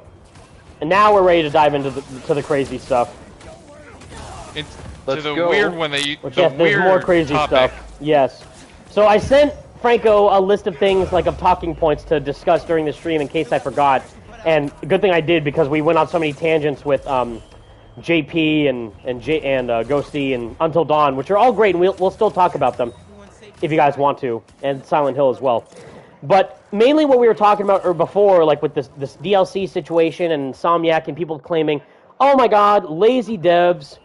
and now we're ready to dive into the crazy stuff. To the weird one that you. Yes, there's more crazy stuff. Yes. So I sent Franco a list of things, like of talking points to discuss during the stream in case I forgot. And good thing I did, because we went on so many tangents with JP and Ghosty and Until Dawn, which are all great, and we'll still talk about them if you guys want to, and Silent Hill as well. But mainly what we were talking about before, like with this DLC situation and Insomniac and people claiming, oh my god, lazy devs.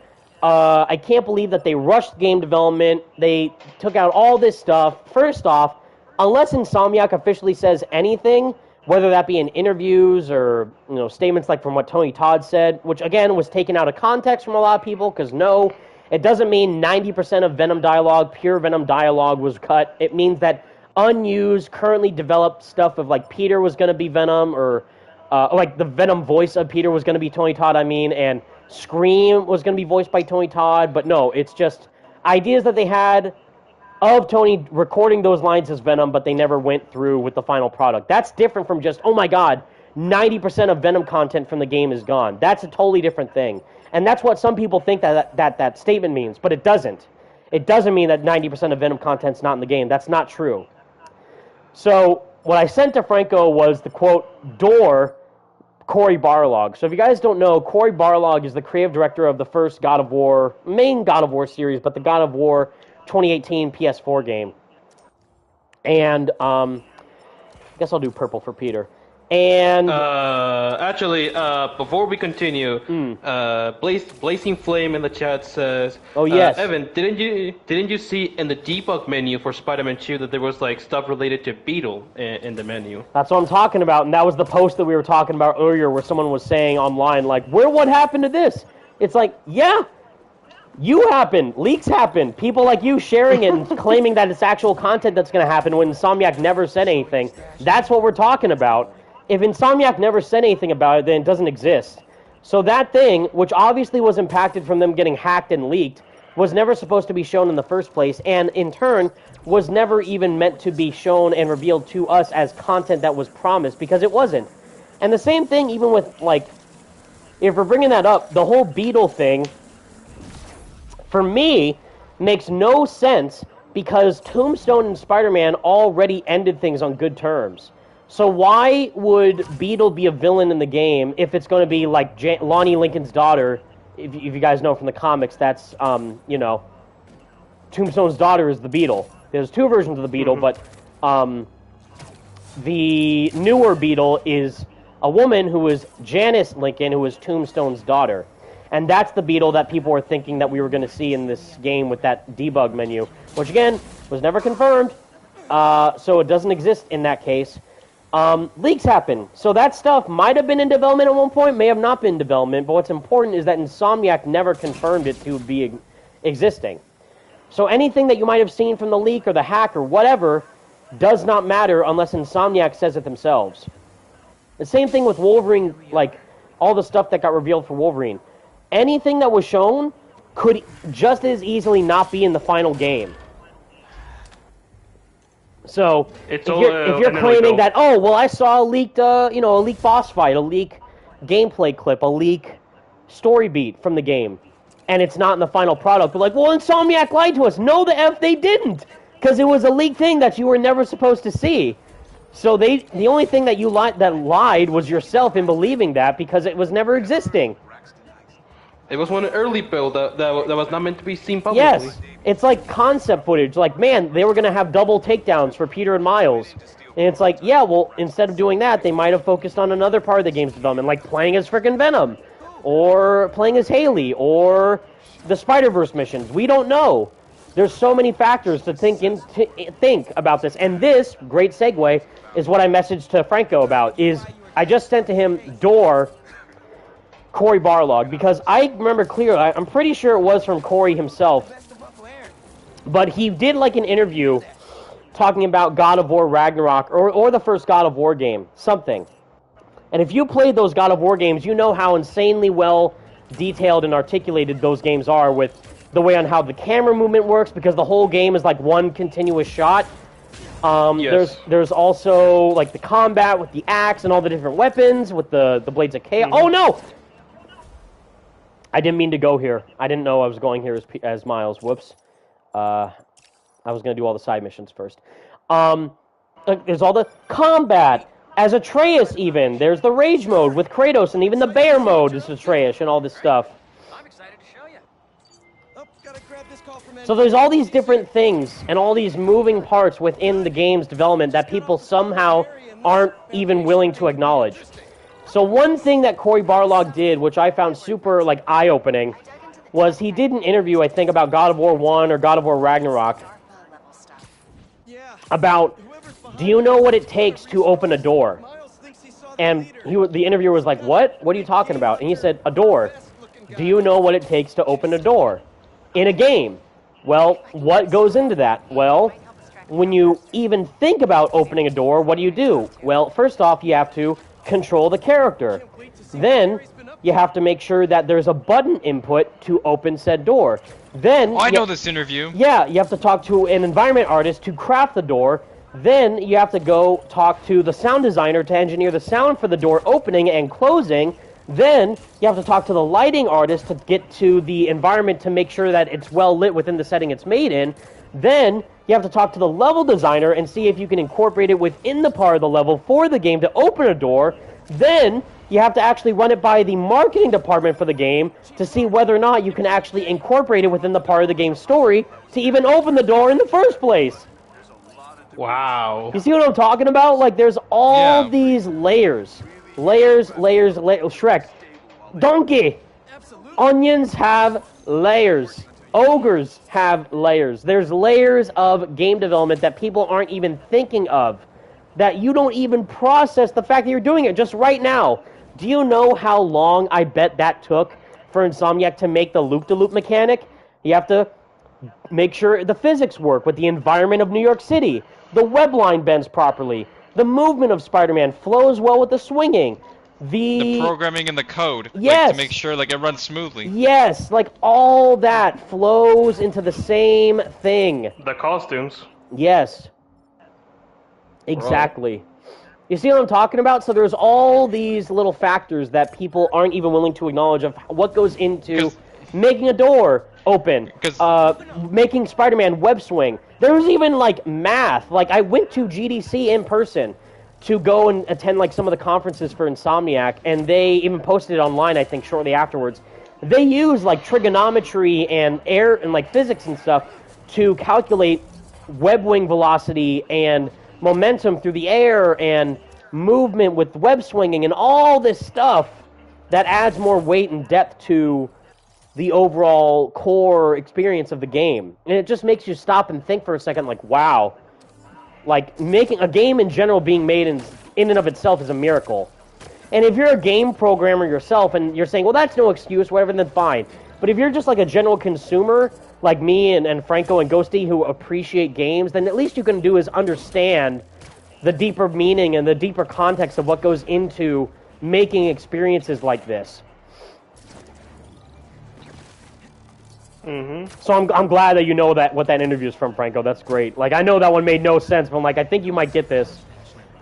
I can't believe that they rushed game development. They took out all this stuff. First off, unless Insomniac officially says anything, whether that be in interviews or statements like from what Tony Todd said, which again was taken out of context from a lot of people, because no, it doesn't mean 90% of Venom dialogue, pure Venom dialogue, was cut. It means that unused, currently developed stuff of like Peter was going to be Venom, or like the Venom voice of Peter was going to be Tony Todd, and Scream was going to be voiced by Tony Todd, but no, it's just ideas that they had of Tony recording those lines as Venom, but they never went through with the final product. That's different from just, oh my god, 90% of Venom content from the game is gone. That's a totally different thing. And that's what some people think that statement means, but it doesn't. It doesn't mean that 90% of Venom content's not in the game. That's not true. So what I sent to Franco was the quote, door, Cory Barlog. So if you guys don't know, Cory Barlog is the creative director of the first God of War, main God of War series, but the God of War 2018 PS4 game. And I guess I'll do purple for Peter. And actually, before we continue, Blazing Flame in the chat says, "Oh yes, Evan, didn't you see in the debug menu for Spider-Man 2 that there was like stuff related to Beetle in the menu?" That's what I'm talking about, and that was the post that we were talking about earlier, where someone was saying online, like, what happened to this?" It's like, yeah, you happened, leaks happened, people like you sharing it and claiming that it's actual content that's going to happen when Insomniac never said anything. That's what we're talking about. If Insomniac never said anything about it, then it doesn't exist. So that thing, which obviously was impacted from them getting hacked and leaked, was never supposed to be shown in the first place, and in turn, was never even meant to be shown and revealed to us as content that was promised, because it wasn't. And the same thing even with, like, if we're bringing that up, the whole Beetle thing, for me, makes no sense, because Tombstone and Spider-Man already ended things on good terms. So why would Beetle be a villain in the game if it's going to be like Lonnie Lincoln's daughter? If you guys know from the comics, that's, Tombstone's daughter is the Beetle. There's two versions of the Beetle, but the newer Beetle is a woman who is Janice Lincoln, who is Tombstone's daughter. And that's the Beetle that people were thinking that we were going to see in this game with that debug menu, which, again, was never confirmed, so it doesn't exist in that case. Leaks happen. So that stuff might have been in development at one point, may have not been in development, but what's important is that Insomniac never confirmed it to be existing. So anything that you might have seen from the leak or the hack or whatever does not matter unless Insomniac says it themselves. The same thing with Wolverine, like all the stuff that got revealed for Wolverine. Anything that was shown could just as easily not be in the final game. So if you're claiming that, oh, well, I saw a leaked boss fight, a leak gameplay clip, a leak story beat from the game, and it's not in the final product, but like, well, Insomniac lied to us. No, the F they didn't, because it was a leaked thing that you were never supposed to see. So the only thing that you lied was yourself in believing that, because it was never existing. It was one early build that was not meant to be seen publicly. Yes, it's like concept footage. Like, man, they were going to have double takedowns for Peter and Miles. And it's like, yeah, well, instead of doing that, they might have focused on another part of the game's development, like playing as frickin' Venom, or playing as Haley, or the Spider-Verse missions. We don't know. There's so many factors to think about this. And this, great segue, is what I messaged to Franco about, is I just sent to him door Cory Barlog, because I remember clearly, I'm pretty sure it was from Cory himself, but he did like an interview talking about God of War Ragnarok, or the first God of War game, something. And if you played those God of War games, you know how insanely well detailed and articulated those games are, with the way on how the camera movement works, because the whole game is like one continuous shot. Yes. There's also like the combat with the axe and all the different weapons with the Blades of Chaos. Oh no! I didn't mean to go here. I didn't know I was going here as Miles. Whoops. I was going to do all the side missions first. There's all the combat. As Atreus, even. There's the Rage mode with Kratos, and even the Bear mode is Atreus, and all this stuff. I'm excited to show you. Oh, gotta grab this call from So there's all these different things, and all these moving parts within the game's development that people somehow aren't even willing to acknowledge. So one thing that Cory Barlog did, which I found super eye-opening, was he did an interview, I think, about God of War 1 or God of War Ragnarok, about, do you know what it takes to open a door? And the interviewer was like, what? What are you talking about? And he said, a door. Do you know what it takes to open a door? In a game. Well, what goes into that? Well, when you even think about opening a door, what do? Well, first off, you have to control the character. Then, you have to make sure that there's a button input to open said door. Then... Oh, I know this interview. Yeah, you have to talk to an environment artist to craft the door. Then you have to go talk to the sound designer to engineer the sound for the door opening and closing. Then you have to talk to the lighting artist to get to the environment to make sure that it's well lit within the setting it's made in. Then you have to talk to the level designer and see if you can incorporate it within the part of the level for the game to open a door. Then you have to actually run it by the marketing department for the game to see whether or not you can actually incorporate it within the part of the game's story to even open the door in the first place. Wow. You see what I'm talking about? Like, there's all these layers. Layers. Shrek. Donkey. Onions have layers. Ogres have layers. There's layers of game development that people aren't even thinking of. That you don't even process the fact that you're doing it just right now. Do you know how long I bet that took for Insomniac to make the loop-de-loop mechanic? You have to make sure the physics work with the environment of New York City. The web line bends properly. The movement of Spider-Man flows well with the swinging. The programming and the code. Yes. Like, to make sure like it runs smoothly. Yes, like all that flows into the same thing. The costumes. Yes. Exactly. Right. You see what I'm talking about? So there's all these little factors that people aren't even willing to acknowledge of what goes into making a door open, making Spider-Man web swing. There was even, like, math. Like, I went to GDC in person to go and attend, like, some of the conferences for Insomniac, and they even posted it online, I think, shortly afterwards. They use, like, trigonometry and air and, like, physics and stuff to calculate web wing velocity and momentum through the air and movement with web swinging and all this stuff that adds more weight and depth to the overall core experience of the game. And it just makes you stop and think for a second, like, wow. Like, making a game in general being made in and of itself is a miracle. And if you're a game programmer yourself and you're saying, well, that's no excuse, whatever, then fine. But if you're just like a general consumer, like me and Franco and Ghosty, who appreciate games, then at least you can do is understand the deeper meaning and the deeper context of what goes into making experiences like this. Mm-hmm. So I'm glad that you know that what that interview is from, Franco. That's great. Like, I know that one made no sense, but I'm like, I think you might get this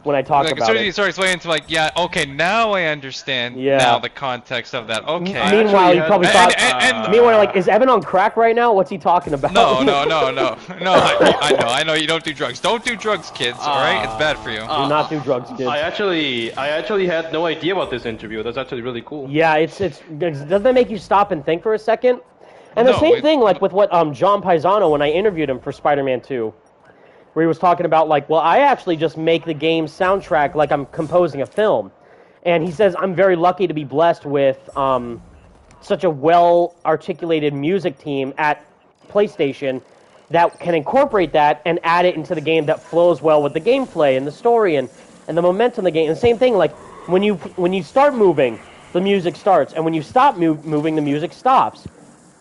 when I talk about it. You start explaining to like, yeah, okay, now I understand now the context of that. Okay. Meanwhile, you probably thought. Meanwhile, like, is Evan on crack right now? What's he talking about? No. I know you don't do drugs. Don't do drugs, kids. All right, it's bad for you. Do not do drugs, kids. I actually had no idea about this interview. That's actually really cool. Yeah, doesn't that make you stop and think for a second? And the same thing, like, with what John Paisano, when I interviewed him for Spider-Man 2, where he was talking about, like, well, I actually just make the game soundtrack like I'm composing a film. And he says, I'm very lucky to be blessed with such a well-articulated music team at PlayStation that can incorporate that and add it into the game that flows well with the gameplay and the story and the momentum of the game. And the same thing, like, when you start moving, the music starts. And when you stop moving, the music stops.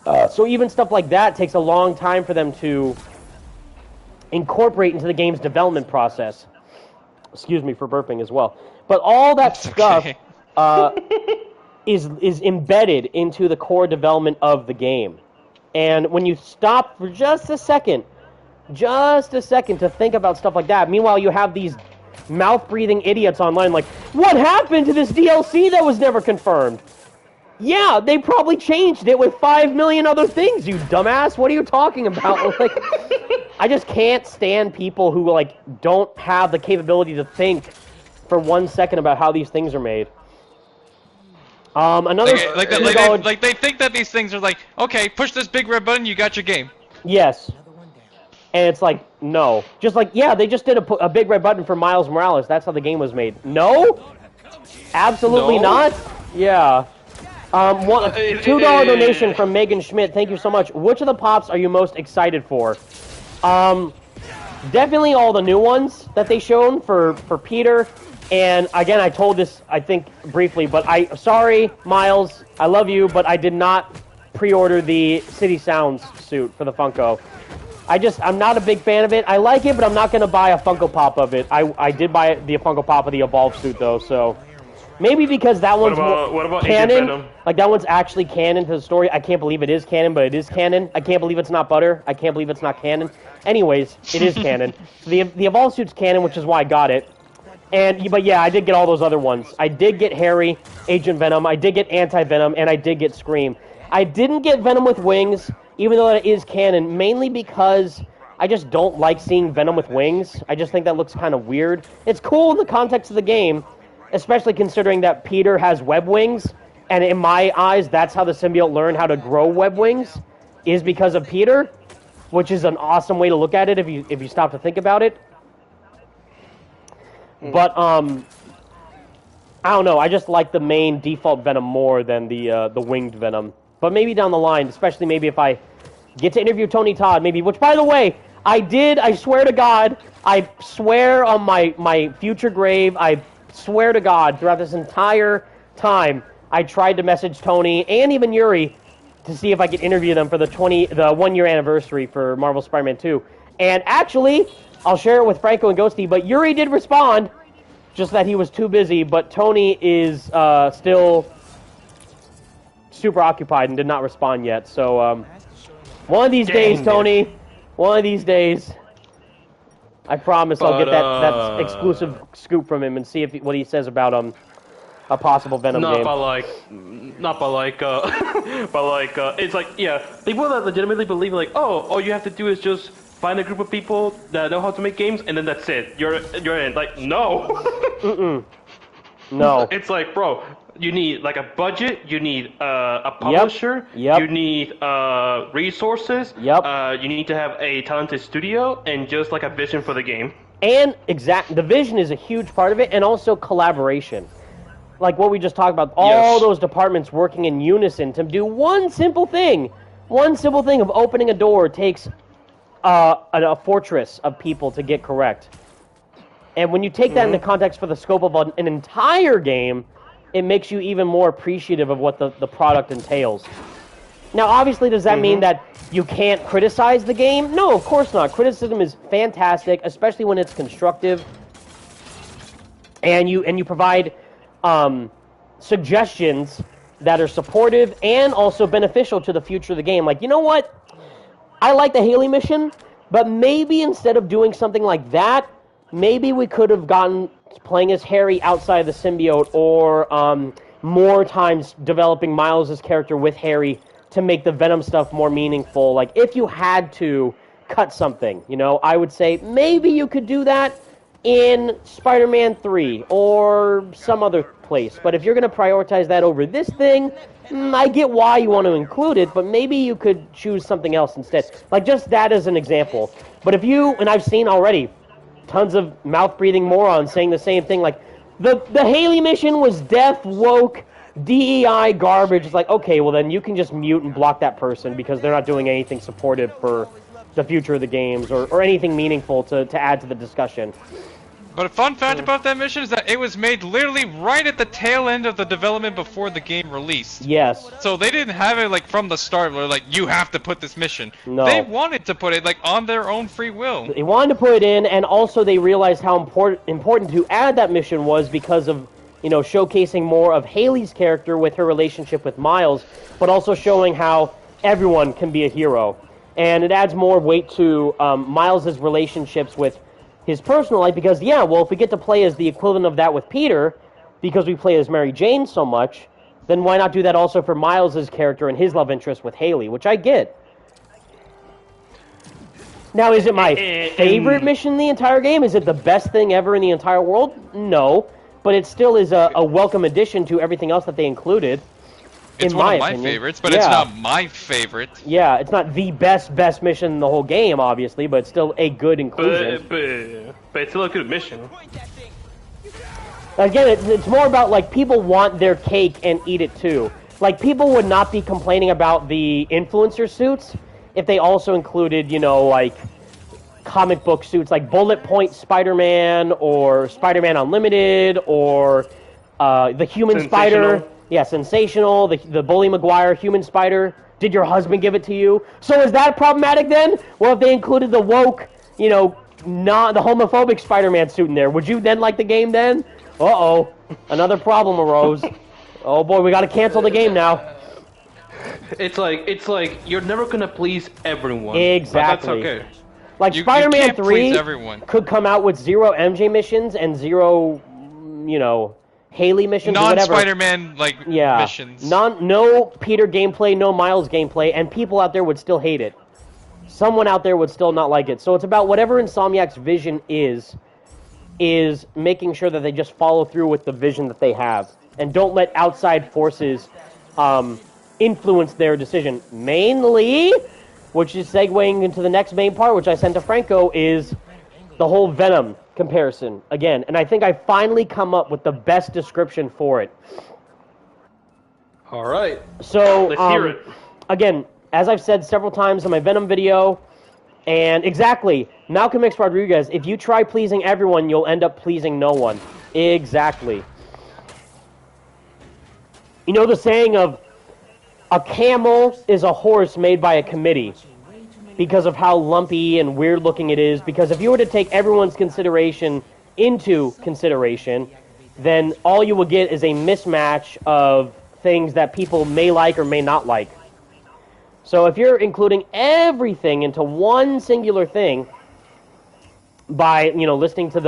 So even stuff like that takes a long time for them to incorporate into the game's development process. Excuse me for burping as well. But all that stuff is embedded into the core development of the game. And when you stop for just a second to think about stuff like that, meanwhile you have these mouth-breathing idiots online like, what happened to this DLC that was never confirmed? Yeah, they probably changed it with 5 million other things, you dumbass. What are you talking about? Like, I just can't stand people who, like, don't have the capability to think for 1 second about how these things are made. They think that these things are like, okay, push this big red button, you got your game. Yes. And it's like, no. Just like, yeah, they just did a big red button for Miles Morales. That's how the game was made. No? Absolutely not? Yeah. $2 donation from Megan Schmidt. Thank you so much. Which of the pops are you most excited for? Definitely all the new ones that they shown for Peter. And again, I told this, I think, briefly, but sorry, Miles, I love you, but I did not pre-order the City Sounds suit for the Funko. I'm not a big fan of it. I like it, but I'm not going to buy a Funko Pop of it. I did buy the Funko Pop of the Evolve suit, though, so... Maybe because that one's what about canon. Like, that one's actually canon to the story. I can't believe it is canon, but it is canon. I can't believe it's not butter. I can't believe it's not canon. Anyways, it is canon. So the Evolve suit's canon, which is why I got it. But yeah, I did get all those other ones. I did get Harry, Agent Venom, I did get Anti-Venom, and I did get Scream. I didn't get Venom with wings, even though it is canon, mainly because I just don't like seeing Venom with wings. I just think that looks kind of weird. It's cool in the context of the game, especially considering that Peter has web wings, and in my eyes, that's how the symbiote learned how to grow web wings, is because of Peter, which is an awesome way to look at it if you stop to think about it. But, I don't know, I just like the main default Venom more than the winged Venom. But maybe down the line, especially maybe if I get to interview Tony Todd, maybe, which, by the way, I swear to God, I swear on my future grave, I swear to God, throughout this entire time, I tried to message Tony and even Yuri to see if I could interview them for the 1-year anniversary for Marvel Spider-Man 2. And actually, I'll share it with Franco and Ghosty, but Yuri did respond, just that he was too busy, but Tony is still super occupied and did not respond yet. So, one of these days, Tony, one of these days, I promise I'll get that exclusive scoop from him and see what he says about a possible Venom game. It's like, yeah, people that legitimately believe like, oh, all you have to do is just find a group of people that know how to make games, and then that's it. You're in. Like, no. No. It's like, bro, you need like a budget, you need a publisher, you need resources, you need to have a talented studio, and just like a vision for the game. And the vision is a huge part of it, and also collaboration. Like what we just talked about, all those departments working in unison to do one simple thing. One simple thing of opening a door takes a fortress of people to get correct. And when you take that into context for the scope of an entire game, it makes you even more appreciative of what the product entails. Now, obviously, does that mean that you can't criticize the game? No, of course not. Criticism is fantastic, especially when it's constructive. And you provide suggestions that are supportive and also beneficial to the future of the game. Like, you know what? I like the Haley mission, but maybe instead of doing something like that, maybe we could have gotten playing as Harry outside the symbiote, or more times developing Miles' character with Harry to make the Venom stuff more meaningful. Like, if you had to cut something, I would say maybe you could do that in Spider-Man 3 or some other place. But if you're going to prioritize that over this thing, I get why you want to include it, but maybe you could choose something else instead. Like, just that as an example. But if you, and I've seen already, tons of mouth-breathing morons saying the same thing, like, the Haley mission was death, woke, DEI garbage. It's like, okay, well then you can just mute and block that person because they're not doing anything supportive for the future of the games or anything meaningful to add to the discussion. But a fun fact about that mission is that it was made literally right at the tail end of the development before the game released. Yes. So they didn't have it like from the start where like, you have to put this mission. No. They wanted to put it like on their own free will. They wanted to put it in, and also they realized how important to add that mission was because of, showcasing more of Haley's character with her relationship with Miles, but also showing how everyone can be a hero. And it adds more weight to Miles' relationships with his personal life, because, if we get to play as the equivalent of that with Peter, because we play as Mary Jane so much, then why not do that also for Miles' character and his love interest with Haley, which I get. Now, is it my favorite mission in the entire game? Is it the best thing ever in the entire world? No, but it still is a welcome addition to everything else that they included. It's one of my favorites, but it's not my favorite. Yeah, it's not the best mission in the whole game, obviously, but it's still a good inclusion. But it's still a good mission. Again, it's more about, like, people want their cake and eat it too. Like, people would not be complaining about the influencer suits if they also included, comic book suits, like Bullet Point Spider-Man or Spider-Man Unlimited or the Human Spider. Yeah, Sensational, the Bully Maguire Human Spider. Did your husband give it to you? So is that problematic then? Well, if they included the woke, not the homophobic Spider-Man suit in there, would you then like the game then? Uh-oh, another problem arose. Oh boy, we got to cancel the game now. It's like you're never gonna please everyone. Exactly. But that's okay. Like Spider-Man 3 could come out with 0 MJ missions and 0, Haley missions or whatever. Non-Spider-Man missions. No Peter gameplay, no Miles gameplay, and people out there would still hate it. Someone out there would still not like it. So it's about whatever Insomniac's vision is making sure that they just follow through with the vision that they have and don't let outside forces influence their decision. Mainly, which is segueing into the next main part, which I sent to Franco, is the whole Venom comparison again. And I think I finally come up with the best description for it. All right. So, let's hear it. Again, as I've said several times in my Venom video, and exactly, Malcolm X Rodriguez, if you try pleasing everyone, you'll end up pleasing no one. Exactly. You know the saying of, a camel is a horse made by a committee because of how lumpy and weird looking it is, because if you were to take everyone's consideration into consideration, then all you will get is a mismatch of things that people may like or may not like. So if you're including everything into one singular thing by, listening to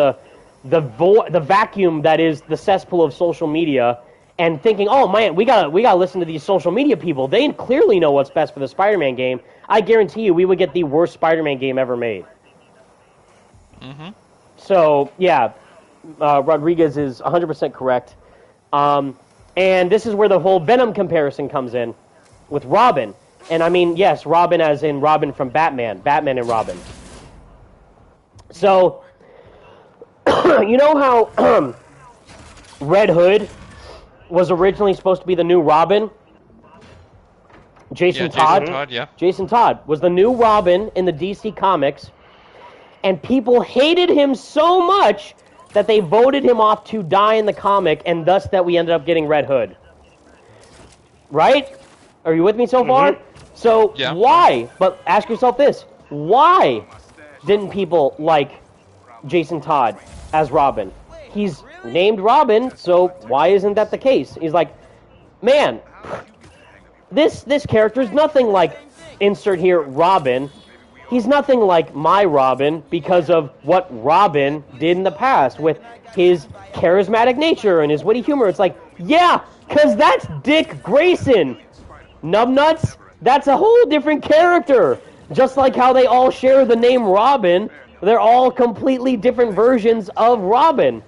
the vacuum that is the cesspool of social media and thinking, oh man, we gotta listen to these social media people. They clearly know what's best for the Spider-Man game. I guarantee you we would get the worst Spider-Man game ever made. Mm-hmm. So, yeah, Rodriguez is 100% correct. And this is where the whole Venom comparison comes in with Robin. And I mean, yes, Robin as in Robin from Batman. Batman and Robin. So, you know how Red Hood was originally supposed to be the new Robin? Jason Todd? Jason Todd was the new Robin in the DC Comics. And people hated him so much that they voted him off to die in the comic, and thus that we ended up getting Red Hood. Right? Are you with me so far? So, why? But ask yourself this. Why didn't people like Jason Todd as Robin? He's named Robin, so why isn't that the case? He's like, man, this character's nothing like, insert here, Robin. He's nothing like my Robin because of what Robin did in the past with his charismatic nature and his witty humor. It's like, yeah, because that's Dick Grayson. Numbnuts, that's a whole different character. Just like how they all share the name Robin, they're all completely different versions of Robin.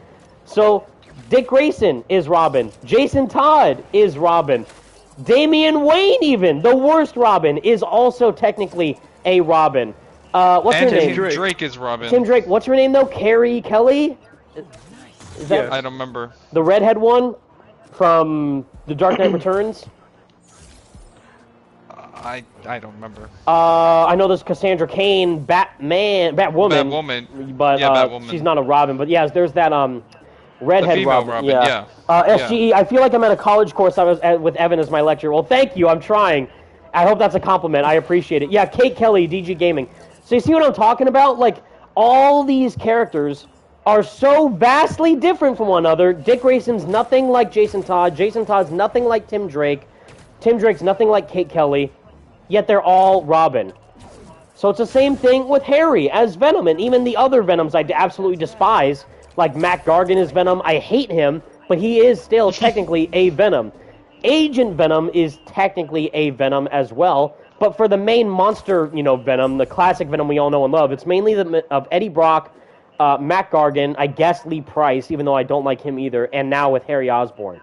So, Dick Grayson is Robin. Jason Todd is Robin. Damian Wayne, even, the worst Robin, is also technically a Robin. What's her name? Tim Drake is Robin. Tim Drake. What's her name, though? Carrie Kelly? Is that I don't remember. The redhead one from The Dark Knight Returns? I don't remember. I know there's Cassandra Cain, Batwoman. But Batwoman. She's not a Robin. But yeah, there's that redhead Robin. Yeah. SGE, I feel like I'm at a college course I was at with Evan as my lecturer. Well, thank you. I'm trying. I hope that's a compliment. I appreciate it. Yeah, Kate Kelly, DG Gaming. So you see what I'm talking about? Like, all these characters are so vastly different from one another. Dick Grayson's nothing like Jason Todd. Jason Todd's nothing like Tim Drake. Tim Drake's nothing like Kate Kelly. Yet they're all Robin. So it's the same thing with Harry as Venom, and even the other Venoms I absolutely despise, like Matt Gargan is Venom. I hate him, but he is still technically a Venom. Agent Venom is technically a Venom as well, but for the main monster, Venom, the classic Venom we all know and love, it's mainly of Eddie Brock, Matt Gargan, I guess Lee Price, even though I don't like him either, and now with Harry Osborn.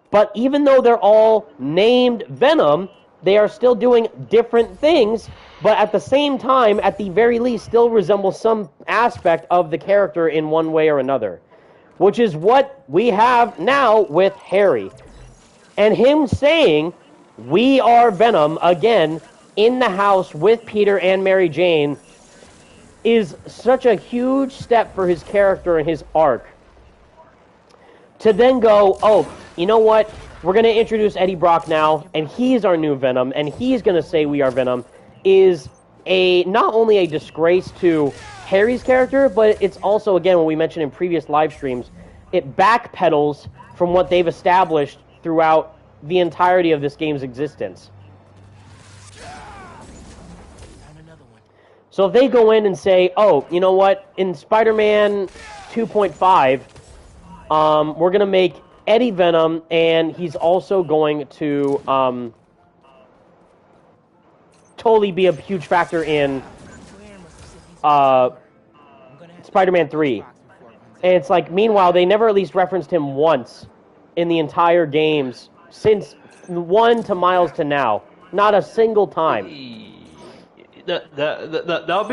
But even though they're all named Venom, they are still doing different things, but at the same time, at the very least, still resemble some aspect of the character in one way or another. Which is what we have now with Harry. And him saying, we are Venom, again, in the house with Peter and Mary Jane, is such a huge step for his character and his arc. To then go, oh, you know what? We're going to introduce Eddie Brock now, and he's our new Venom, and he's going to say we are Venom, is not only a disgrace to Harry's character, but it's also, again, what we mentioned in previous live streams, it backpedals from what they've established throughout the entirety of this game's existence. So if they go in and say, oh, you know what, in Spider-Man 2.5, we're going to make Eddie Venom, and he's also going to totally be a huge factor in Spider-Man 3. And it's like, meanwhile, they never at least referenced him once in the entire games since 1 to Miles to now. Not a single time. That would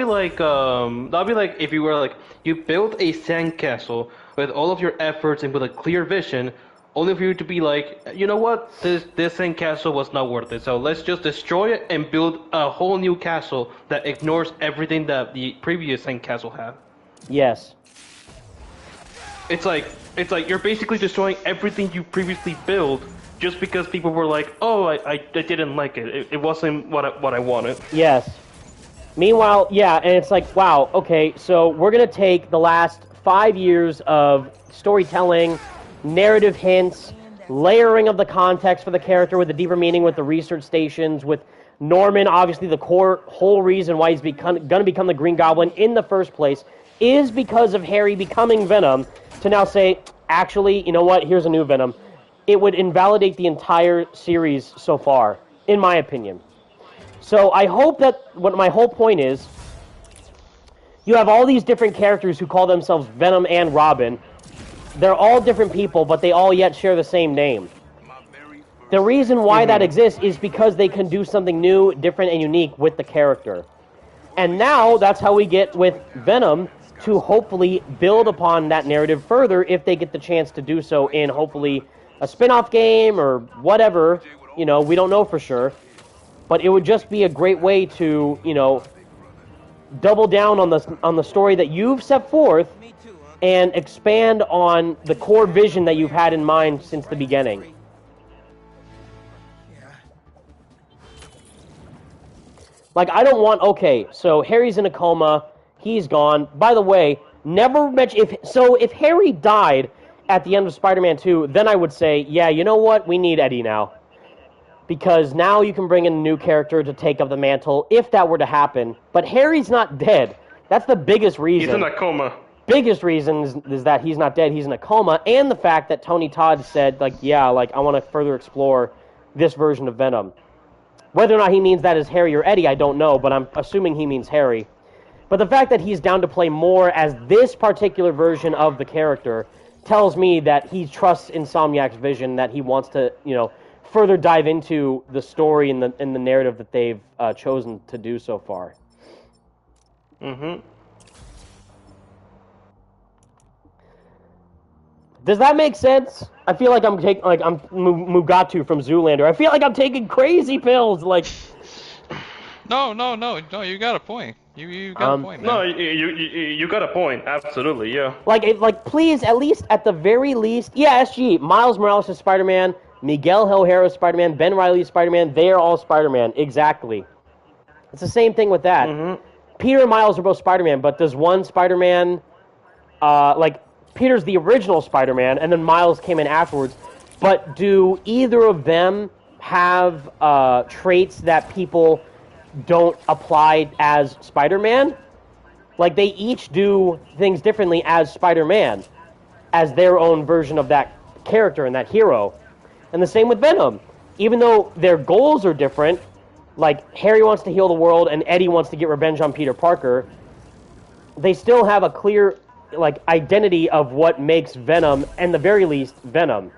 be like if you were like, you built a sandcastle with all of your efforts and with a clear vision, only for you to be like, you know what, this sandcastle was not worth it, so let's just destroy it and build a whole new castle that ignores everything that the previous sandcastle had. Yes. It's like you're basically destroying everything you previously built just because people were like, oh, I didn't like it. It wasn't what I wanted. Yes. Meanwhile, yeah, and it's like, wow, okay, so we're going to take the last 5 years of storytelling, narrative hints, layering of the context for the character with a deeper meaning with the research stations, with Norman, obviously the whole reason why he's going to become the Green Goblin in the first place is because of Harry becoming Venom, to now say, actually, you know what, here's a new Venom. It would invalidate the entire series so far, in my opinion. So I hope that, what my whole point is, you have all these different characters who call themselves Venom and Robin. They're all different people, but they all yet share the same name. The reason why that exists is because they can do something new, different, and unique with the character. And now, that's how we get with Venom to hopefully build upon that narrative further if they get the chance to do so in, hopefully, a spin-off game or whatever. You know, we don't know for sure. But it would just be a great way to, you know, double down on the story that you've set forth and expand on the core vision that you've had in mind since the beginning. Like, I don't want, okay, so Harry's in a coma, he's gone. By the way, never mention, if Harry died at the end of Spider-Man 2, then I would say, yeah, you know what, we need Eddie now. Because now you can bring in a new character to take up the mantle, if that were to happen. But Harry's not dead. That's the biggest reason. He's in a coma. Biggest reason is that he's not dead, he's in a coma, and the fact that Tony Todd said, like, yeah, like, I want to further explore this version of Venom. Whether or not he means that as Harry or Eddie, I don't know, but I'm assuming he means Harry. But the fact that he's down to play more as this particular version of the character tells me that he trusts Insomniac's vision, that he wants to, you know, further dive into the story and the narrative that they've chosen to do so far. Mm-hmm. Does that make sense? I feel like I'm Mugatu from Zoolander. I feel like I'm taking crazy pills. Like, no. You got a point. You got a point, man. No, you got a point. Absolutely, yeah. Like, please, at least, at the very least, yeah, SG, Miles Morales is Spider-Man, Miguel O'Hara is Spider-Man, Ben Reilly is Spider-Man, they are all Spider-Man, exactly. It's the same thing with that. Mm-hmm. Peter and Miles are both Spider-Man, but does one Spider-Man, Peter's the original Spider-Man, and then Miles came in afterwards, but do either of them have traits that people don't apply as Spider-Man? Like, they each do things differently as Spider-Man, as their own version of that character and that hero. And the same with Venom. Even though their goals are different, like Harry wants to heal the world and Eddie wants to get revenge on Peter Parker, they still have a clear, like, identity of what makes Venom, and the very least, Venom.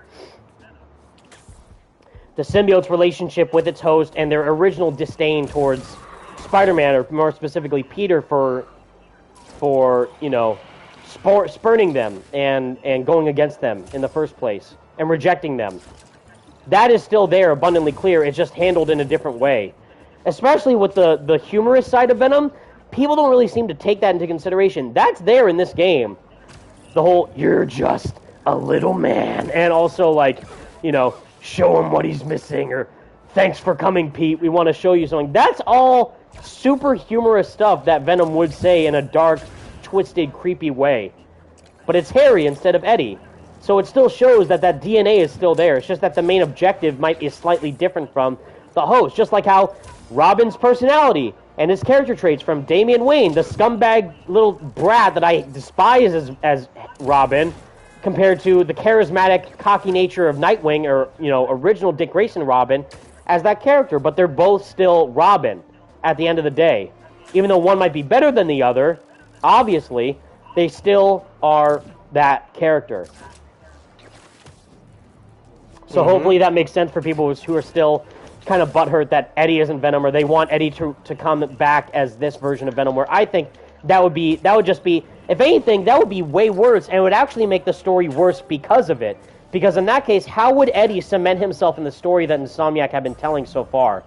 The symbiote's relationship with its host and their original disdain towards Spider-Man, or more specifically Peter, for you know, spurning them and going against them in the first place and rejecting them. That is still there, abundantly clear. It's just handled in a different way. Especially with the humorous side of Venom, people don't really seem to take that into consideration. That's there in this game. The whole, you're just a little man. And also, like, you know, show him what he's missing, or thanks for coming, Pete. We want to show you something. That's all super humorous stuff that Venom would say in a dark, twisted, creepy way. But it's Harry instead of Eddie. So it still shows that that DNA is still there. It's just that the main objective might be slightly different from the host. Just like how Robin's personality and his character traits from Damian Wayne, the scumbag little brat that I despise as Robin, compared to the charismatic, cocky nature of Nightwing, or, you know, original Dick Grayson Robin, as that character. But they're both still Robin at the end of the day. Even though one might be better than the other, obviously, they still are that character. So hopefully that makes sense for people who are still kind of butthurt that Eddie isn't Venom, or they want Eddie to come back as this version of Venom, where I think that would just be, if anything, that would be way worse, and it would actually make the story worse because of it. Because in that case, how would Eddie cement himself in the story that Insomniac have been telling so far?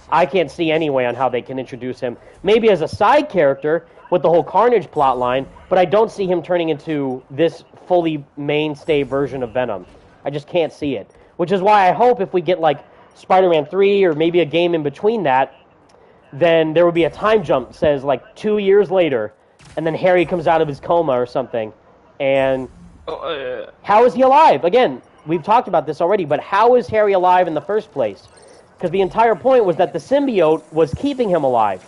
I can't see any way on how they can introduce him. Maybe as a side character with the whole Carnage plotline, but I don't see him turning into this fully mainstay version of Venom. I just can't see it. Which is why I hope if we get, like, Spider-Man 3 or maybe a game in between that, then there would be a time jump, says, like, 2 years later, and then Harry comes out of his coma or something. And how is he alive? Again, we've talked about this already, but how is Harry alive in the first place? Because the entire point was that the symbiote was keeping him alive.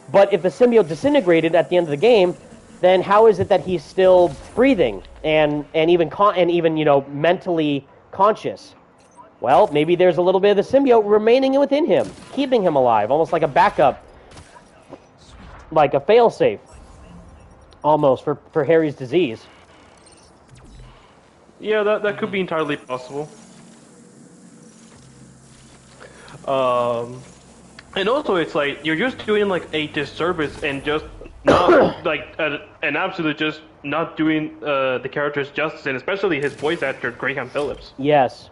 But if the symbiote disintegrated at the end of the game, then how is it that he's still breathing and even you know, mentally conscious? Well, maybe there's a little bit of the symbiote remaining within him, keeping him alive, almost like a backup, like a failsafe, almost, for Harry's disease. Yeah, that could be entirely possible. And also, it's like, you're just doing, like, a disservice and just not, like, an absolute just not doing the characters justice, and especially his voice actor, Graham Phillips. Yes.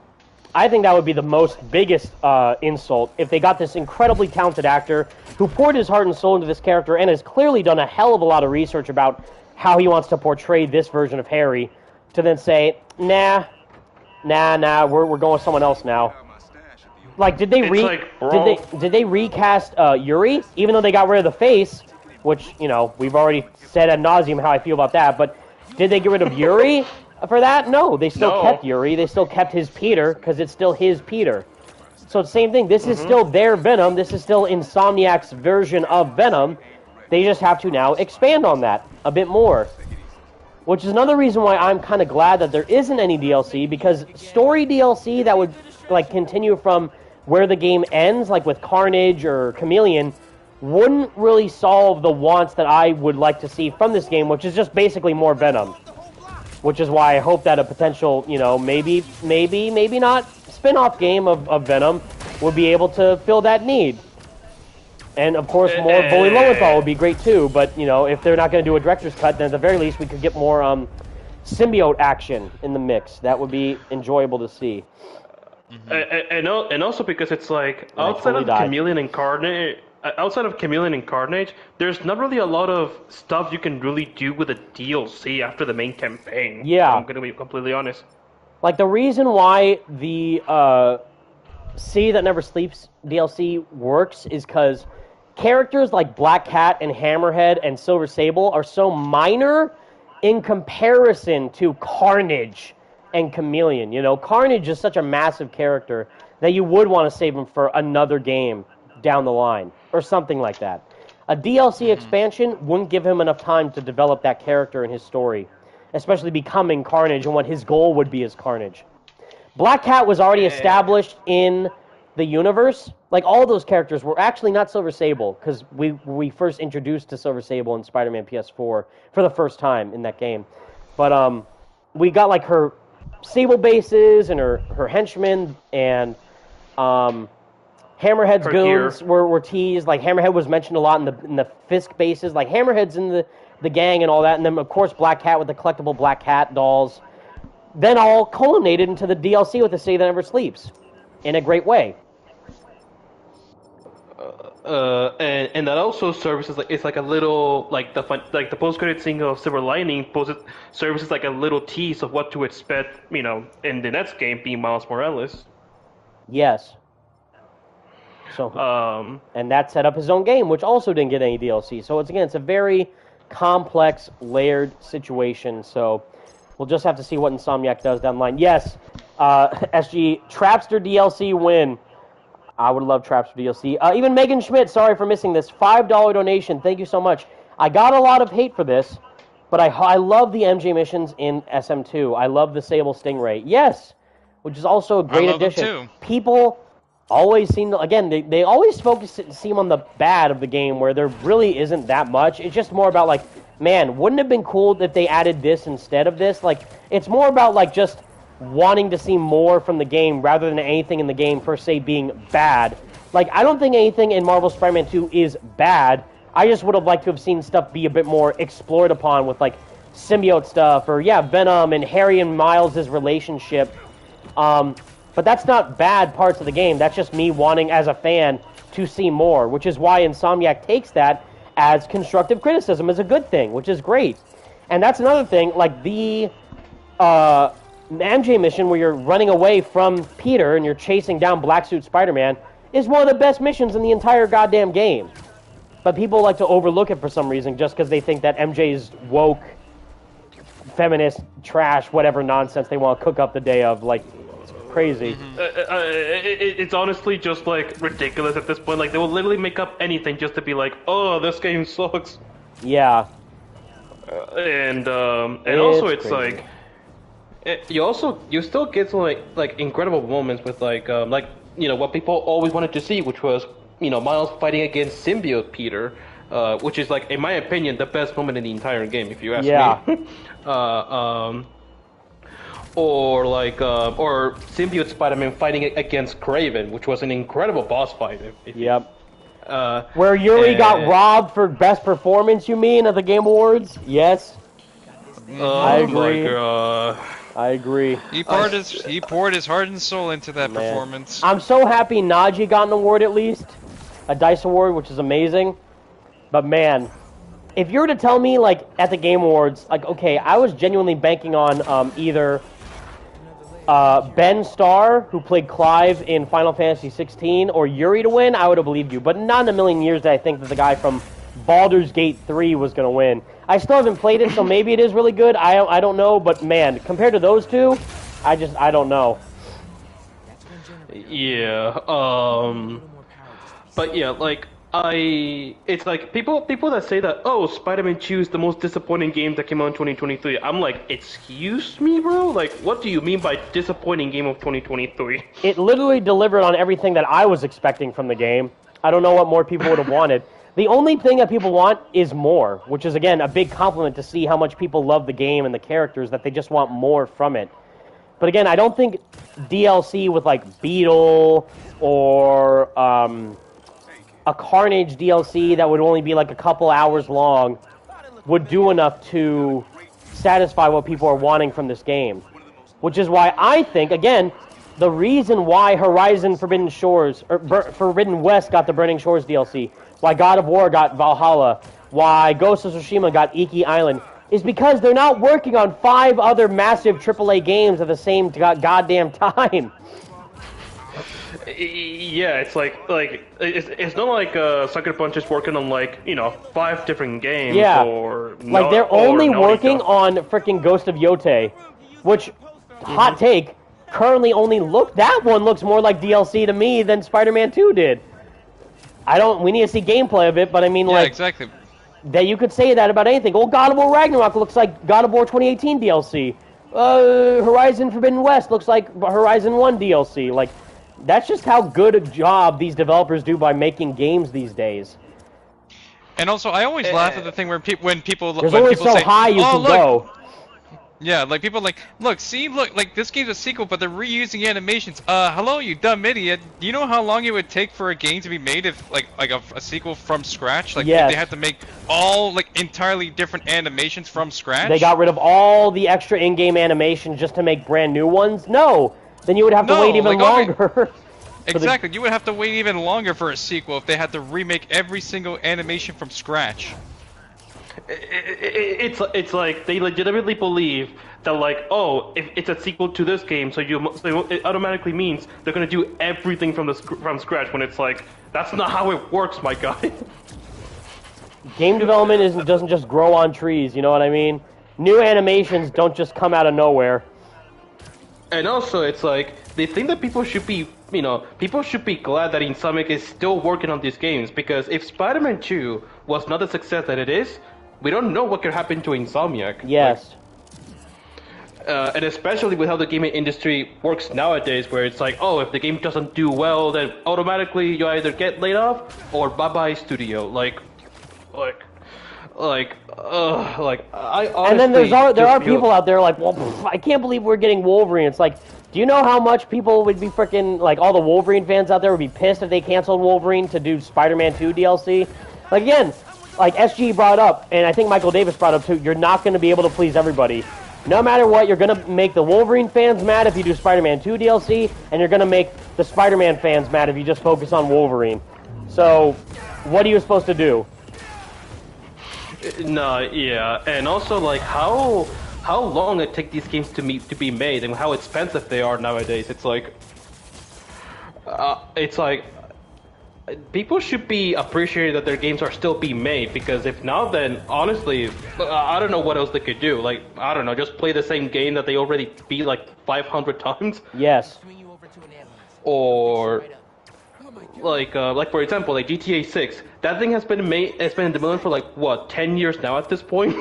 I think that would be the biggest insult if they got this incredibly talented actor who poured his heart and soul into this character and has clearly done a hell of a lot of research about how he wants to portray this version of Harry, to then say, nah, we're going with someone else now. Like, did they recast Yuri, even though they got rid of the face, which, you know, we've already said ad nauseum how I feel about that, but did they get rid of Yuri? For that, no. They still kept Yuri. They still kept his Peter, because it's still his Peter. So it's the same thing. This is still their Venom. This is still Insomniac's version of Venom. They just have to now expand on that a bit more. Which is another reason why I'm kind of glad that there isn't any DLC, because story DLC that would, like, continue from where the game ends, like with Carnage or Chameleon, wouldn't really solve the wants that I would like to see from this game, which is just basically more Venom. Which is why I hope that a potential, you know, maybe not spin-off game of Venom would be able to fill that need. And, of course, more Bully Lowenthal would be great, too. But, you know, if they're not going to do a director's cut, then at the very least we could get more symbiote action in the mix. That would be enjoyable to see. And also because it's like, outside of Chameleon and Carnage, there's not really a lot of stuff you can really do with a DLC after the main campaign. Yeah. I'm going to be completely honest. Like, the reason why the City That Never Sleeps DLC works is because characters like Black Cat and Hammerhead and Silver Sable are so minor in comparison to Carnage and Chameleon. You know, Carnage is such a massive character that you would want to save him for another game down the line, or something like that. A DLC expansion wouldn't give him enough time to develop that character and his story, especially becoming Carnage and what his goal would be as Carnage. Black Cat was already established in the universe. Like, all those characters were actually not Silver Sable, because we first introduced to Silver Sable in Spider-Man PS4 for the first time in that game. But we got, like, her Sable bases and her henchmen, and Hammerhead's goons were teased. Like, Hammerhead was mentioned a lot in the Fisk bases. Like, Hammerhead's in the gang and all that. And then, of course, Black Cat with the collectible Black Cat dolls. Then all culminated into the DLC with the City That Never Sleeps in a great way. And that also services like it's like a little like the post credit scene of Silver Lining services like a little tease of what to expect, in the next game being Miles Morales. Yes. So, and that set up his own game, which also didn't get any DLC. So it's a very complex, layered situation. So we'll just have to see what Insomniac does down the line. Yes, SG Trapster DLC win. I would love Trapster DLC. Even Megan Schmidt, sorry for missing this. $5 donation. Thank you so much. I got a lot of hate for this, but I love the MJ missions in SM2. I love the Sable Stingray. Yes, which is also a great addition. Them too. People always seem to, again, they always seem on the bad of the game where there really isn't that much. It's just more about, like, man, wouldn't it have been cool if they added this instead of this? Like, it's more about, like, just wanting to see more from the game rather than anything in the game per se being bad. Like, I don't think anything in Marvel Spider-Man 2 is bad. I just would have liked to have seen stuff be a bit more explored upon with, like, symbiote stuff or, yeah, Venom and Harry and Miles' relationship. But that's not bad parts of the game. That's just me wanting, as a fan, to see more, which is why Insomniac takes that as constructive criticism as a good thing, which is great. And that's another thing, like the MJ mission where you're running away from Peter and you're chasing down Black Suit Spider-Man is one of the best missions in the entire goddamn game. But people like to overlook it for some reason just because they think that MJ's woke, feminist, trash, whatever nonsense they want to cook up the day of, like, it's crazy. It's honestly just, like, ridiculous at this point. Like, they will literally make up anything just to be like, oh, this game sucks. Yeah. And also it's crazy. like, you still get some, like incredible moments with, like, what people always wanted to see, which was, Miles fighting against symbiote Peter, which is, like, in my opinion, the best moment in the entire game, if you ask me. Or symbiote Spider-Man fighting against Kraven, which was an incredible boss fight. Where Yuri got robbed for best performance, you mean, at the Game Awards? Yes. I agree. My God. I agree. He poured his heart and soul into that performance. I'm so happy Najee got an award at least. A DICE award, which is amazing. But man, if you were to tell me, like, at the Game Awards, like, okay, I was genuinely banking on either Ben Starr, who played Clive in Final Fantasy 16, or Yuri to win, I would have believed you. But not in a million years did I think that the guy from Baldur's Gate 3 was going to win. I still haven't played it, so maybe it is really good. I don't know, but man, compared to those two, I don't know. Yeah, but yeah, like, it's like people that say that, oh, Spider-Man 2 is the most disappointing game that came out in 2023. I'm like, excuse me, bro? Like, what do you mean by disappointing game of 2023? It literally delivered on everything that I was expecting from the game. I don't know what more people would have wanted. The only thing that people want is more, which is, again, a big compliment to see how much people love the game and the characters, that they just want more from it. But again, I don't think DLC with, like, Beetle or a Carnage DLC that would only be like a couple hours long would do enough to satisfy what people are wanting from this game. Which is why I think, again, the reason why Horizon Forbidden West got the Burning Shores DLC, why God of War got Valhalla, why Ghost of Tsushima got Iki Island, is because they're not working on 5 other massive AAA games at the same goddamn time. Yeah, it's like it's not like Sucker Punch is working on, like, 5 different games. Yeah, or like they're only working on freaking Ghost of Yote, which, hot take, currently that one looks more like DLC to me than Spider-Man 2 did. We need to see gameplay of it, but I mean, yeah, like, exactly. That you could say that about anything. Well, God of War Ragnarok looks like God of War 2018 DLC. Horizon Forbidden West looks like Horizon 1 DLC. Like, that's just how good a job these developers do by making games these days. And also, I always laugh at the thing where when people there's only so say, high you can go. Yeah, like people like, look, like this game's a sequel, but they're reusing animations. Hello, you dumb idiot. Do you know how long it would take for a game to be made if like a sequel from scratch? Like, yes. They had to make all like entirely different animations from scratch. They got rid of all the extra in-game animation just to make brand new ones. No, then you would have to wait even longer. Exactly. You would have to wait even longer for a sequel if they had to remake every single animation from scratch. It's like they legitimately believe that like, oh, if it's a sequel to this game, so it automatically means they're gonna do everything from scratch. When it's like that's not how it works, my guy. Game development doesn't just grow on trees. You know what I mean? New animations don't just come out of nowhere. And also, it's like they think that people should be glad that Insomniac is still working on these games, because if Spider-Man 2 was not the success that it is, we don't know what could happen to Insomniac. Yes. And especially with how the gaming industry works nowadays, where it's like, oh, if the game doesn't do well, then automatically you either get laid off or bye-bye studio. I honestly. And then there are people out there like, well, I can't believe we're getting Wolverine. It's like, do you know how much people would be freaking, like, all the Wolverine fans out there would be pissed if they canceled Wolverine to do Spider-Man 2 DLC? Like, again, like SG brought up, and I think Michael Davis brought up too, you're not going to be able to please everybody. No matter what, you're going to make the Wolverine fans mad if you do Spider-Man 2 DLC, and you're going to make the Spider-Man fans mad if you just focus on Wolverine. So, what are you supposed to do? No, yeah, and also like how long it takes these games to be made and how expensive they are nowadays. It's like people should be appreciating that their games are still being made, because if not, then honestly, I don't know what else they could do. Like, I don't know, just play the same game that they already beat like 500 times. Yes. Or like for example, like GTA 6. That thing has been in development for like what, 10 years now at this point.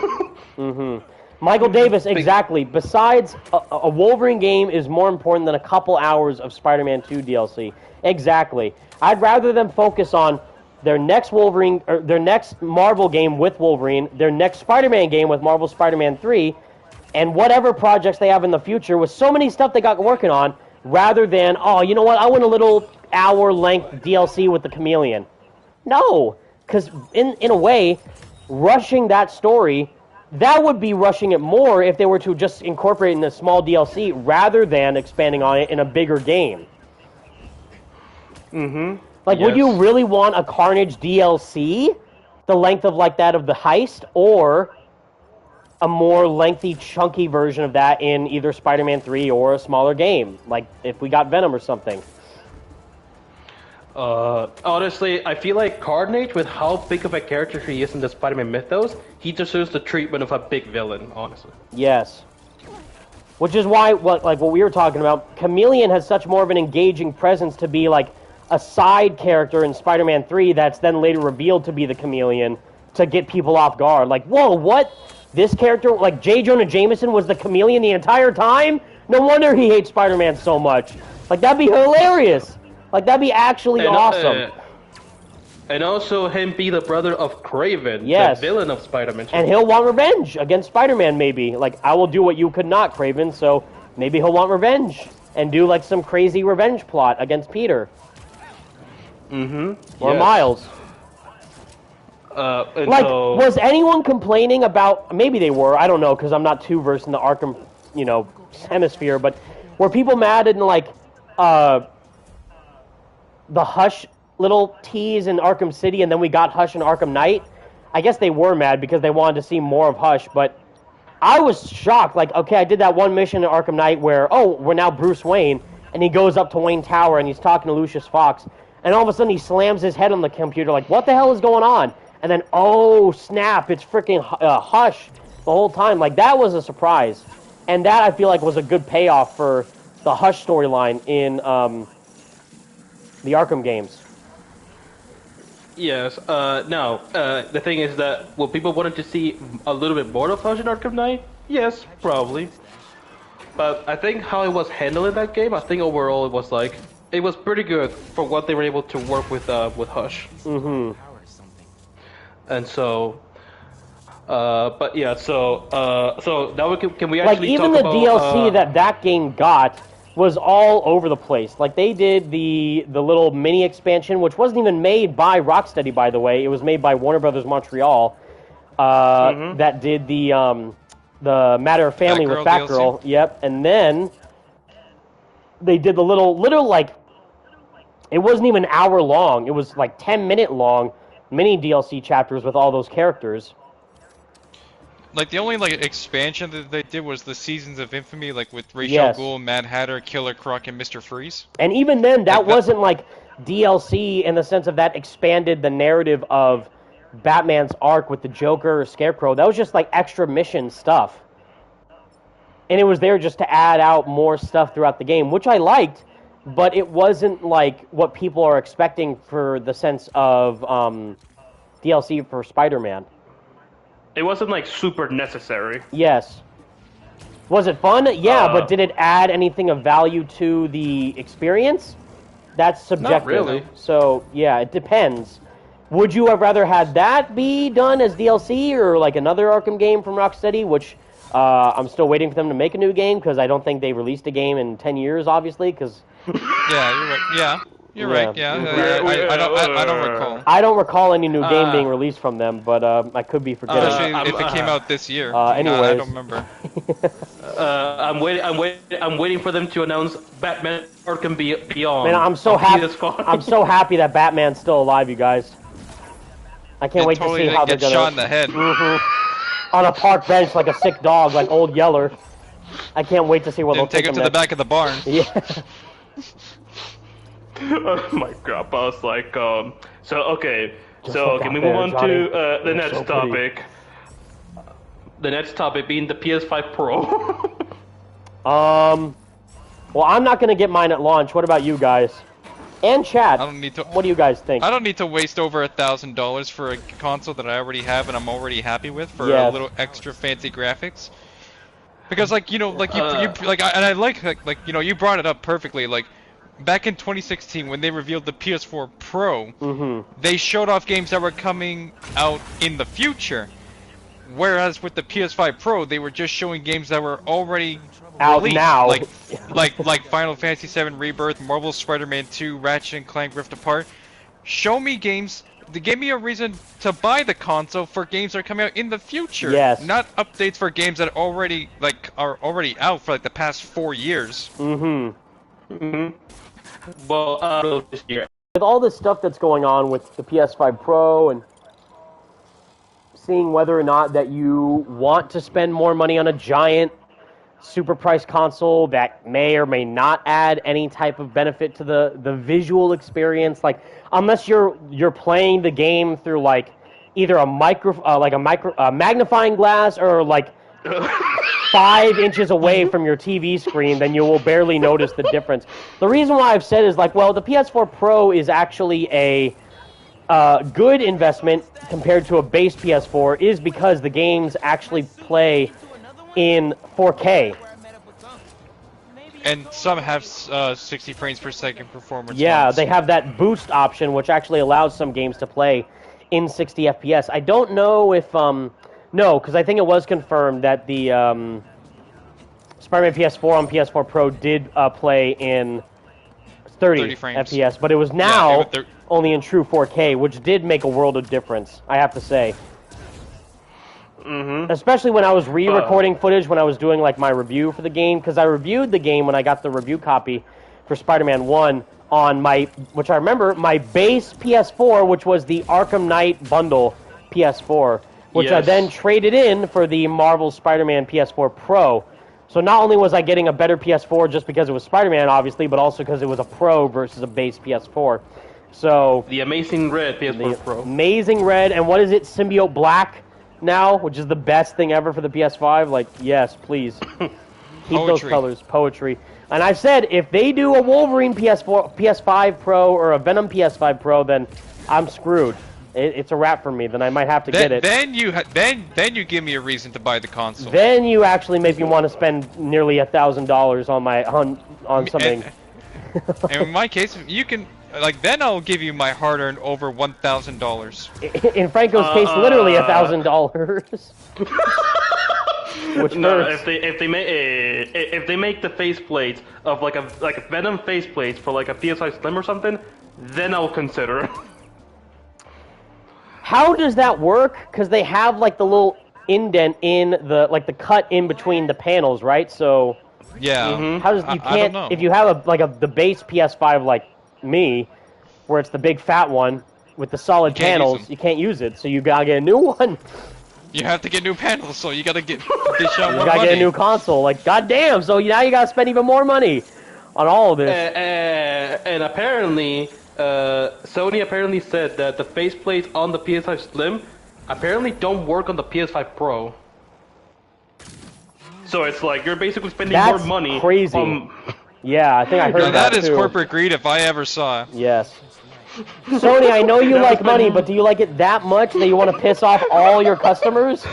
Michael Davis, exactly. Besides, a Wolverine game is more important than a couple hours of Spider-Man 2 DLC. Exactly. I'd rather them focus on their next Wolverine, or their next Marvel game with Wolverine, their next Spider-Man game with Marvel Spider-Man 3, and whatever projects they have in the future with so many stuff they got working on, rather than, oh, you know what, I want a little hour-length DLC with the Chameleon. No, because in a way, rushing that story, that would be rushing it more if they were to just incorporate it in a small DLC rather than expanding on it in a bigger game. Like, yes. Would you really want a Carnage DLC, the length of like that of the heist, or a more lengthy, chunky version of that in either Spider-Man 3 or a smaller game, like if we got Venom or something? Honestly, I feel like Carnage, with how big of a character he is in the Spider-Man mythos, he deserves the treatment of a big villain, honestly. Yes. Which is why, what we were talking about, Chameleon has such more of an engaging presence to be like a side character in Spider-Man 3 that's then later revealed to be the Chameleon to get people off guard. Like, whoa, what? This character, like J. Jonah Jameson, was the Chameleon the entire time? No wonder he hates Spider-Man so much. Like, that'd be hilarious. Like, that'd be actually awesome. And also him be the brother of Kraven, yes, the villain of Spider-Man. And he'll want revenge against Spider-Man, maybe. Like, I will do what you could not, Kraven, so maybe he'll want revenge and do, like, some crazy revenge plot against Peter. Or yes. Miles. Like, was anyone complaining about... Maybe they were, I don't know, because I'm not too versed in the Arkham, hemisphere, but were people mad in, like, the Hush little tease in Arkham City, and then we got Hush in Arkham Knight? I guess they were mad because they wanted to see more of Hush, but I was shocked. Like, okay, I did that one mission in Arkham Knight where, we're now Bruce Wayne, and he goes up to Wayne Tower, and he's talking to Lucius Fox, and all of a sudden he slams his head on the computer, like, what the hell is going on? And then, oh, snap, it's freaking Hush the whole time. Like, that was a surprise. And that, I feel like, was a good payoff for the Hush storyline in the Arkham games. Yes. The thing is that, well, people wanted to see a little bit more of Hush in Arkham Knight? Yes, probably. But I think how it was handled in that game, I think overall it was pretty good for what they were able to work with Hush. And so, but yeah, so now can we actually talk about... Like, even the DLC that game got was all over the place. Like, they did the little mini expansion, which wasn't even made by Rocksteady, by the way. It was made by Warner Brothers Montreal, that did the Matter of Family with Batgirl. DLC. Yep, and then they did the little like It wasn't even an hour long. It was like 10-minute long mini DLC chapters with all those characters. Like, the only, like, expansion that they did was the Seasons of Infamy, like, with Ra's al Ghul, Mad Hatter, Killer Croc, and Mr. Freeze. And even then, that wasn't, like, DLC in the sense of that expanded the narrative of Batman's arc with the Joker or Scarecrow. That was just, like, extra mission stuff. And it was there just to add out more stuff throughout the game, which I liked, but it wasn't, like, what people are expecting for the sense of DLC for Spider-Man. It wasn't, like, super necessary. Yes. Was it fun? Yeah, but did it add anything of value to the experience? That's subjective. Not really. So, yeah, it depends. Would you have rather had that be done as DLC or, like, another Arkham game from Rocksteady, which I'm still waiting for them to make a new game because I don't think they released a game in 10 years, obviously, because... Yeah, you're right. Yeah. You're right, yeah. I don't recall. I don't recall any new game being released from them, but I could be forgetting. Especially if it came out this year. Anyways. I don't remember. I'm waiting for them to announce Batman Arkham Beyond. Man, I'm so happy. I'm so happy that Batman's still alive, you guys. I can't wait to see how they're gonna shot in the head. On a park bench like a sick dog, like Old Yeller. I can't wait to see what they'll take him to the back of the barn. Yeah. Oh my god, I was like, okay, we move on to the next topic. The next topic being the PS5 Pro. Well, I'm not gonna get mine at launch. What about you guys? And chat. I don't need to. What do you guys think? I don't need to waste over $1,000 for a console that I already have and I'm already happy with for a little extra fancy graphics. Because, like, you know, like you brought it up perfectly, like. Back in 2016, when they revealed the PS4 Pro, they showed off games that were coming out in the future. Whereas with the PS5 Pro, they were just showing games that were already out released, now, like Final Fantasy VII Rebirth, Marvel's Spider-Man 2, Ratchet and Clank Rift Apart. Show me games. They give me a reason to buy the console for games that are coming out in the future. Yes. Not updates for games that are already out for like the past 4 years. Well, this year. With all this stuff that's going on with the PS5 Pro and seeing whether or not that you want to spend more money on a giant super priced console that may or may not add any type of benefit to the visual experience, like unless you're playing the game through like either a magnifying glass or like 5 inches away from your TV screen, then you will barely notice the difference. The reason why I've said is like, well, the PS4 Pro is actually a good investment compared to a base PS4 is because the games actually play in 4K. And some have 60 frames per second performance. Yeah, modes. they have that boost option, which actually allows some games to play in 60 FPS. I don't know if... No, because I think it was confirmed that the Spider-Man PS4 on PS4 Pro did play in 30 frames. FPS, but it was now only in true 4K, which did make a world of difference, I have to say. Especially when I was re-recording footage when I was doing like my review for the game, because I reviewed the game when I got the review copy for Spider-Man 1 on my, which I remember, my base PS4, which was the Arkham Knight bundle PS4. Which I then traded in for the Marvel Spider-Man PS4 Pro. So not only was I getting a better PS4 just because it was Spider-Man, obviously, but also because it was a Pro versus a base PS4. So the Amazing Red PS4 Pro. Amazing Red, and what is it, Symbiote Black now, which is the best thing ever for the PS5? Like, yes, please. Keep those colors. Poetry. And I said, if they do a Wolverine PS5 Pro or a Venom PS5 Pro, then I'm screwed. It's a wrap for me. Then I might have to get it. Then you give me a reason to buy the console. Then you actually make me want to spend nearly $1,000 on something. And in my case, you can then I'll give you my hard-earned over $1,000. In Franco's case, literally $1,000. Which hurts. If they make the faceplates of like a Venom faceplates for like a PS5 Slim or something, then I'll consider. How does that work? Because they have like the little indent in the the cut in between the panels, right? So yeah, how does you can't if you have the base PS5 like me, where it's the big fat one with the solid panels. You can't use it, so you gotta get a new one. You have to get new panels, so you gotta dish out more money. You gotta get a new console. Like, goddamn, so now you gotta spend even more money on all of this. And apparently, Sony apparently said that the faceplates on the PS5 Slim apparently don't work on the PS5 Pro. So it's like you're basically spending more money. Crazy. Yeah, I think I heard that too. That is too. corporate greed if I ever saw it. Yes. Sony, I know you like money, but do you like it that much that you want to piss off all your customers?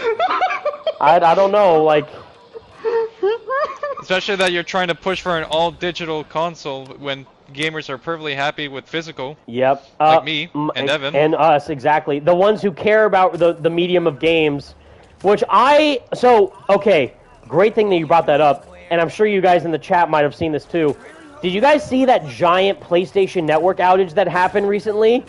I don't know, like... Especially that you're trying to push for an all-digital console when gamers are perfectly happy with physical. Yep. Like me and Evan. And us, exactly. The ones who care about the medium of games, which I... So, okay, great thing that you brought that up, and I'm sure you guys in the chat might have seen this too. Did you guys see that giant PlayStation Network outage that happened recently?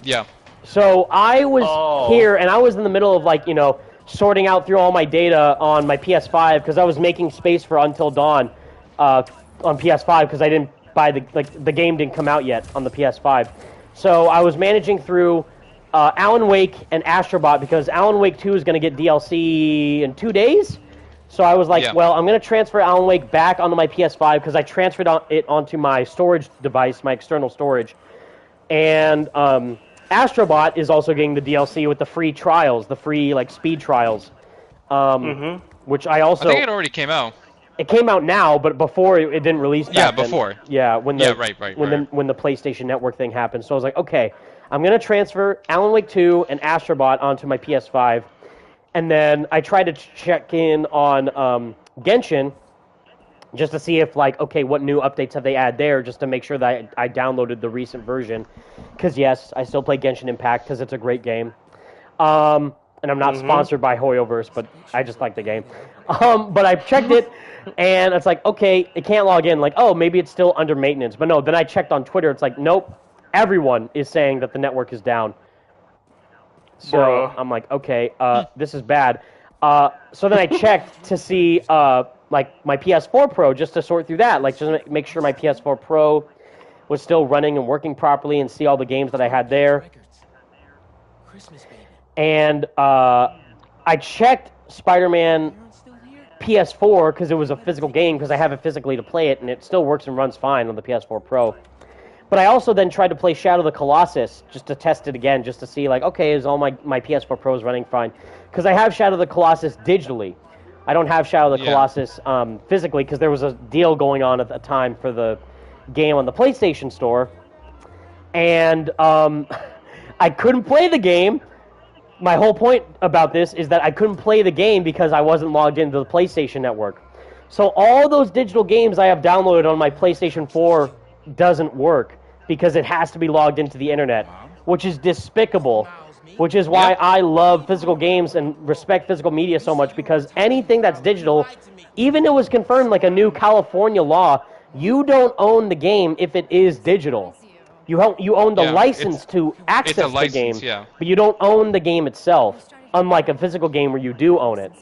Yeah. So I was here, and I was in the middle of, like, you know, sorting out through all my data on my PS5 because I was making space for Until Dawn on PS5 because I didn't buy the game didn't come out yet on the PS5. So I was managing through Alan Wake and Astrobot because Alan Wake 2 is going to get DLC in 2 days. So I was like, well, I'm going to transfer Alan Wake back onto my PS5 because I transferred it onto my storage device, my external storage. And Astrobot is also getting the DLC with the free trials, the free like speed trials, which I also... I think it already came out. It came out now, but before it didn't release back Yeah, then. before. Yeah, when the right. when the PlayStation Network thing happened. So I was like, okay, I'm going to transfer Alan Wake 2 and Astrobot onto my PS5. And then I tried to check in on Genshin just to see if, like, okay, what new updates have they added there, just to make sure that I downloaded the recent version. Because, yes, I still play Genshin Impact because it's a great game. And I'm not sponsored by Hoyoverse, but I just like the game. But I checked it, and it's like, okay, it can't log in. Like, oh, maybe it's still under maintenance. But no, then I checked on Twitter. It's like, nope, everyone is saying that the network is down. So I'm like, okay, this is bad. So then I checked to see, like, my PS4 Pro, just to sort through that. Like, just make sure my PS4 Pro was still running and working properly and see all the games that I had there. And I checked Spider-Man PS4 because it was a physical game because I have it physically to play it, and it still works and runs fine on the PS4 Pro. But I also then tried to play Shadow of the Colossus just to test it again, just to see, like, okay, is all my PS4 Pros running fine? Because I have Shadow of the Colossus digitally. I don't have Shadow of the Colossus physically because there was a deal going on at the time for the game on the PlayStation Store. And I couldn't play the game. My whole point about this is that I couldn't play the game because I wasn't logged into the PlayStation Network. So all those digital games I have downloaded on my PlayStation 4 doesn't work because it has to be logged into the internet, which is despicable, which is why I love physical games and respect physical media so much, because anything that's digital, even it was confirmed like a new California law, you don't own the game if it is digital. You own the license to access the game, but you don't own the game itself, unlike a physical game where you do own it.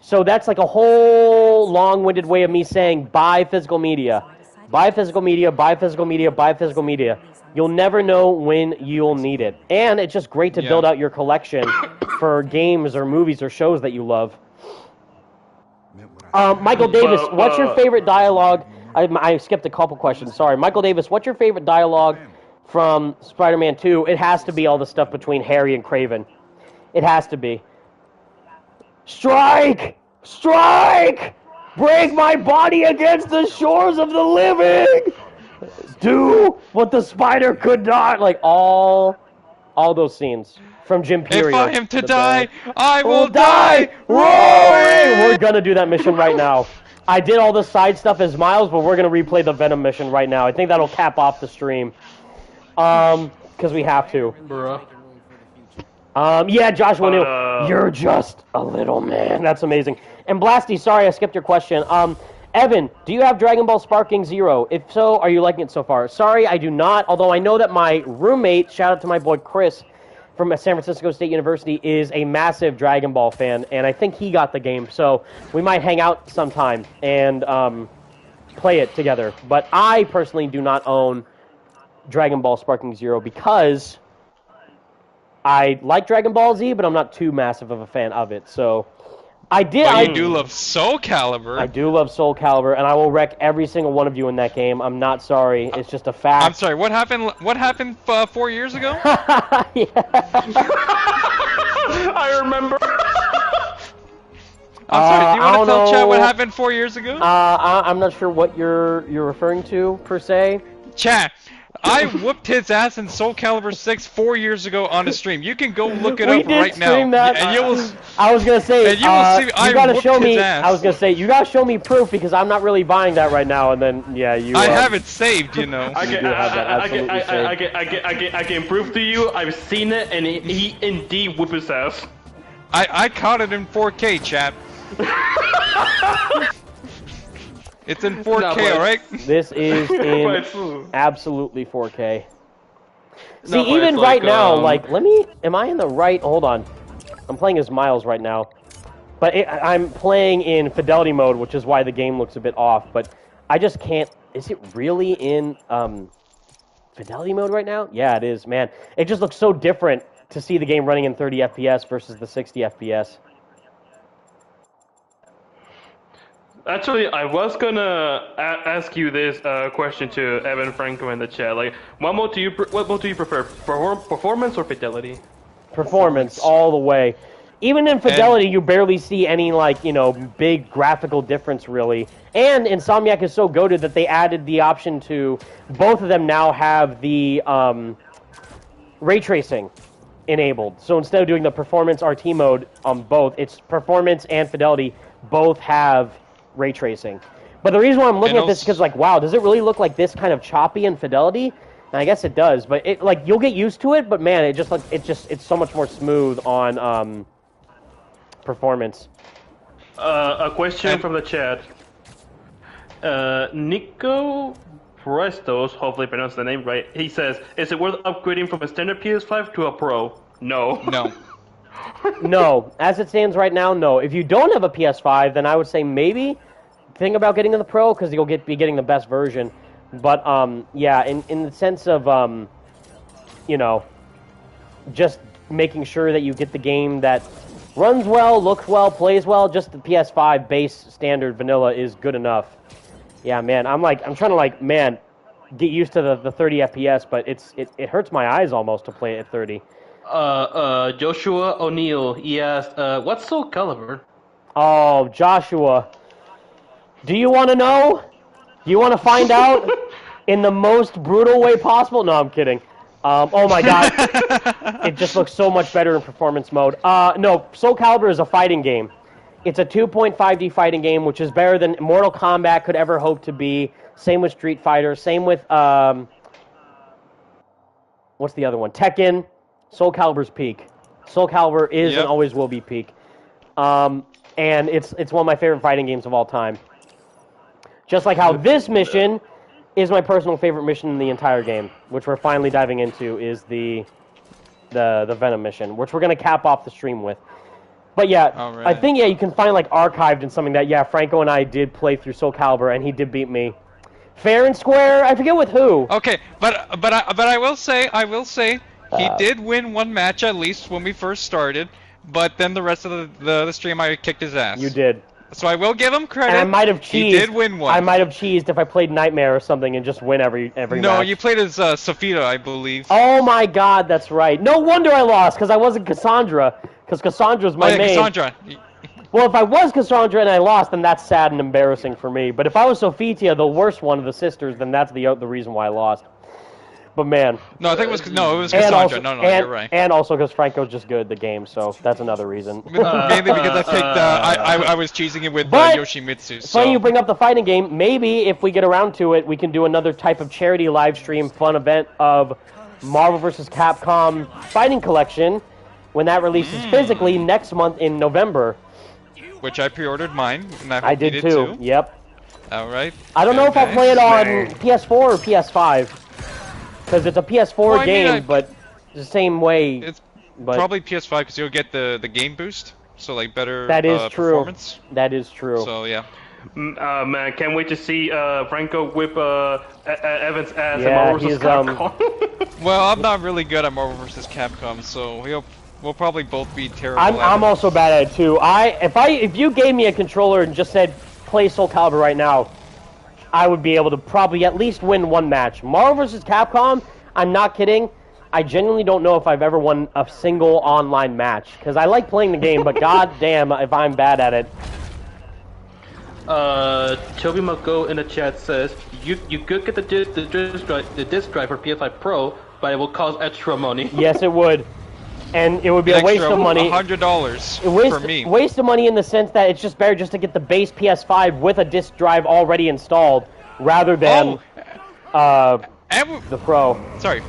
So that's like a whole long-winded way of me saying buy physical media. Buy physical media, buy physical media, buy physical media. You'll never know when you'll need it. And it's just great to build out your collection for games or movies or shows that you love. Michael Davis, what's your favorite dialogue? I skipped a couple questions, sorry. Michael Davis, what's your favorite dialogue from Spider-Man 2? It has to be all the stuff between Harry and Kraven. It has to be. Strike! Strike! Break my body against the shores of the living! Do what the spider could not! Like, all those scenes from Jim Period. If I am to die, I will die roaring! We're gonna do that mission right now. I did all the side stuff as Miles, but we're gonna replay the Venom mission right now. I think that'll cap off the stream. Because we have to. Yeah, Joshua Neal, you're just a little man. That's amazing. And Blasty, sorry I skipped your question. Evan, do you have Dragon Ball Sparking Zero? If so, are you liking it so far? Sorry, I do not, although I know that my roommate, shout out to my boy Chris from San Francisco State University, is a massive Dragon Ball fan, and I think he got the game, so we might hang out sometime and play it together. But I personally do not own Dragon Ball Sparking Zero because I like Dragon Ball Z, but I'm not too massive of a fan of it. So I did. But you do love Soul Calibur. I do love Soul Calibur, and I will wreck every single one of you in that game. I'm not sorry. It's just a fact. I'm sorry. What happened? What happened 4 years ago? Yeah. I remember. I'm sorry. Do you want to tell chat what happened 4 years ago? I'm not sure what you're referring to per se. Chat. I whooped his ass in Soul Calibur 6 4 years ago on the stream. You can go look it up right now. That. And you will. I was gonna say. And you will see. You gotta show me. Ass. I was gonna say you gotta show me proof because I'm not really buying that right now. And then yeah, you. I have it saved, you know. I can prove to you. I've seen it, and he indeed whooped his ass. I caught it in 4K, chat. It's in 4K, alright? This is in absolutely 4K. See, No, even like, right now, like, am I in the right, hold on. I'm playing as Miles right now. But I'm playing in fidelity mode, which is why the game looks a bit off. But I just can't, is it really in fidelity mode right now? Yeah, it is, man. It just looks so different to see the game running in 30 FPS versus the 60 FPS. Actually, I was gonna ask you this question to Evan Franco in the chat. Like, what mode do you prefer, performance or fidelity? Performance all the way. Even in fidelity, you barely see any big graphical difference really. And Insomniac is so goated that they added the option to both of them now have the ray tracing enabled. So instead of doing the performance RT mode on both, it's performance and fidelity both have ray tracing. But the reason why I'm looking at this is because, like, wow, does it really look like this kind of choppy in fidelity? And I guess it does, but it, like, you'll get used to it. But man, it's so much more smooth on performance. A question from the chat. Nico Prestos, hopefully I pronounced the name right. He says, "Is it worth upgrading from a standard PS5 to a Pro?" No. No. No, as it stands right now, no. If you don't have a PS5, then I would say maybe think about getting the Pro because you'll be getting the best version. But yeah, in the sense of just making sure that you get the game that runs well, looks well, plays well. Just the PS5 base standard vanilla is good enough. Yeah, man, I'm trying to get used to the 30 FPS, but it hurts my eyes almost to play it at 30. Joshua O'Neill, he asked, what's Soul Calibur? Oh, Joshua. Do you want to know? Do you want to find out in the most brutal way possible? No, I'm kidding. Oh my god. It just looks so much better in performance mode. No, Soul Calibur is a fighting game. It's a 2.5D fighting game, which is better than Mortal Kombat could ever hope to be. Same with Street Fighter. Same with, what's the other one? Tekken. Soul Calibur's peak. Soul Calibur is and always will be peak. And it's one of my favorite fighting games of all time. Just like how this mission is my personal favorite mission in the entire game, which we're finally diving into, is the Venom mission, which we're going to cap off the stream with. But yeah, right. I think you can find archived in something that Franco and I did play through Soul Calibur, and he did beat me. Fair and square, I forget with who. Okay, but I will say he did win one match at least when we first started, but then the rest of the stream I kicked his ass. You did. So I will give him credit. And I might have cheesed. He did win one. I might have cheesed if I played Nightmare or something and just win every match. No, you played as Sophia, I believe. Oh my god, that's right. No wonder I lost, because I wasn't Cassandra, because Cassandra's my main. Cassandra. Well, if I was Cassandra and I lost, then that's sad and embarrassing for me. But if I was Sophia, the worst one of the sisters, then that's the reason why I lost. But man. No, I think it was Cassandra. Also, you're right. And also because Franco's just good at the game, so that's another reason. Mainly because I picked, I was cheesing it with Yoshimitsu. So. Funny you bring up the fighting game. Maybe if we get around to it, we can do another type of charity live stream fun event of Marvel vs. Capcom Fighting Collection when that releases physically next month in November. Which I pre-ordered mine, and I did too. Yep. All right. I don't know if I'll play it on PS4 or PS5. Because it's a PS4 game, but the same way. It's probably PS5 because you'll get the game boost, so better that is true. performance. That is true. So yeah. Man, can't wait to see Franco whip Evan's ass in Yeah, Marvel vs. he's, Capcom. Well, I'm not really good at Marvel vs. Capcom, so we'll probably both be terrible. I'm also bad at it too. If you gave me a controller and just said play Soul Calibur right now, I would be able to probably at least win one match. Marvel vs. Capcom, I'm not kidding. I genuinely don't know if I've ever won a single online match because I like playing the game, but god damn if I'm bad at it. Toby Mako in the chat says you could get the disc drive for PS5 Pro, but it will cost extra money. Yes, it would. And it would be a waste of money. $100 for me. Waste of money in the sense that it's just better just to get the base PS5 with a disc drive already installed, rather than the Pro. Sorry,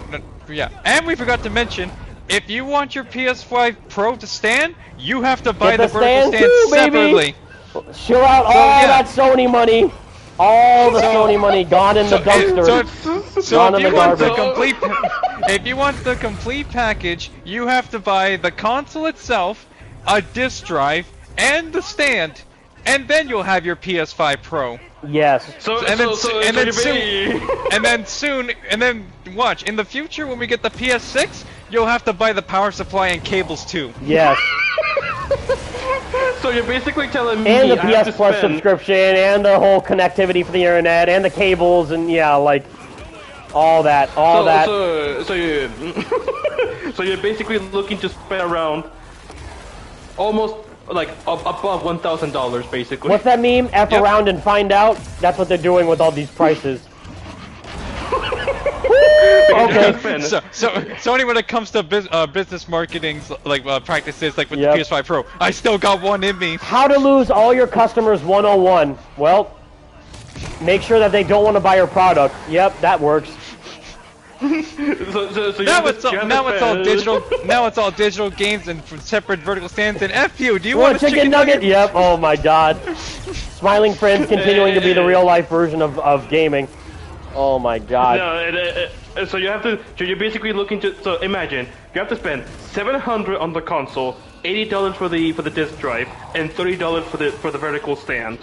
yeah. And we forgot to mention, if you want your PS5 Pro to stand, you have to buy the vertical stand too, separately. Chill out all that Sony money. All the Sony money gone in the dumpster. So if you want the complete package, you have to buy the console itself, a disc drive, and the stand, and then you'll have your PS5 Pro. Yes. And then watch, in the future when we get the PS6, you'll have to buy the power supply and cables too. Yes. So you're basically telling me and the PS Plus subscription, and the whole connectivity for the internet, and the cables, and yeah, like all that. So you're basically looking to spend around almost like above $1,000 basically. What's that meme? F around and find out. That's what they're doing with all these prices. Okay. So Sony, when it comes to business marketing practices like with the PS5 Pro, I still got one in me. How to lose all your customers 101. Well, make sure that they don't want to buy your product. Yep, that works. Now it's all digital games and separate vertical stands. And F you, do you want a chicken nugget? Yep. Oh my God. Smiling Friends continuing to be the real life version of gaming. Oh my God. No, so you have to. So you're basically looking to. So imagine you have to spend $700 on the console, $80 for the disc drive, and $30 for the vertical stand.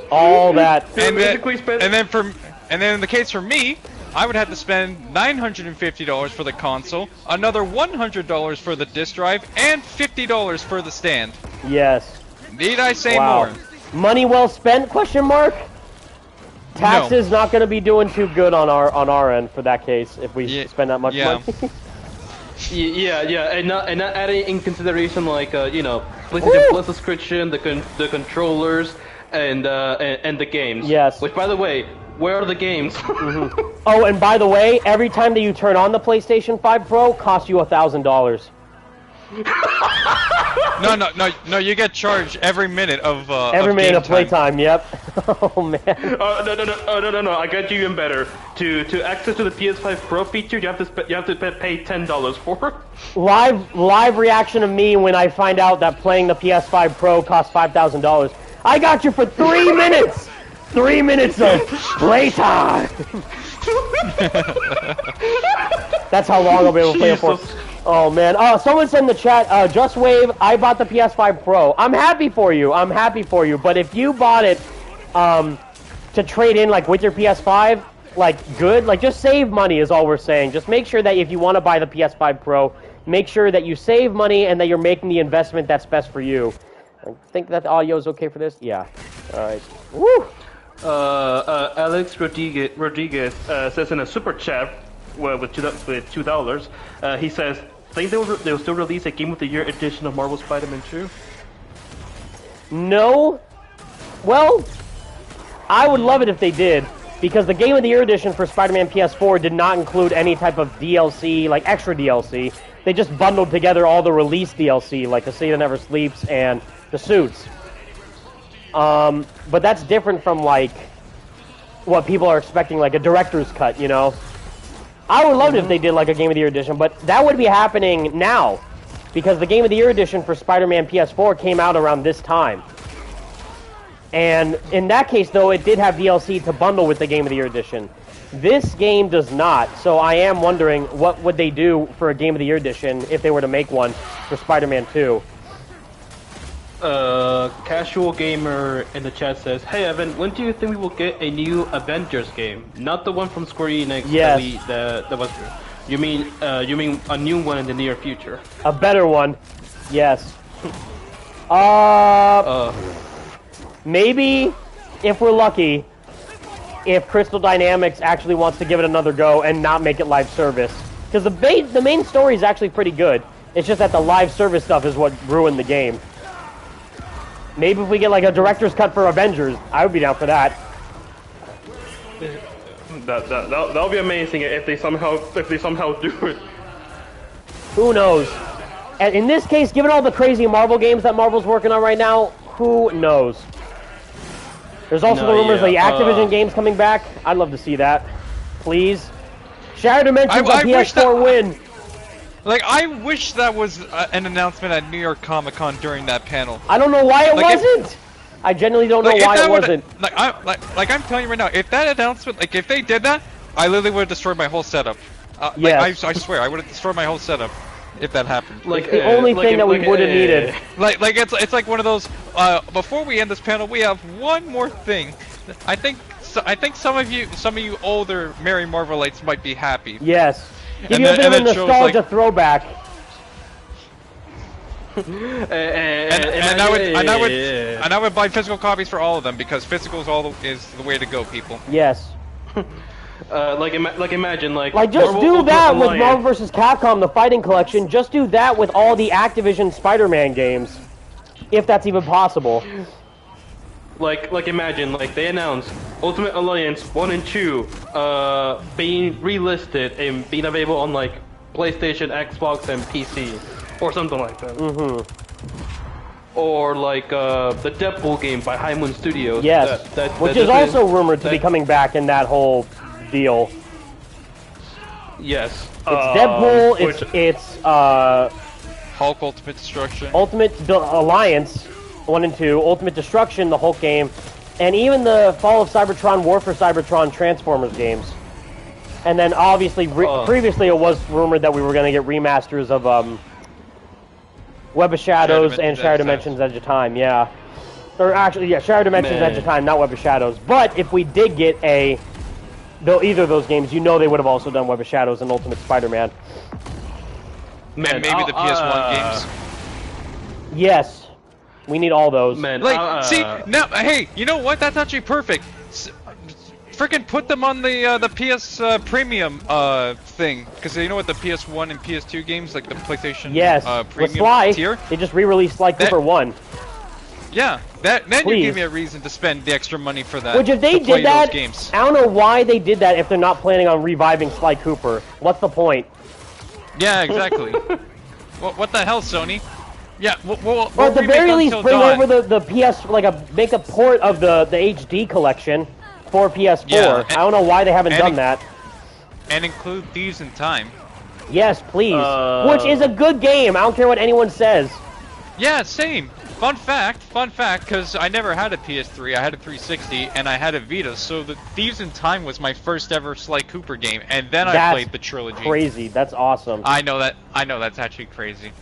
All that. And then in the case for me, I would have to spend $950 for the console, another $100 for the disc drive, and $50 for the stand. Yes. Need I say more? Money well spent? Question mark. Taxes not going to be doing too good on our end for that case if we spend that much money. and not adding in consideration like PlayStation Plus subscription, the controllers, and the games. Yes. Which, by the way, where are the games? Oh, and by the way, every time that you turn on the PlayStation 5 Pro, costs you $1,000. No, you get charged every minute of every minute of playtime. Yep. Oh man. No, I got you even better. To access to the PS5 Pro feature, you have to pay $10 for. Live reaction of me when I find out that playing the PS5 Pro costs $5,000. I got you for 3 minutes. 3 minutes of playtime. That's how long I'll be able to play it for. Oh man. Someone said in the chat, Just Wave, I bought the PS5 Pro. I'm happy for you. But if you bought it to trade in like with your PS5, like just save money is all we're saying. Just make sure that if you want to buy the PS5 Pro, make sure that you save money and that you're making the investment that's best for you. I think that the audio is okay for this? Yeah. Alright. Woo! Alex Rodriguez says in a super chat with $2, he says, think they'll still release a Game of the Year edition of Marvel Spider-Man 2? No. Well, I would love it if they did, because the Game of the Year edition for Spider-Man PS4 did not include any type of DLC, like extra DLC. They just bundled together all the release DLC, like The City That Never Sleeps and the suits. But that's different from like what people are expecting, like a director's cut, you know. I would love it if they did like a Game of the Year edition, but that would be happening now, because the Game of the Year edition for Spider-Man PS4 came out around this time. And in that case, though, it did have DLC to bundle with the Game of the Year edition. This game does not, so I am wondering what would they do for a Game of the Year edition if they were to make one for Spider-Man 2. casual gamer in the chat says, "Hey Evan, when do you think we will get a new Avengers game? Not the one from Square Enix that was. You mean a new one in the near future? A better one, yes. Maybe if we're lucky, if Crystal Dynamics actually wants to give it another go and not make it live service, because the main story is actually pretty good. It's just that the live service stuff is what ruined the game. Maybe if we get like a director's cut for Avengers, I would be down for that. That would be amazing if they somehow do it. Who knows? And in this case, given all the crazy Marvel games that Marvel's working on right now, who knows? There's also the rumors of the Activision games coming back. I'd love to see that. Please. Shattered Dimensions on PS4 win. Like, I wish that was an announcement at New York Comic Con during that panel. I don't know why it wasn't. I genuinely don't know why it wasn't. I'm telling you right now, if that announcement, like, if they did that, I literally would have destroyed my whole setup. Yes. I swear, I would have destroyed my whole setup if that happened. Like the only thing that we would have needed. Like it's like one of those. Before we end this panel, we have one more thing. I think some of you older Merry Marvelites might be happy. Yes. Give you a bit of a nostalgia throwback. And I would buy physical copies for all of them because physical is the way to go, people. Yes. Imagine just Marvel do that with Marvel vs. Capcom, the Fighting Collection. Just do that with all the Activision Spider-Man games, if that's even possible. Imagine they announced Ultimate Alliance 1 and 2 being relisted and being available on PlayStation, Xbox, and PC, or something like that. Or the Deadpool game by High Moon Studios. Yes, which is also rumored to be coming back in that whole deal. Yes. It's Deadpool, it's Hulk Ultimate Destruction. Ultimate Alliance 1 and 2, Ultimate Destruction, the Hulk game, and even the Fall of Cybertron, War for Cybertron Transformers games. And then obviously, previously it was rumored that we were going to get remasters of Web of Shadows and Shattered Dimensions Edge of Time, yeah. Or actually, yeah, Shattered Dimensions Edge of Time, not Web of Shadows. But if we did get either of those games, you know they would have also done Web of Shadows and Ultimate Spider-Man. And maybe the PS1 games. Yes. We need all those. See, now, hey, you know what? That's actually perfect. Freaking put them on the PS Premium thing, because you know what, the PS1 and PS2 games, like the PlayStation Premium tier, they just re-released Sly Cooper 1. Yeah, then you give me a reason to spend the extra money for that. Which if they did that, I don't know why they did that if they're not planning on reviving Sly Cooper. What's the point? Yeah, exactly. What the hell, Sony? Yeah, we'll at the very least, bring over the PS, make a port of the HD collection for PS4. Yeah, I don't know why they haven't done that. And include Thieves in Time. Yes, please. Which is a good game. I don't care what anyone says. Yeah, same. Fun fact, because I never had a PS3, I had a 360, and I had a Vita, so the Thieves in Time was my first ever Sly Cooper game, and then I played the trilogy. Crazy. That's awesome. I know that's actually crazy.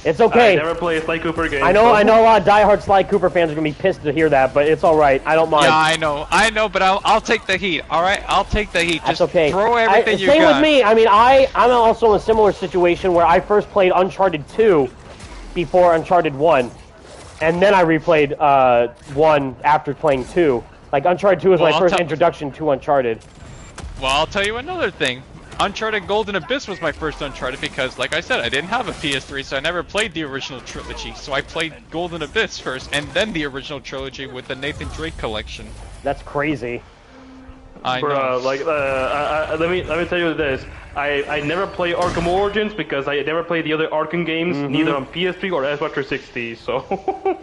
It's okay. I never played a Sly Cooper game. I know a lot of diehard Sly Cooper fans are gonna be pissed to hear that, but it's all right. I don't mind. Yeah, I know, but I'll take the heat. All right, I'll take the heat. That's okay. Throw everything you got. Same with me. I mean, I'm also in a similar situation where I first played Uncharted 2 before Uncharted 1, and then I replayed 1 after playing 2. Uncharted 2 was my first introduction to Uncharted. Well, I'll tell you another thing. Uncharted Golden Abyss was my first Uncharted because, like I said, I didn't have a PS3, so I never played the original trilogy. So I played Golden Abyss first, and then the original trilogy with the Nathan Drake collection. That's crazy. I know. Let me tell you this. I never played Arkham Origins because I never played the other Arkham games, neither on PS3 or Xbox 360. So.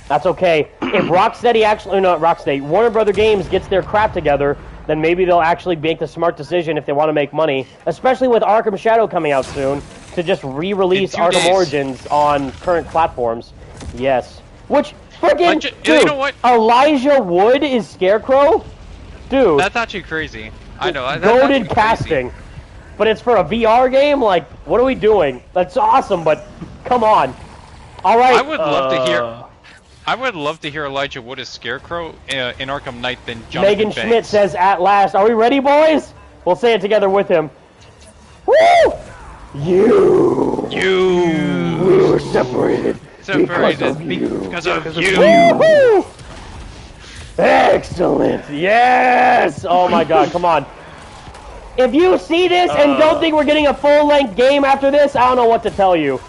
That's okay. If Rocksteady Warner Brother Games gets their crap together, then maybe they'll actually make the smart decision if they want to make money, especially with Arkham Shadow coming out soon, to just re-release Arkham Origins on current platforms. Yes. Which, freaking, dude, you know what? Elijah Wood is Scarecrow? Dude. That's actually crazy. I know. Goated casting. But it's for a VR game? What are we doing? That's awesome, but come on. All right. I would love to hear Elijah Wood as Scarecrow in Arkham Knight than Jonathan Megan Banks. Schmidt says, "At last, are we ready, boys?" We'll say it together with him. Woo! We were separated because of you. Woo-hoo! Excellent. Yes. Oh my God. Come on. If you see this and don't think we're getting a full-length game after this, I don't know what to tell you.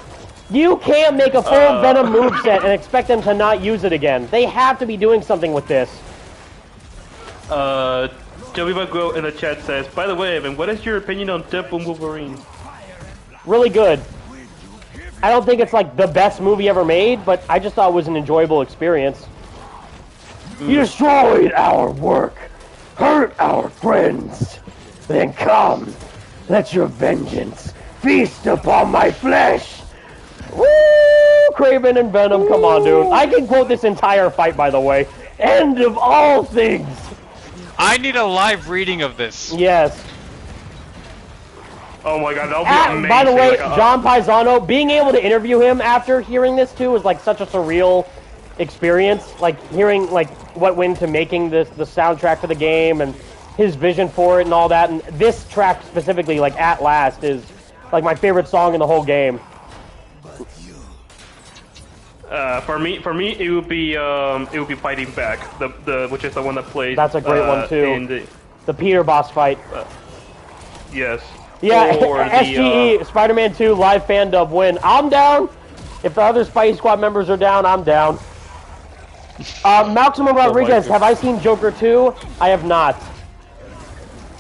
You can't make a full Venom moveset and expect them to not use it again. They have to be doing something with this. Joey McGraw in the chat says, by the way, Evan, what is your opinion on Deadpool Wolverine? Really good. I don't think it's like the best movie ever made, but I just thought it was an enjoyable experience. You destroyed our work, hurt our friends. Then come, let your vengeance feast upon my flesh. Woo! Kraven and Venom, come on, dude. I can quote this entire fight, by the way. End of all things. I need a live reading of this. Yes. Oh my God, that'll be amazing. By the way, John Paisano, being able to interview him after hearing this too was like such a surreal experience. Like hearing like what went into making the soundtrack for the game and his vision for it and all that. And this track specifically, like At Last, is like my favorite song in the whole game. For me, it would be Fighting Back, which is the one that plays. That's a great one too. In the Peter boss fight. Yes. Yeah, or SGE, Spider-Man 2 live fan dub win. I'm down. If the other Spidey Squad members are down, I'm down. Maximo Rodriguez, have I seen Joker 2? I have not.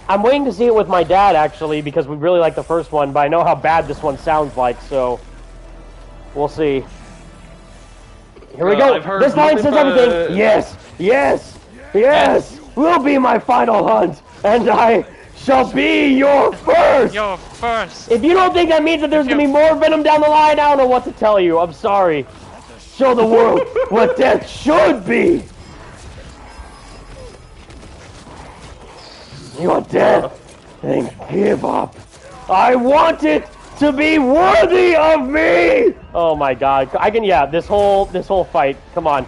I'm waiting to see it with my dad, actually, because we really like the first one, but I know how bad this one sounds like, so we'll see. Here we go. This line says everything. Yes, yes, yes. Will be my final hunt, and I shall be your first. Your first. If you don't think that means that there's going to be more Venom down the line, I don't know what to tell you. I'm sorry. Show the world what death should be. You want death? Then give up. I want it to be worthy of me. Oh my God! I can, yeah. This whole fight. Come on.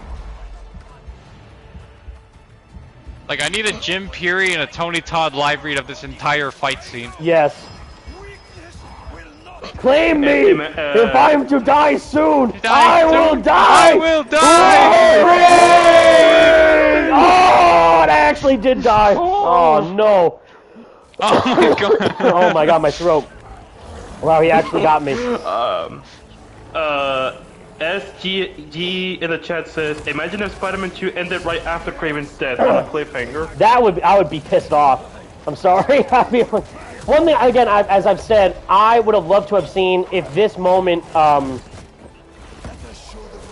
Like, I need a Jim Peary and a Tony Todd live read of this entire fight scene. Yes. Claim me! If I'm to die soon, I will die! I will die! Oh, and I actually did die. Oh, no. Oh my God. Oh my God, my throat. Wow, he actually got me. SGG in the chat says, imagine if Spider-Man 2 ended right after Kraven's death on a cliffhanger. I would be pissed off. I'm sorry. I mean, one thing, again, as I've said, I would have loved to have seen if this moment,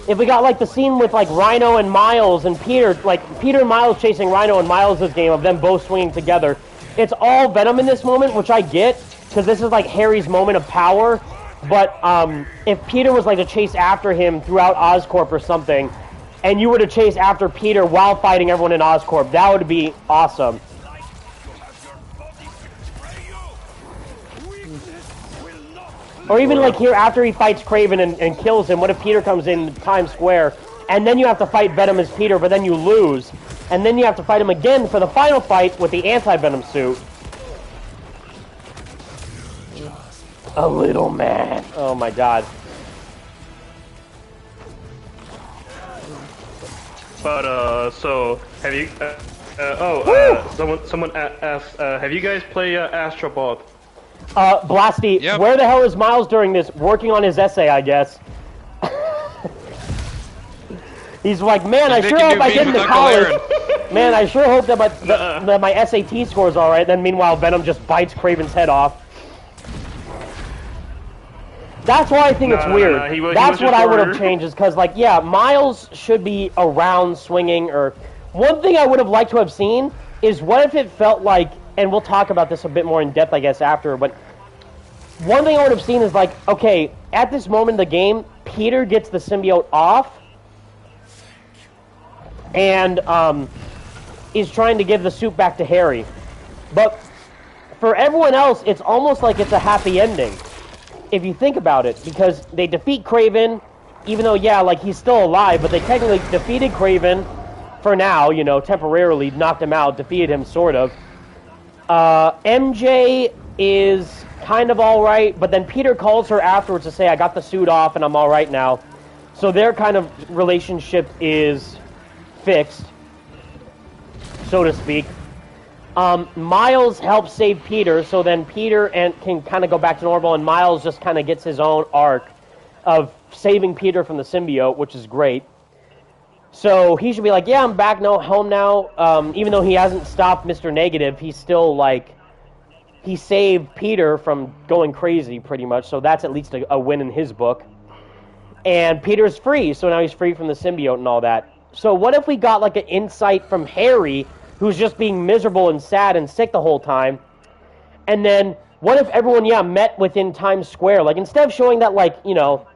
if we got like the scene with like Rhino and Miles and Peter, like Peter and Miles chasing Rhino and Miles' game of them both swinging together. It's all Venom in this moment, which I get, because this is like Harry's moment of power. But if Peter was like to chase after him throughout Oscorp or something, and you were to chase after Peter while fighting everyone in Oscorp, that would be awesome. Or even like here after he fights Kraven and kills him, what if Peter comes in Times Square, and then you have to fight Venom as Peter, but then you lose, and then you have to fight him again for the final fight with the anti-Venom suit. A little man. Oh my God. But so have you? Someone asked, have you guys played Astro Bot? Blasty, yep. Where the hell is Miles during this? Working on his essay, I guess. He's like, man, I sure hope I get into college. Man, I sure hope that my SAT score's all right. Then meanwhile, Venom just bites Kraven's head off. That's why I think it's weird. That's what I would have changed, is because, like, yeah, Miles should be around swinging, or... One thing I would have liked to have seen is what if it felt like, and we'll talk about this a bit more in depth, I guess, after, but one thing I would have seen is, like, okay, at this moment in the game, Peter gets the symbiote off, and is trying to give the suit back to Harry. But for everyone else, it's almost like it's a happy ending, if you think about it, because they defeat Kraven, even though, yeah, like, he's still alive, but they technically defeated Kraven for now, you know, temporarily knocked him out, defeated him, sort of. MJ is kind of alright, but then Peter calls her afterwards to say, I got the suit off and I'm alright now. So their kind of relationship is fixed, so to speak. Miles helps save Peter, so then Peter can kind of go back to normal, and Miles just kind of gets his own arc of saving Peter from the symbiote, which is great. So he should be like, yeah, I'm back now, home now. Even though he hasn't stopped Mr. Negative, he's still like, he saved Peter from going crazy pretty much, so that's at least a win in his book. And Peter's free, so now he's free from the symbiote and all that. So what if we got like an insight from Harry, who's just being miserable and sad and sick the whole time? And then what if everyone, met within Times Square? Like, instead of showing that, like, you know,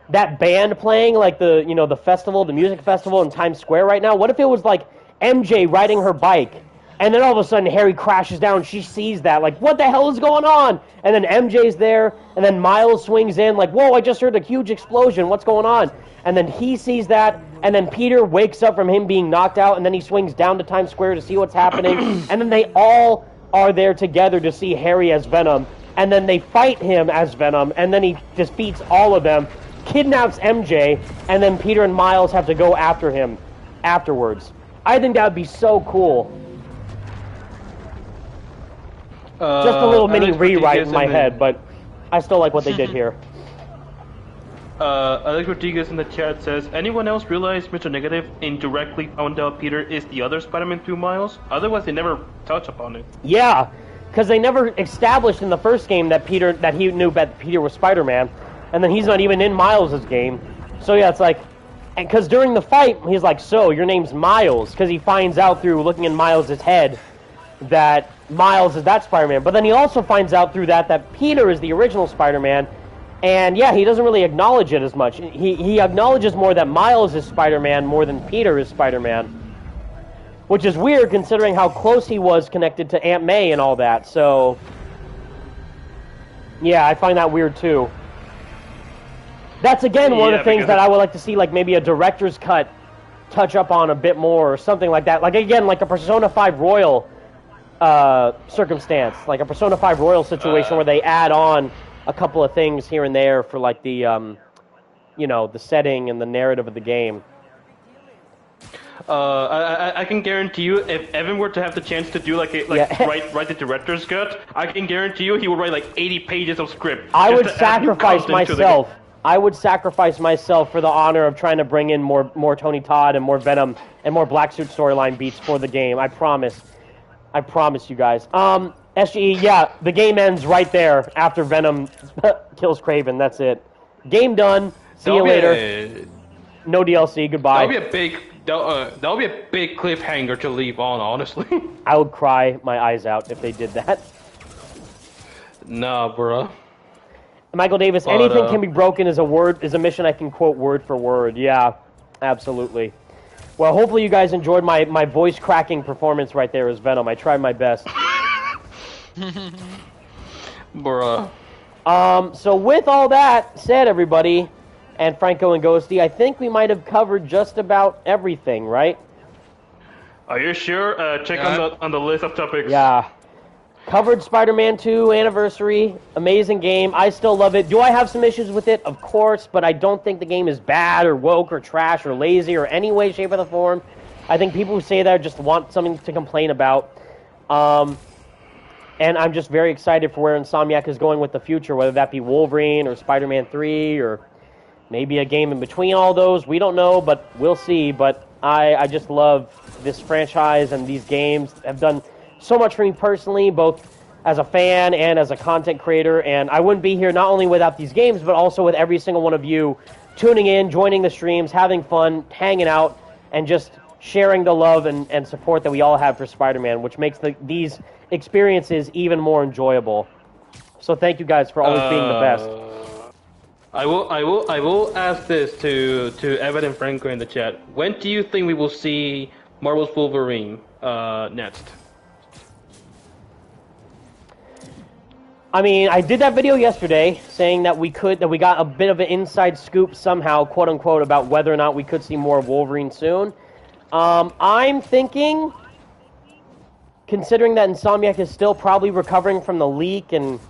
that band playing, like, the, you know, the festival, the music festival in Times Square right now, what if it was like MJ riding her bike, and then all of a sudden Harry crashes down, she sees that, like, what the hell is going on? And then MJ's there, and then Miles swings in, like, whoa, I just heard a huge explosion, what's going on? And then he sees that, and then Peter wakes up from him being knocked out, and then he swings down to Times Square to see what's happening, and then they all are there together to see Harry as Venom, and then they fight him as Venom, and then he defeats all of them, kidnaps MJ, and then Peter and Miles have to go after him afterwards. I think that would be so cool. Just a little mini rewrite in my head, but I still like what they did here. Alex Rodriguez in the chat says, anyone else realize Mr. Negative indirectly found out Peter is the other Spider-Man through Miles? Otherwise, they never touch upon it. Yeah, because they never established in the first game that he knew that Peter was Spider-Man, and then he's not even in Miles' game. So yeah, it's like, because during the fight, he's like, so, your name's Miles, because he finds out through looking in Miles' head that Miles is that Spider-Man. But then he also finds out through that Peter is the original Spider-Man, and yeah, he doesn't really acknowledge it as much. He acknowledges more that Miles is Spider-Man more than Peter is Spider-Man, which is weird considering how close he was connected to Aunt May and all that. So yeah, I find that weird too. That's again one of the things that I would like to see, like maybe a director's cut touch up on a bit more or something like that. Like again, like a Persona 5 Royal circumstance, like a Persona 5 Royal situation where they add on a couple of things here and there for like the, you know, the setting and the narrative of the game. I can guarantee you, if Evan were to have the chance to do write the director's cut, I can guarantee you he would write like 80 pages of script. I would sacrifice myself. I would sacrifice myself for the honor of trying to bring in more Tony Todd and more Venom and more Black Suit storyline beats for the game. I promise. I promise you guys. SGE, yeah, the game ends right there after Venom kills Kraven. That's it. Game done. See you later. No DLC. Goodbye. That would be a big cliffhanger to leave on, honestly. I would cry my eyes out if they did that. Nah, bruh. Michael Davis, anything can be broken is a mission I can quote word for word. Yeah, absolutely. Well, hopefully you guys enjoyed my voice cracking performance right there as Venom. I tried my best. Bruh. So with all that said, everybody, and Franco and Ghosty, I think we might have covered just about everything, right? Are you sure? Check on the list of topics. Yeah. Covered Spider-Man 2 Anniversary. Amazing game. I still love it. Do I have some issues with it? Of course, but I don't think the game is bad or woke or trash or lazy or any way, shape, or the form. I think people who say that just want something to complain about. And I'm just very excited for where Insomniac is going with the future, whether that be Wolverine or Spider-Man 3 or maybe a game in between all those. We don't know, but we'll see. But I just love this franchise, and these games have done so much for me personally, both as a fan and as a content creator, and I wouldn't be here not only without these games, but also with every single one of you tuning in, joining the streams, having fun, hanging out, and just sharing the love and support that we all have for Spider-Man, which makes these experiences even more enjoyable. So thank you guys for always being the best. I will ask this to Evan and Franco in the chat. When do you think we will see Marvel's Wolverine next? I mean, I did that video yesterday saying that we got a bit of an inside scoop somehow, quote unquote, about whether or not we could see more of Wolverine soon. I'm thinking, considering that Insomniac is still probably recovering from the leak and,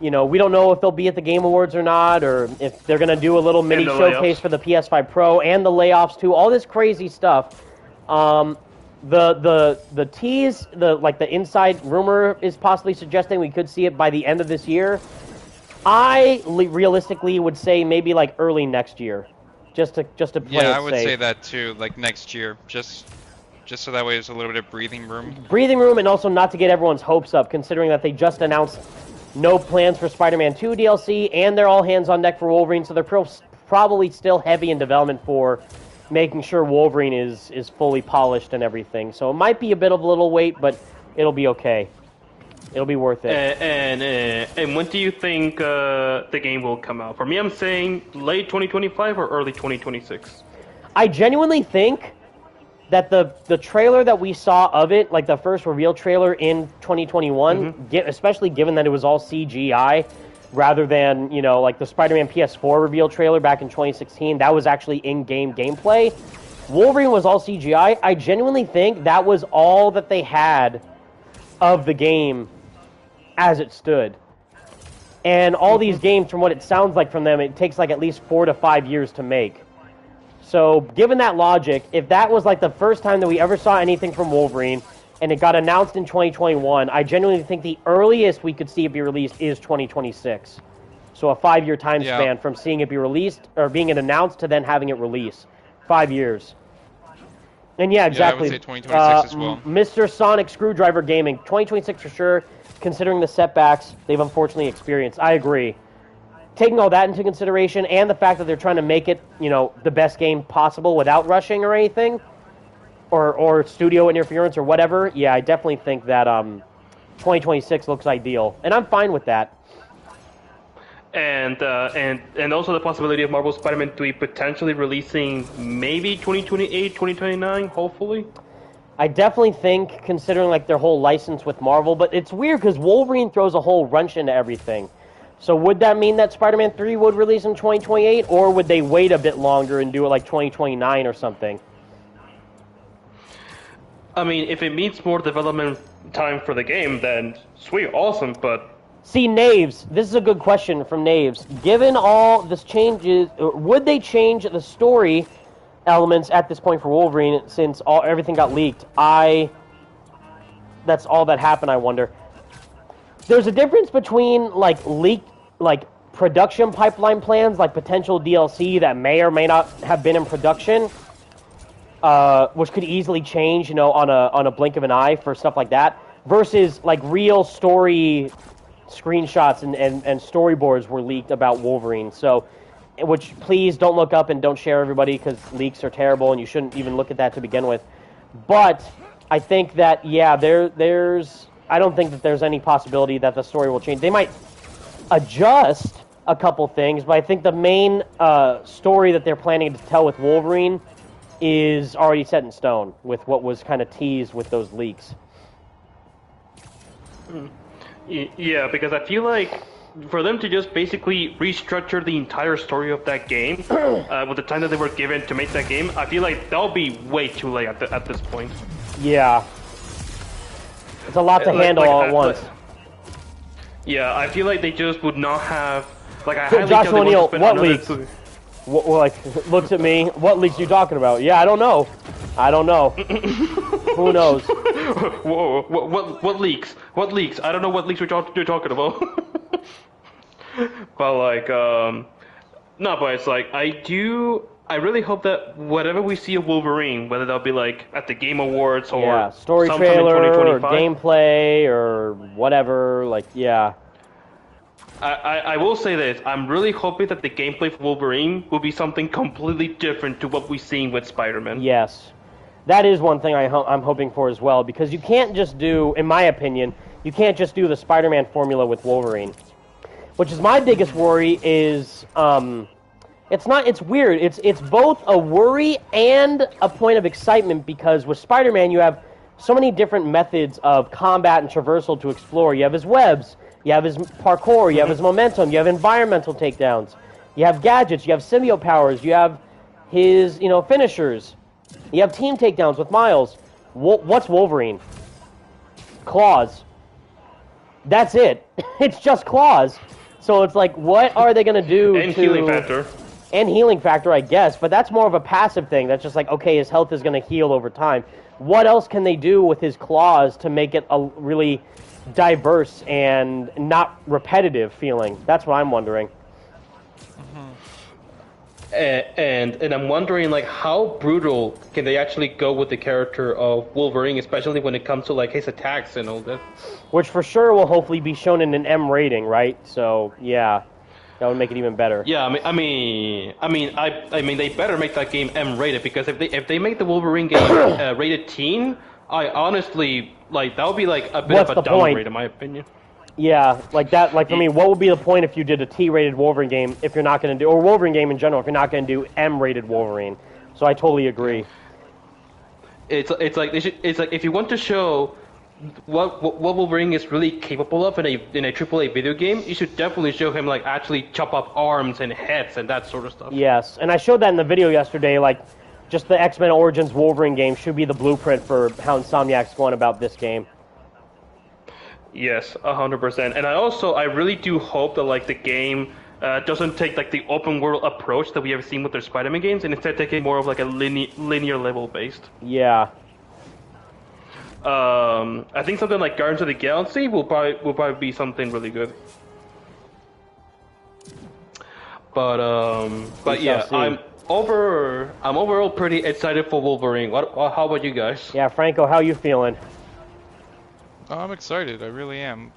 we don't know if they'll be at the Game Awards or not, or if they're going to do a little mini showcase for the PS5 Pro and the layoffs too, all this crazy stuff. The tease, the inside rumor is possibly suggesting we could see it by the end of this year. I realistically would say maybe like early next year, just to play it safe. Yeah, I would say that too, like next year, just so that way there's a little bit of breathing room. Breathing room, and also not to get everyone's hopes up, considering that they just announced no plans for Spider-Man 2 DLC, and they're all hands on deck for Wolverine, so they're probably still heavy in development for making sure Wolverine is fully polished and everything. So it might be a bit of a little wait, but it'll be okay. It'll be worth it. And when do you think the game will come out? For me, I'm saying late 2025 or early 2026. I genuinely think that the trailer that we saw of it, like the first reveal trailer in 2021, especially given that it was all CGI, rather than, like the Spider-Man PS4 reveal trailer back in 2016, that was actually in-game gameplay. Wolverine was all CGI. I genuinely think that was all that they had of the game as it stood. And all these games, from what it sounds like from them, it takes like at least 4 to 5 years to make. So, given that logic, if that was like the first time that we ever saw anything from Wolverine, and it got announced in 2021, I genuinely think the earliest we could see it be released is 2026. So a 5-year time span from seeing it be released, or being it announced, to then having it released. 5 years. And yeah, exactly. Yeah, I would say 2026 as well. Mr. Sonic Screwdriver Gaming, 2026 for sure, considering the setbacks they've unfortunately experienced. I agree. Taking all that into consideration, and the fact that they're trying to make it, the best game possible without rushing or anything, or studio interference or whatever, yeah, I definitely think that 2026 looks ideal, and I'm fine with that. And also the possibility of Marvel Spider-Man 3 potentially releasing maybe 2028, 2029, hopefully. I definitely think, considering like their whole license with Marvel, but it's weird because Wolverine throws a whole wrench into everything. So would that mean that Spider-Man 3 would release in 2028, or would they wait a bit longer and do it like 2029 or something? I mean, if it means more development time for the game, then sweet, awesome, but... See, Naves, this is a good question from Naves. Given all this changes, would they change the story elements at this point for Wolverine since everything got leaked? That's all that happened, I wonder. There's a difference between, like, leaked, like, production pipeline plans, like potential DLC that may or may not have been in production, which could easily change, on a blink of an eye for stuff like that, versus like real story screenshots and storyboards were leaked about Wolverine. So, which please don't look up and don't share, everybody, because leaks are terrible and you shouldn't even look at that to begin with. But I think that I don't think that there's any possibility that the story will change. They might adjust a couple things, but I think the main story that they're planning to tell with Wolverine is already set in stone with what was kind of teased with those leaks. Yeah, because I feel like for them to just basically restructure the entire story of that game with the time that they were given to make that game, I feel like that'll be way too late at this point. Yeah. It's a lot to handle all at once. Yeah, I feel like they just would not have... Like, I highly Josh doubt they O'Neill, want to what spend leaks? Looks at me. What leaks are you talking about? Yeah, I don't know. Who knows? Whoa, what leaks? What leaks? I don't know what leaks you're talking about. But, like, no, but it's like, I really hope that whatever we see of Wolverine, whether that'll be like at the Game Awards or story sometime in trailer or 2025, gameplay or whatever, like, yeah. I will say this, I'm really hoping that the gameplay for Wolverine will be something completely different to what we've seen with Spider-Man. Yes. That is one thing I'm hoping for as well, because you can't just do, in my opinion, you can't just do the Spider-Man formula with Wolverine. Which is my biggest worry is, it's weird. It's both a worry and a point of excitement, because with Spider-Man you have so many different methods of combat and traversal to explore. You have his webs, You have his parkour, you have his momentum, you have environmental takedowns, you have gadgets, you have symbiote powers, you have his, finishers. You have team takedowns with Miles. What's Wolverine? Claws. That's it. It's just claws. So it's like, what are they going to do And healing factor. And healing factor, I guess, but that's more of a passive thing. That's just like, okay, his health is going to heal over time. What else can they do with his claws to make it a really diverse and not repetitive feeling? That's what I'm wondering. And I'm wondering, like, how brutal can they actually go with the character of Wolverine, especially when it comes to, like, his attacks and all that. Which for sure will hopefully be shown in an M rating, right? So yeah, that would make it even better. Yeah, I mean, they better make that game M rated, because if they make the Wolverine game rated teen, I honestly, like, that would be like a bit What's of a the point? downgrade in my opinion. Yeah, like that. Like for me, what would be the point if you did a T-rated Wolverine game if you're not going to do, or Wolverine game in general, if you're not going to do M-rated Wolverine? So I totally agree. It's like if you want to show what Wolverine is really capable of in a AAA video game, you should definitely show him, like, actually chop up arms and heads and that sort of stuff. Yes, and I showed that in the video yesterday. Like, just the X-Men Origins Wolverine game should be the blueprint for how Insomniac's going about this game. Yes, 100%. And I really do hope that, like, the game doesn't take, like, the open world approach that we have seen with their Spider-Man games, and instead take it more of, like, a linear level based. Yeah. I think something like Guardians of the Galaxy will probably be something really good. But yeah, I'm overall pretty excited for Wolverine. How about you guys? Yeah, Franco, how you feeling? I'm excited, I really am.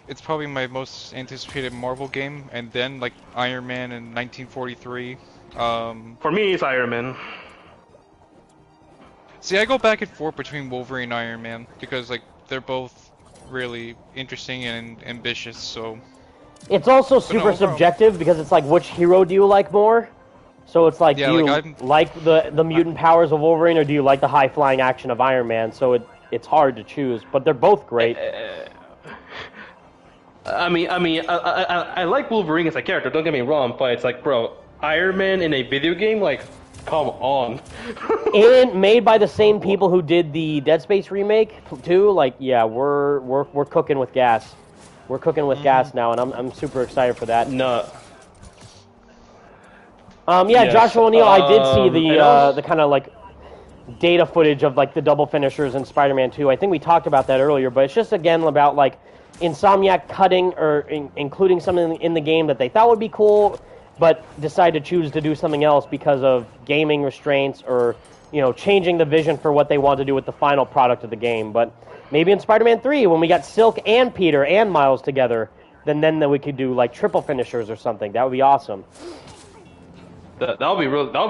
It's probably my most anticipated Marvel game, and then, like, Iron Man in 1943. For me, it's Iron Man. See, I go back and forth between Wolverine and Iron Man, because, like, they're both really interesting and ambitious, so... It's also super subjective, because it's like, which hero do you like more? So it's like, yeah, do you like the mutant powers of Wolverine, or do you like the high-flying action of Iron Man? So it's hard to choose, but they're both great. I like Wolverine as a character, don't get me wrong, but it's like, bro, Iron Man in a video game, like, come on. And made by the same people who did the Dead Space remake too. Like, yeah, we're cooking with gas. We're cooking with gas now, and I'm super excited for that. No. Yeah, yes. Joshua O'Neill, I did see the kind of like data footage of like the double finishers in Spider-Man 2. I think we talked about that earlier, but it's just again about like Insomniac cutting or including something in the game that they thought would be cool, but decided to choose to do something else because of gaming restraints or, changing the vision for what they want to do with the final product of the game. But maybe in Spider-Man 3, when we got Silk and Peter and Miles together, then we could do like triple finishers or something. That would be awesome. That would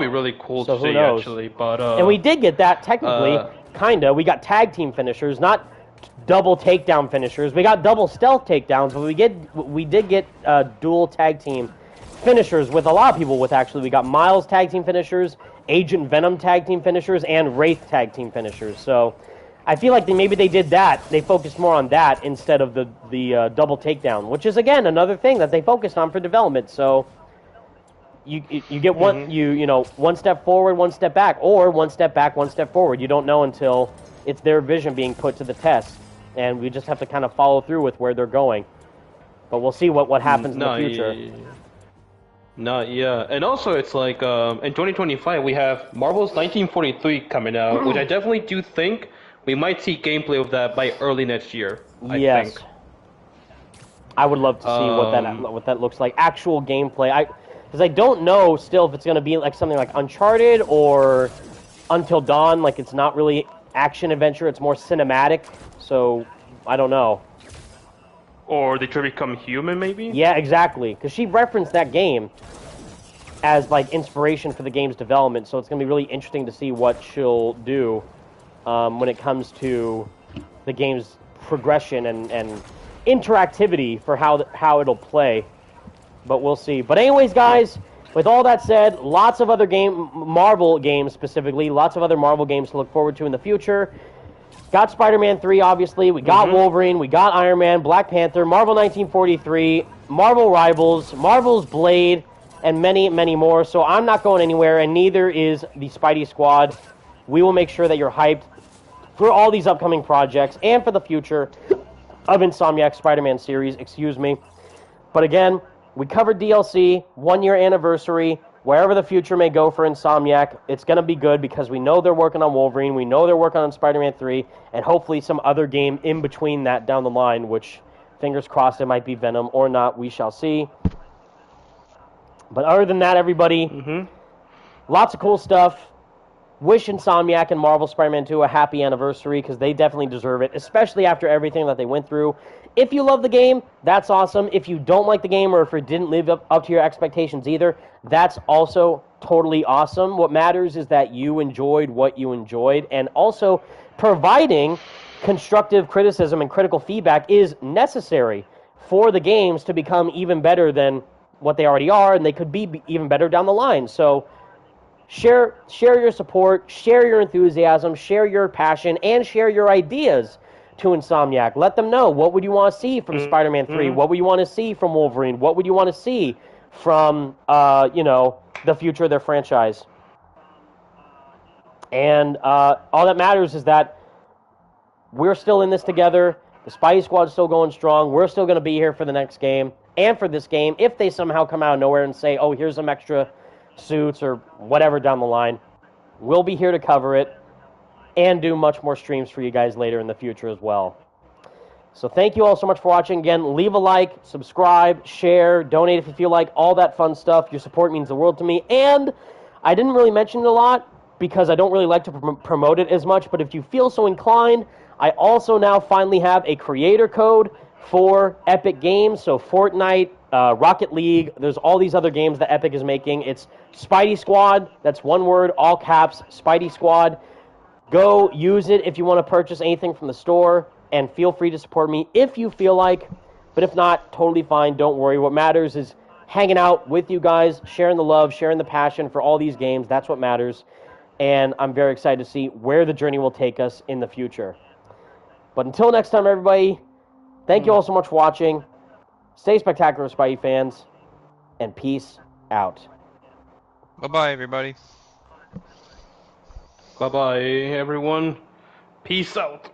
be really cool so to see, knows? Actually. But and we did get that technically, kinda. We got tag team finishers, not double takedown finishers. We got double stealth takedowns, but we did get dual tag team finishers with a lot of people. We got Miles tag team finishers, Agent Venom tag team finishers, and Wraith tag team finishers. So I feel like maybe they did that. They focused more on that instead of the double takedown, which is again another thing that they focused on for development. So you get one one step forward, one step back, or one step back, one step forward. You don't know until it's their vision being put to the test, and we just have to kind of follow through with where they're going. But we'll see what happens in the future. Yeah. And also, it's like in 2025 we have Marvel's 1943 coming out, which I definitely do think we might see gameplay of that by early next year. I think. I would love to see what that looks like. Actual gameplay. Because I don't know still if it's going to be like something like Uncharted or Until Dawn. Like, it's not really action adventure, it's more cinematic. So I don't know. Or Detroit Become Human, maybe? Yeah, exactly. Because she referenced that game as like inspiration for the game's development. So it's going to be really interesting to see what she'll do when it comes to the game's progression and interactivity for how it'll play. But we'll see. But anyways, guys, with all that said, lots of other Marvel games specifically, lots of other Marvel games to look forward to in the future. got Spider-Man 3, obviously. We got Wolverine. We got Iron Man, Black Panther, Marvel 1943, Marvel Rivals, Marvel's Blade, and many, many more. So I'm not going anywhere, and neither is the Spidey Squad. We will make sure that you're hyped for all these upcoming projects and for the future of Insomniac's Spider-Man series, But again, we covered DLC, 1-year anniversary. Wherever the future may go for Insomniac, it's going to be good because we know they're working on Wolverine, we know they're working on Spider-Man 3, and hopefully some other game in between that down the line, which, fingers crossed, it might be Venom or not, we shall see. But other than that, everybody, lots of cool stuff. Wish Insomniac and Marvel Spider-Man 2 a happy anniversary because they definitely deserve it, especially after everything that they went through. If you love the game, that's awesome. If you don't like the game or if it didn't live up to your expectations either, that's also totally awesome. What matters is that you enjoyed what you enjoyed, and also providing constructive criticism and critical feedback is necessary for the games to become even better than what they already are, and they could be even better down the line. So share your support, share your enthusiasm, share your passion, and share your ideas to Insomniac. Let them know, what would you want to see from Spider-Man 3? What would you want to see from Wolverine? What would you want to see from, the future of their franchise? And all that matters is that we're still in this together. The Spidey Squad's still going strong. We're still going to be here for the next game and for this game. If they somehow come out of nowhere and say, oh, here's some extra suits or whatever down the line, we'll be here to cover it and do much more streams for you guys later in the future as well. So thank you all so much for watching. Again, leave a like, subscribe, share, donate if you feel like, all that fun stuff. Your support means the world to me. And I didn't really mention it a lot because I don't really like to promote it as much, but if you feel so inclined, I also now finally have a creator code for Epic Games. So Fortnite, Rocket League, there's all these other games that Epic is making. It's Spidey Squad. That's one word, all caps, Spidey Squad. Go use it if you want to purchase anything from the store, and feel free to support me if you feel like. But if not, totally fine. Don't worry. What matters is hanging out with you guys, sharing the love, sharing the passion for all these games. That's what matters. And I'm very excited to see where the journey will take us in the future. But until next time, everybody, thank you all so much for watching. Stay spectacular, Spidey fans, and peace out. Bye-bye, everybody. Bye-bye, everyone. Peace out.